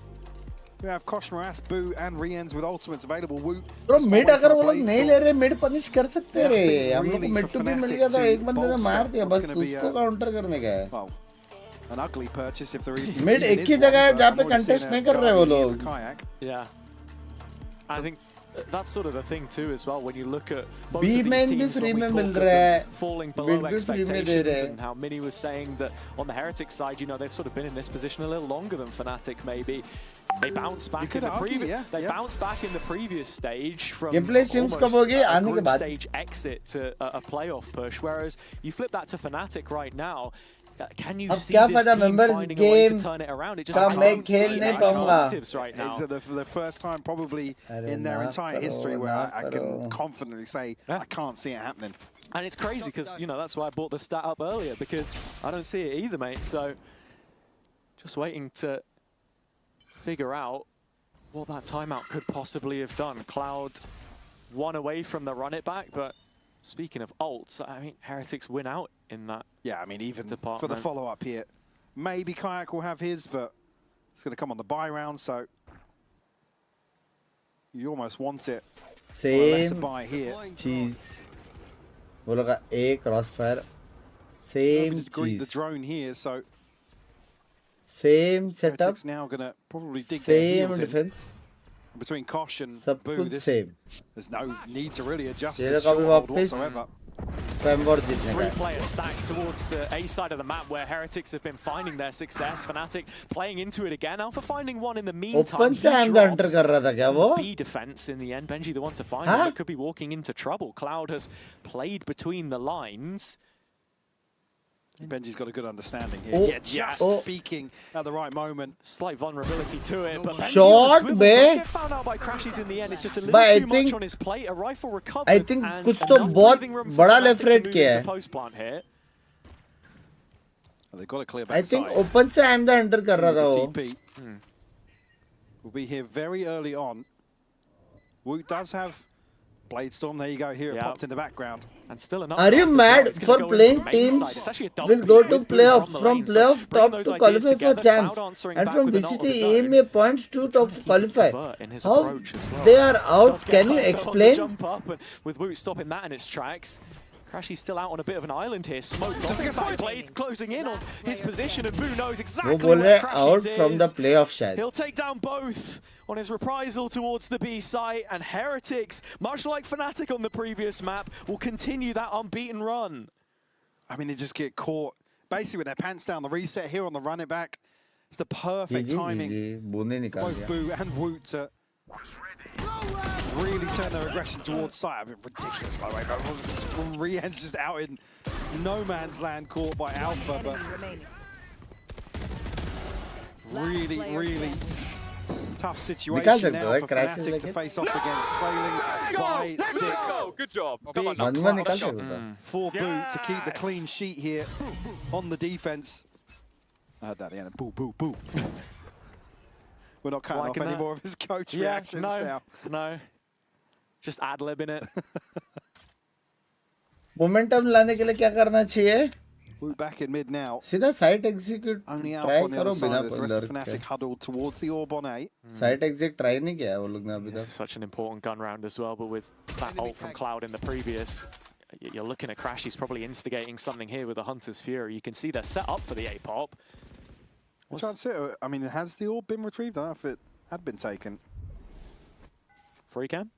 We have Koshmaras, Boo, and Riens with ultimates available. Woot. Bro, mid अगर वो लोग नहीं ले रहे, mid punish कर सकते रे. हम लोग को mid to be मिल गया था, एक बंदे ने मार दिया, बस उसको counter करने का है. Well, an ugly purchase if there is. Mid एक ही जगह है जहाँ पे contest नहीं कर रहे वो लोग. Yeah, I think that's sort of the thing too as well when you look at both B of main these भी teams free when we में talk मिल of रहा है. them falling below Mid भी free में दे रहे expectations हैं. and how Mini was saying that on the Heretics side, you know, they've sort of been in this position a little longer than Fnatic maybe. They bounced back in the previous. They bounced back in the previous stage from almost a group stage exit to a playoff push. Whereas you flip that to Fnatic right now. Can you see this team finding a way to turn it around? It just can't see any positives right now. For the first time probably in their entire history where I can confidently say I can't see it happening. And it's crazy because, you know, that's why I brought the stat up earlier, because I don't see it either, mate. So just waiting to figure out what that timeout could possibly have done. Cloud 1 away from the run it back, but speaking of ults, I mean, Heretics win out in that. Yeah, I mean, even for the follow-up here, maybe Kayak will have his, but it's going to come on the buy round, so you almost want it. Same buy here. Cheese. वो लोग का A crossfire. Same cheese. The drone here, so same setup. Now going to probably dig same defense. Between Kosh and Sab Boo, kuch same. There's no need to really adjust ये this लोग अभी short hold वापस whatsoever. Spam war जीतने का है. Three-player stack towards the A side of the map where Heretics have been finding their success. Fnatic playing into it again. Alpha finding one in the meantime. Open से I'm the hunter कर रहा था क्या वो? B defense in the end. Benji the one to find him, but could be walking into trouble. Cloud has played between the lines. Benji's got a good understanding here. Just speaking at the right moment. Slight vulnerability to it, but Benji short does get found out by Crashies in the end. It's just a little too much on his plate. A rifle recovered. I think कुछ तो बहुत बड़ा left right किया है. Post plant here. They've got a clear I backside. think open से I'm the hunter कर रहा था वो. TP will be here very early on. Woot does have Blade Storm. There you go. Here it popped in the background. And still another. Are you mad for playing teams will go to playoff from playoff top to qualify for champs and from VCT EMEA points to top qualify? How they are out? Can you explain? Jump up with Woot stopping that in its tracks. Crashy's still out on a bit of an island here. Smoke doesn't Blade closing in on his position, and Boo knows exactly where Crashy's is. From the playoff शायद. He'll take down both on his reprisal towards the B site, and Heretics, much like Fnatic on the previous map, will continue that unbeaten run. I mean, they just get caught basically with their pants down. The reset here on the run it back. It's the perfect timing. Both Boo and Woot to really turn their aggression towards site. I mean, ridiculous, by the way. But Rien's just out in no man's land, caught by Alpha, but really tough situation now for Fnatic to face off against, trailing by 6. Good job. For Boo to keep the clean sheet here on the defense. I heard that at the end. Boo, boo, boo. We're not cutting off any more of his coach reactions now. No. Just ad-libbing it. Momentum लाने के लिए क्या करना चाहिए? We're back in mid now. सीधा site execute Only out try on the करो other side. बिना There's the rest of Fnatic huddled towards the orb on A. Site exit try नहीं किया है वो लोग ने अभी तक. This is such an important gun round as well, but with that ult from Cloud in the previous, you're looking at Crashy's probably instigating something here with the Hunter's Fury. You can see they're set up for the A-pop. I mean, has the orb been retrieved? I don't know if it had been taken. Free cam?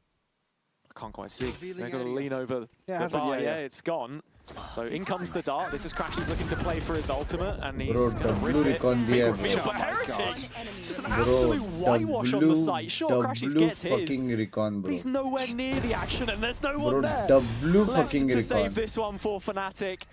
I can't quite see. They're going to lean over the bar. Yeah, it's gone. So in comes the dart. This is Crashy's looking to play for his ultimate, and he's going to rip it. Big reveal, but Heretics, just an absolute whitewash on the site. Sure, Crashy's gets his, but he's nowhere near the action, and there's no one there left to save this one for Fnatic.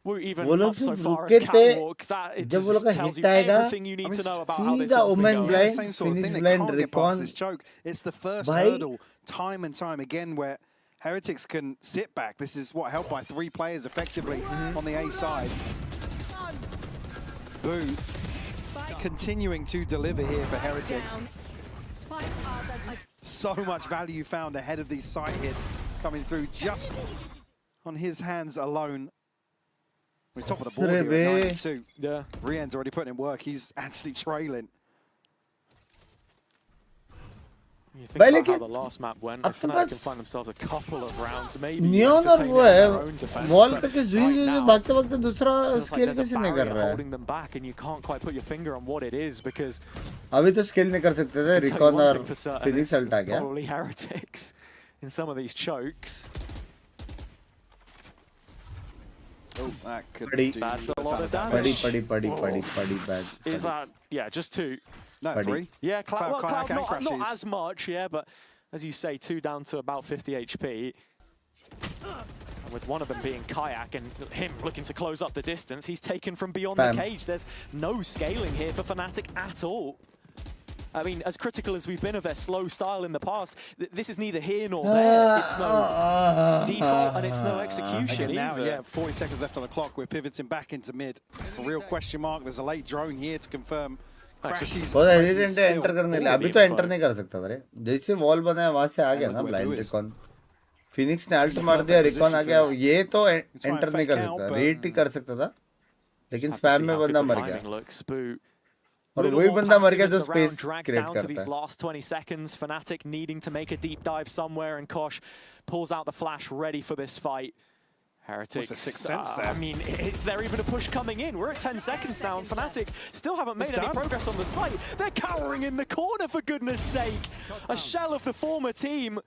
We're even up so far as catwalk. That it just tells you everything you need to know about how this is going. Yeah, same sort of thing. They can't get past this choke. It's the first hurdle, time and time again, where Heretics can sit back. This is what helped by 3 players effectively on the A side. Boo continuing to deliver here for Heretics. So much value found ahead of these side hits coming through just on his hands alone. We're top of the board here at 9-2. Yeah. Rien's already putting in work. He's actually trailing. You think about how the last map went, if Fnatic can find themselves a couple of rounds, maybe Neon और वो है wall पे के जुई भागते-भागते दूसरा skill कैसे नहीं कर रहा है? Holding them back, and you can't quite put your finger on what it is because अभी तो skill नहीं कर सकते थे recon और Phoenix ult आ गया. Probably Heretics in some of these chokes. Oh, that could That's a lot of damage. Padi bad. Is that, yeah, just 2. No, 3. Yeah, Cloud not as much, yeah, but as you say, 2 down to about 50 HP. And with one of them being Kayak and him looking to close up the distance, he's taken from beyond the cage. There's no scaling here for Fnatic at all. I mean, as critical as we've been of their slow style in the past, this is neither here nor there. It's no default and it's no execution now, either. yeah, 40 seconds left on the clock. We're pivoting back into mid. A real question mark. There's a late drone here to confirm. बहुत hesitant है enter करने के लिए. अभी तो enter नहीं कर सकता था रे. जैसे वॉल बनाया वहां से आ गया ना ब्लाइंड रिकॉन. फिनिक्स ने अल्ट मार दिया, रिकॉन आ गया. ये तो एंटर नहीं कर सकता. रेट ही कर सकता था. लेकिन स्पैम में बंदा मर गया. और वही बंदा मर गया जो स्पेस क्रिएट करता है. Last 20 seconds, Fnatic needing to make a deep dive somewhere, and Kosh pulls out the flash ready for this fight. Heretics, What's the 6th sense there? I mean, is there even a push coming in? We're at 10 seconds now, and Fnatic still haven't made any progress on the site. They're cowering in the corner, for goodness sake. A shell of the former team,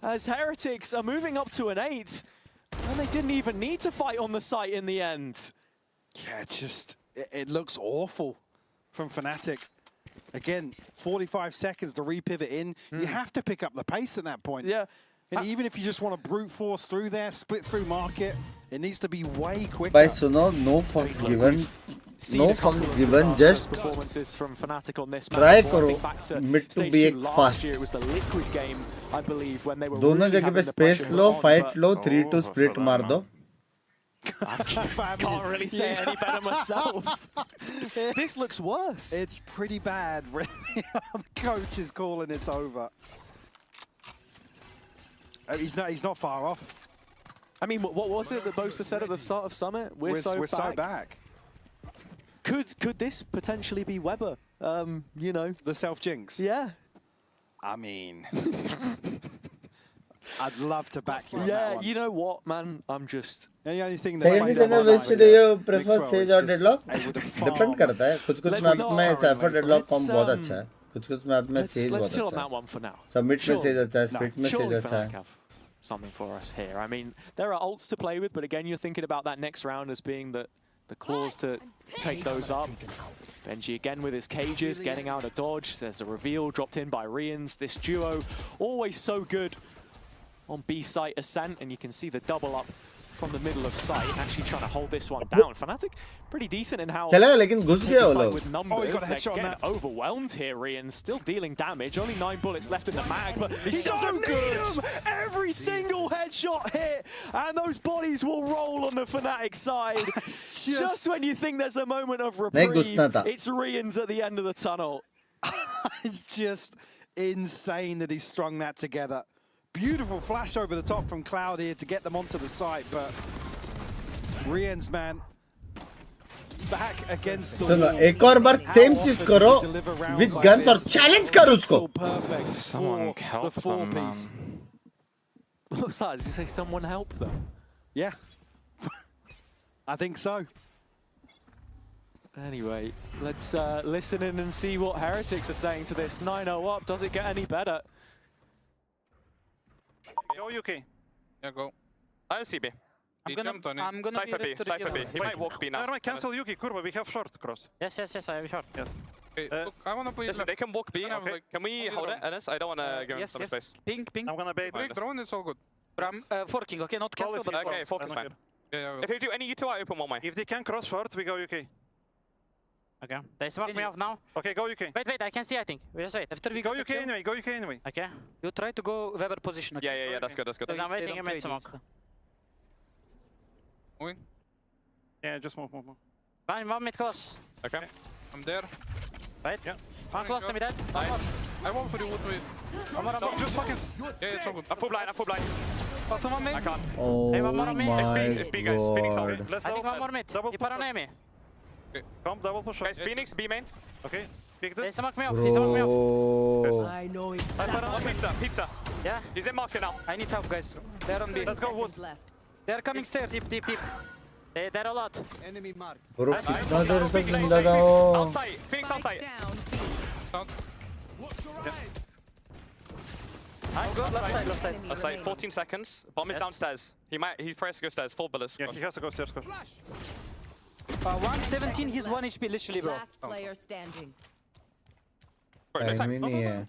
as Heretics are moving up to an 8th. And they didn't even need to fight on the site in the end. Yeah, it looks awful from Fnatic. Again, 45 seconds to repivot in. You have to pick up the pace at that point. Yeah. And even if you just want to brute force through there, split through market, it needs to be way quicker. By Suno, no fucks given. No fucks given, just performances from Fnatic on this try match. करो mid to be एक fast. It was the liquid game, I believe, when they were दोनों जगह पे space लो, fight लो, 3-2 split मार दो. Can't really say any better myself. This looks worse. It's pretty bad. Really. The coach is calling it's over. He's not far off. I mean, what was it that Boaster said at the start of Summit? We're so back. Could this potentially be Weber? You know, the self jinx. Yeah. I mean, I'd love to back you on that one. You know what, man? I'm just. The only thing that which do you prefer Sage or Deadlock? Depend करता है. कुछ map में Cypher Deadlock com बहुत अच्छा है. कुछ map में Sage बहुत अच्छा है. Let's chill on that one for now. Submit में Sage अच्छा है, Split में Sage अच्छा है. Something for us here. I mean, there are ults to play with, but again, you're thinking about that next round as being the claws to take those up. Benji again with his cages, getting out a dodge. There's a reveal dropped in by Rians. This duo, always so good on B site Ascent, and you can see the double up from the middle of site, actually trying to hold this one down. Fnatic pretty decent in how with numbers. They're getting overwhelmed here. Rian still dealing damage. Only 9 bullets left in the mag, but he doesn't need them. Every single headshot hit, and those bodies will roll on the Fnatic side. Just when you think there's a moment of reprieve, it's Rian's at the end of the tunnel. It's just insane that he strung that together. Beautiful flash over the top from Cloud here to get them onto the site, but Rian's man back against the wall. एक और बार same चीज करो with guns और challenge करो उसको. So perfect. Someone help them, man. What was that? Did you say someone help them? Yeah. I think so. Anyway, let's listen in and see what Heretics are saying to this. 9-0 up. Does it get any better? Go UK. Yeah, go. I don't see B. I'm gonna Cypher B. Cypher B. He might walk B now. No, cancel UK, Kurva. We have short cross. Yes, I have short. Yes. Okay, look, I wanna play. Listen, they can walk B. Okay. Can we hold it, Enes? I don't wanna give him some space. Ping. I'm gonna bait. Break drone, it's all good. But I'm forking, okay? Not cancel, but okay, focus, man. Yeah, if you do any, you two are open one way. If they can cross short, we go UK. Okay. They smoke me off now. Okay, go UK. Wait, I can see, I think. Just wait. After we go UK anyway, go UK anyway. Okay. You try to go Weber position. Okay? Yeah, that's good. I'm waiting a minute smoke. Moving? Yeah, just move. One mid close. Okay. I'm there. Right? Yeah. One close to me dead. I won't for you, what way? No, just fucking... Yeah, it's all good. I'm full blind. One on me. I can't. Oh hey, one more on me. It's B, guys. Phoenix on me. I think one more mid. You paranoia me. Okay. Come, double push. Guys, Phoenix, B main. Okay. They smoke me off. I know it. Pizza. Yeah. He's in market now. I need help, guys. They're on B. Let's go wood. They're coming stairs. Deep. They're a lot. Enemy mark. Bro, कितना देर तक जिंदा था वो? Outside. Phoenix outside. Left side. Outside. 14 seconds. Bomb is downstairs. He tries to go stairs. 4 bullets. Yeah, he has to go stairs. 117, he's 1 HP, literally, bro. Last player standing. Time नहीं है.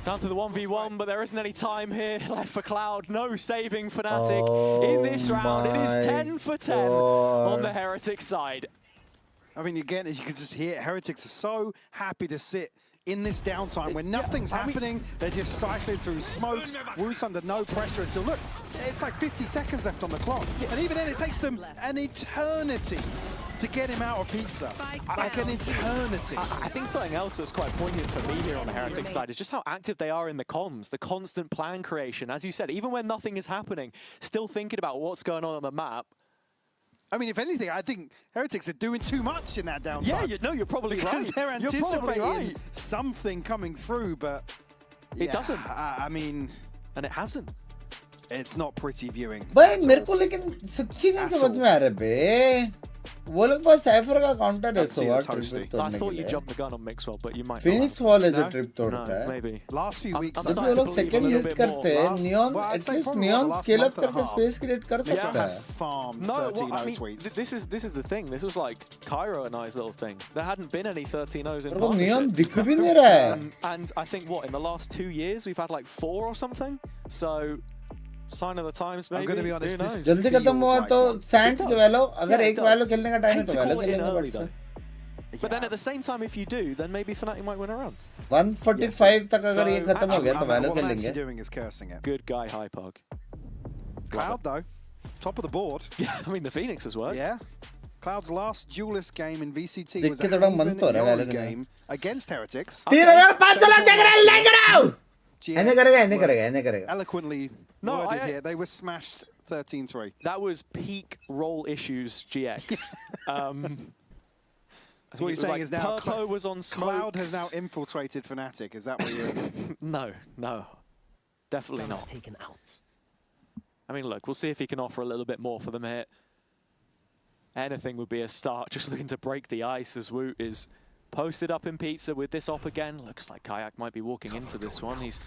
Down to the 1v1, but there isn't any time here left for Cloud. No saving Fnatic in this round. It is 10 for 10 on the Heretics side. I mean, again, as you can just hear, Heretics are so happy to sit in this downtime when nothing's happening. They're just cycling through smokes, Woot's under no pressure until, look, it's like 50 seconds left on the clock. And even then, it takes them an eternity to get him out of pizza. Like an eternity. I think something else that's quite poignant for me here on the Heretics side is just how active they are in the comms, the constant plan creation. As you said, even when nothing is happening, still thinking about what's going on the map. I mean, if anything, I think Heretics are doing too much in that downtime. Yeah, you're probably because right. They're anticipating something coming through, but it doesn't. I mean, and it hasn't. It's not pretty viewing. भाई मेरे को लेकिन सच्ची नहीं समझ में आ रहा बे. वो लोग बस साइफर का काउंटर है so what I thought you jumped the gun on Mixwell, but you might. Phoenix Wall है जो ट्रिप तोड़ता है. Maybe. Last few weeks. जब वो लोग सेकंड लीड करते हैं, Neon at least Neon scale up करके space create कर सकता है. No, well, I mean, this is the thing. This was like Cairo and I's little thing. There hadn't been any 13-0s in partnership. Neon दिख भी नहीं रहा है. And I think what in the last 2 years we've had like 4 or something. So. Sign of the times, maybe. I'm going to be honest. This जल्दी खत्म हुआ तो Sands के वैलो अगर एक वैलो खेलने का टाइम है तो वैलो खेलेंगे but But then at the same time, if you do, then maybe Fnatic might win a round. 145 तक अगर ये खत्म हो गया तो वैलो खेलेंगे. Doing is cursing it. Good guy, Hypog. Cloud though, top of the board. Yeah, I mean the Phoenix has worked. Yeah. Cloud's last duelist game in VCT was a Haven game against Heretics. 3500 देख रहे ले कराओ. ऐने करेगा. Eloquently worded here. They were smashed 13-3. That was peak role issues GX. So what you're saying is now Purpo was on smokes. Cloud has now infiltrated Fnatic. Is that what you're? No, definitely not. Taken out. I mean, look, we'll see if he can offer a little bit more for them here. Anything would be a start. Just looking to break the ice as Woot is posted up in pizza with this op again. Looks like Kayak might be walking into this one. He's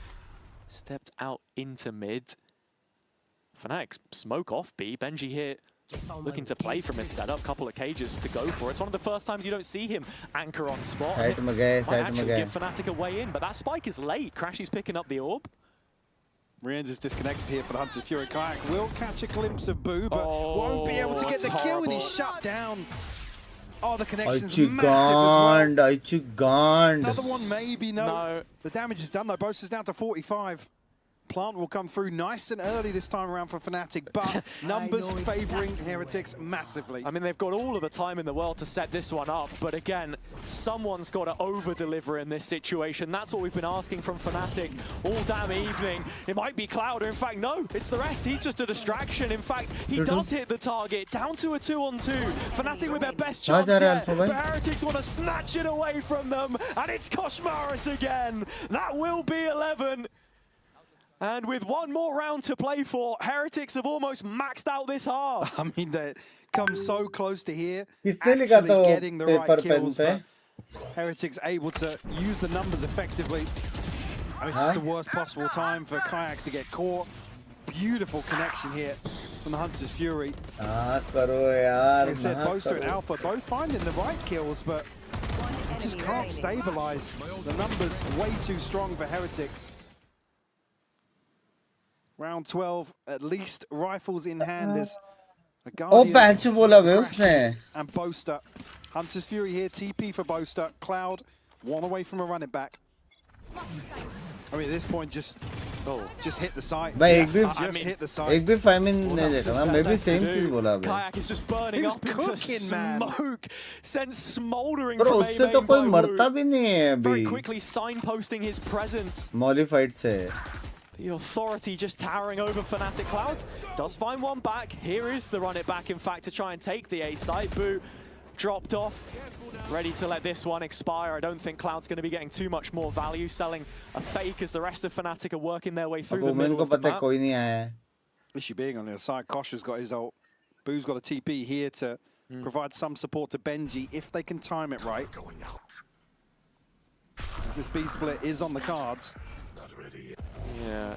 stepped out into mid. Fnatic smoke off B. Benji here looking to play from his setup. Couple of cages to go for. It's one of the first times you don't see him anchor on spot. Might actually give Fnatic a way in, but that spike is late. Crashy's picking up the orb. Rienz is disconnected here for the Hunter's Fury. Kayak will catch a glimpse of Boo, but won't be able to get the kill, and he's shut down. Oh, the connection's massive as well. Another one, maybe, no. The damage is done, though. Bosa's down to 45. Plant will come through nice and early this time around for Fnatic, but numbers favouring Heretics massively. I mean, they've got all of the time in the world to set this one up, but again, someone's got to over-deliver in this situation. That's what we've been asking from Fnatic all damn evening. It might be Cloud, or in fact, no, it's the rest. He's just a distraction. In fact, he does hit the target, down to a 2-on-2. Fnatic with their best chance yet, but Heretics want to snatch it away from them, and it's Koshmaris again. That will be 11. And with one more round to play for, Heretics have almost maxed out this half. I mean, they come so close to here, actually getting the right kills, but Heretics able to use the numbers effectively. I mean, it's just the worst possible time for Kayak to get caught. Beautiful connection here from the Hunter's Fury. Like I said, Boaster and Alpha both finding the right kills, but they just can't stabilize. The numbers way too strong for Heretics. Round 12, at least rifles in hand. There's a Guardian and Boaster. Hunter's Fury here, TP for Boaster. Cloud, one away from a run it back. I mean, at this point, just hit the site. Just hit the site. एक भी 5 minutes नहीं देखा मैं भी same चीज बोला अभी. Kayak is just burning up into smoke, sent smoldering from उससे तो कोई मरता भी नहीं है अभी. Very quickly signposting his presence. Modified से. The authority just towering over Fnatic. Cloud does find one back. Here is the run it back, in fact, to try and take the A site. Boo dropped off, ready to let this one expire. I don't think Cloud's going to be getting too much more value, selling a fake as the rest of Fnatic are working their way through the middle of the map. Issue being on the other side, Kosh has got his ult. Boo's got a TP here to provide some support to Benji if they can time it right. As this B split is on the cards. Yeah,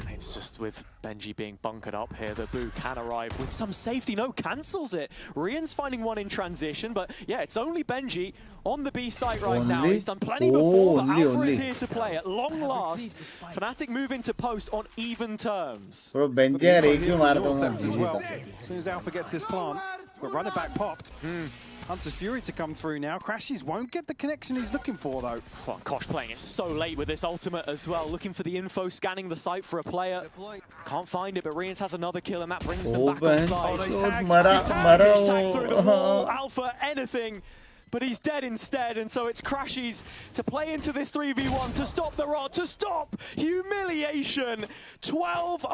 it's just with Benji being bunkered up here, the Boo can arrive with some safety. No, cancels it. Rian's finding one in transition, but yeah, it's only Benji on the B site right now. He's done plenty before, but Alpha is here to play at long last. Fnatic move into post on even terms. Bro, Benji as well. As soon as Alpha gets this plant, but run it back popped. Hunter's Fury to come through now. Crashies won't get the connection he's looking for, though. Oh, Kosh playing it so late with this ultimate as well. Looking for the info, scanning the site for a player. Can't find it, but Rians has another kill, and that brings them back on site. He's tagged through the wall. Alpha, anything. But he's dead instead, and so it's Crashies to play into this 3v1, to stop the rot, to stop humiliation. 12-0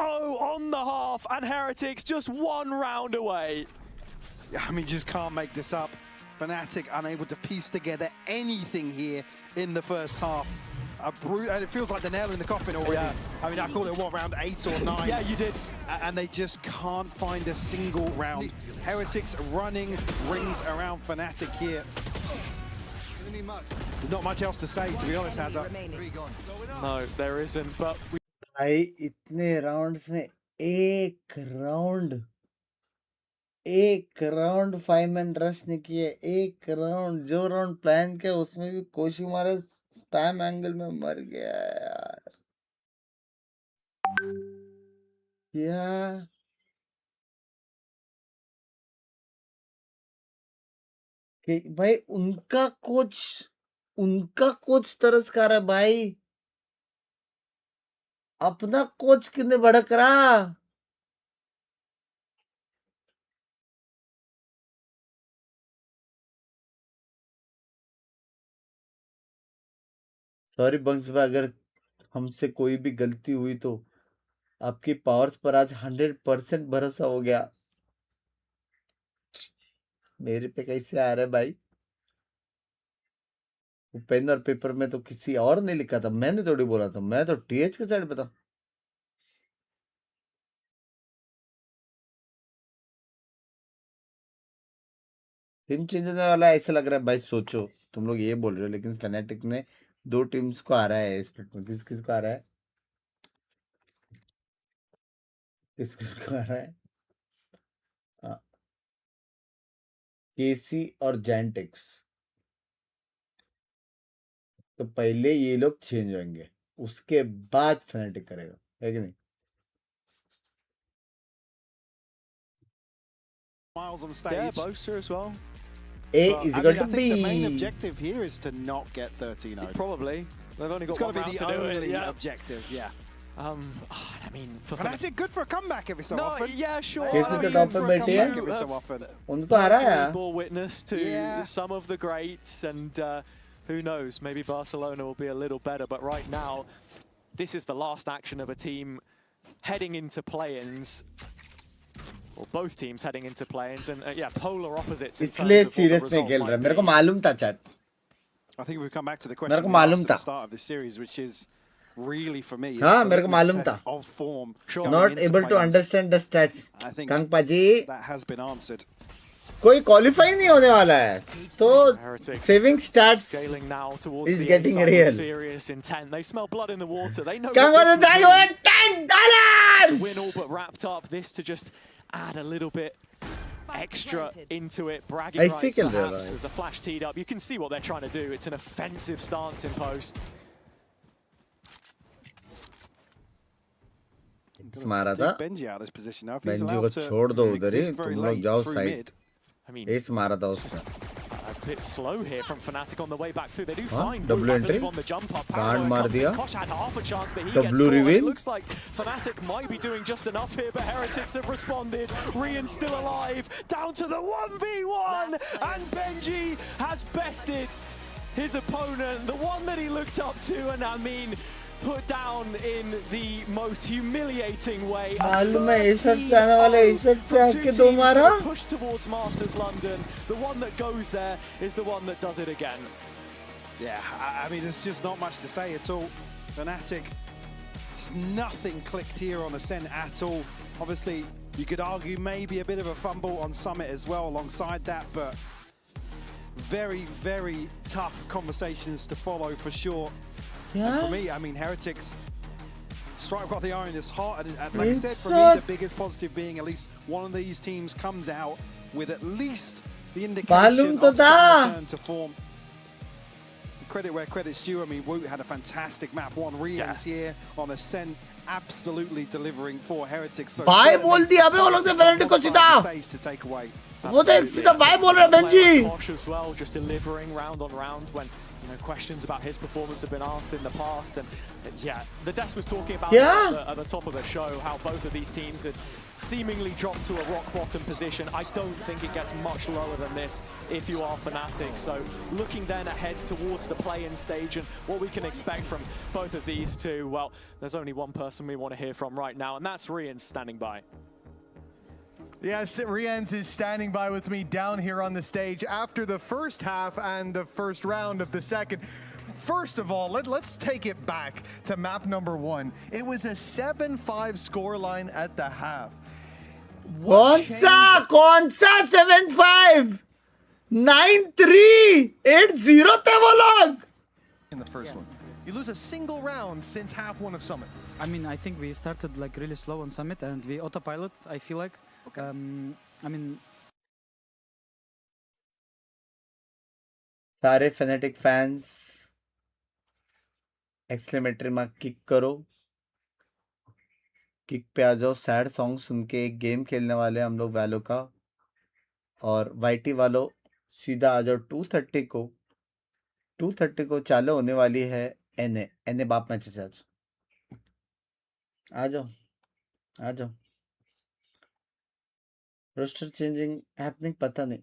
on the half, and Heretics just one round away. I mean, just can't make this up. Fnatic unable to piece together anything here in the first half. And it feels like the nail in the coffin already. I mean, I called it, what, round 8 or 9? Yeah, you did. and they just can't find a single round. Heretics running rings around Fnatic here. There's not much else to say, to be honest, Hazza. No, there isn't, but भाई इतने rounds में एक round 5 man rush ने किए, एक round जो round plan किया उसमें भी कोशिमारा स्पैम एंगल में मर गया यार। क्या कि भाई उनका कोच तरस खा रहा है भाई, अपना कोच कितने भड़क रहा। सॉरी बंक्स भाई, अगर हमसे कोई भी गलती हुई तो आपकी पावर्स पर आज 100% भरोसा हो गया। मेरे पे कैसे आ रहा है भाई? पेन और पेपर में तो किसी और ने लिखा था, मैंने थोड़ी बोला था, मैं तो टीएच के साइड पे था। टीम चेंज होने वाला है ऐसा लग रहा है भाई। सोचो तुम लोग ये बोल रहे हो, लेकिन फैनेटिक ने 2 टीम्स को आ रहा है स्प्लिट में। किस किस को आ रहा है? किस किस को आ रहा है? केसी और जैंटिक्स। तो पहले ये लोग चेंज होंगे, उसके बाद फैनेटिक करेगा, है कि नहीं? Miles on stage. Yeah, Boaster as well. A is going to I think the main objective here is to not get 13-0. Probably. They've only got It's got one to round be to the do it. only Yeah. objective, yeah. I mean, for Fnatic good for a comeback every so no, often. yeah, sure. केसी I तो mean, top पे for a बैठी है, comeback every so often. उनको आ रहा है। bore witness to some of the greats, and who knows, maybe Barcelona will be a little better. But right now, this is the last action of a team heading into play-ins. Or both teams heading into play-ins, and yeah, polar opposites. इसलिए serious नहीं खेल रहा, मेरे को मालूम था chat. I think we come back to the मेरे question को we मालूम asked at था। the start of this series, which is really for me. हाँ मेरे को मालूम था। Of form. Not able to understand the stats. I think कंगपा ji, that has been answered. कोई क्वालिफाई नहीं होने वाला है, तो saving starts is getting real. Serious intent. They smell blood in the water. They know. कंगपा ji $10. Win all but wrapped up. This to just add a little bit extra into it. Bragging rights perhaps. There's a flash teed up. You can see what they're trying to do. It's an offensive stance in post. मारा था। Benji out of this position now. If Benji he's को allowed to छोड़ दो उधर ही, exist very तुम लोग late जाओ through side. mid. I mean, S मारा था उसने। a bit slow here from Fnatic on the way back through. They do हाँ, find double entry, on the jump up. कांड मार दिया। Kosh had half a chance, but he Double gets caught. reveal. It looks like Fnatic might be doing just enough here, but Heretics have responded. Rian's still alive, down to the 1v1, and Benji has bested his opponent, the one that he looked up to, and I mean, put down in the most humiliating way. मालूम है इस shot से आने वाला, इस shot से आके दो मारा। Push towards Masters London. The one that goes there is the one that does it again. Yeah, I mean, there's just not much to say at all. Fnatic, just nothing clicked here on Ascent at all. Obviously, you could argue maybe a bit of a fumble on Summit as well alongside that, but very, very tough conversations to follow for sure. Yeah. And for me, I mean, Heretics strike while the iron is hot, and like I said, for me, the biggest positive being at least one of these teams comes out with at least the indication of some return to form. Credit where credit's due. I mean, Woot had a fantastic map one. Rian's here on Ascent, absolutely delivering for Heretics. So bye बोल दिया अबे वो लोग ने fanatic को सीधा। to take away. वो तो एक सीधा बाय बोल रहा है Benji. Kosh as well, just delivering round on round when questions about his performance have been asked in the past, and yeah, the desk was talking about at the top of the show how both of these teams had seemingly dropped to a rock bottom position. I don't think it gets much lower than this if you are Fnatic. So looking then ahead towards the play-in stage and what we can expect from both of these two, well, there's only one person we want to hear from right now, and that's Rian standing by. Yes, Rians is standing by with me down here on the stage after the first half and the first round of the second. first of all, let's take it back to map number 1. It was a 7-5 scoreline at the half. कौन सा 7-5 9-3 8-0 थे वो लोग in the first one. You lose a single round since half 1 of Summit. I mean, I think we started like really slow on Summit and we autopilot, I feel like. Okay. I mean, सारे Fnatic fans exclamatory mark kick करो, kick पे आ जाओ, sad song सुन के एक game खेलने वाले हम लोग वैलो का, और वाईटी वालों सीधा आ जाओ 230 को चालू होने वाली है एनए बाप मैचेस आज, आ जाओ रोस्टर चेंजिंग हैपनिंग पता नहीं,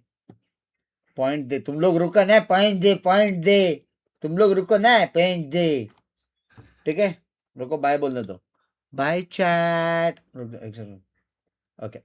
पॉइंट दे तुम लोग, रुको ना, पॉइंट दे तुम लोग, रुको ना, पॉइंट दे, ठीक है, रुको, बाय बोलने दो, बाय चैट, ओके।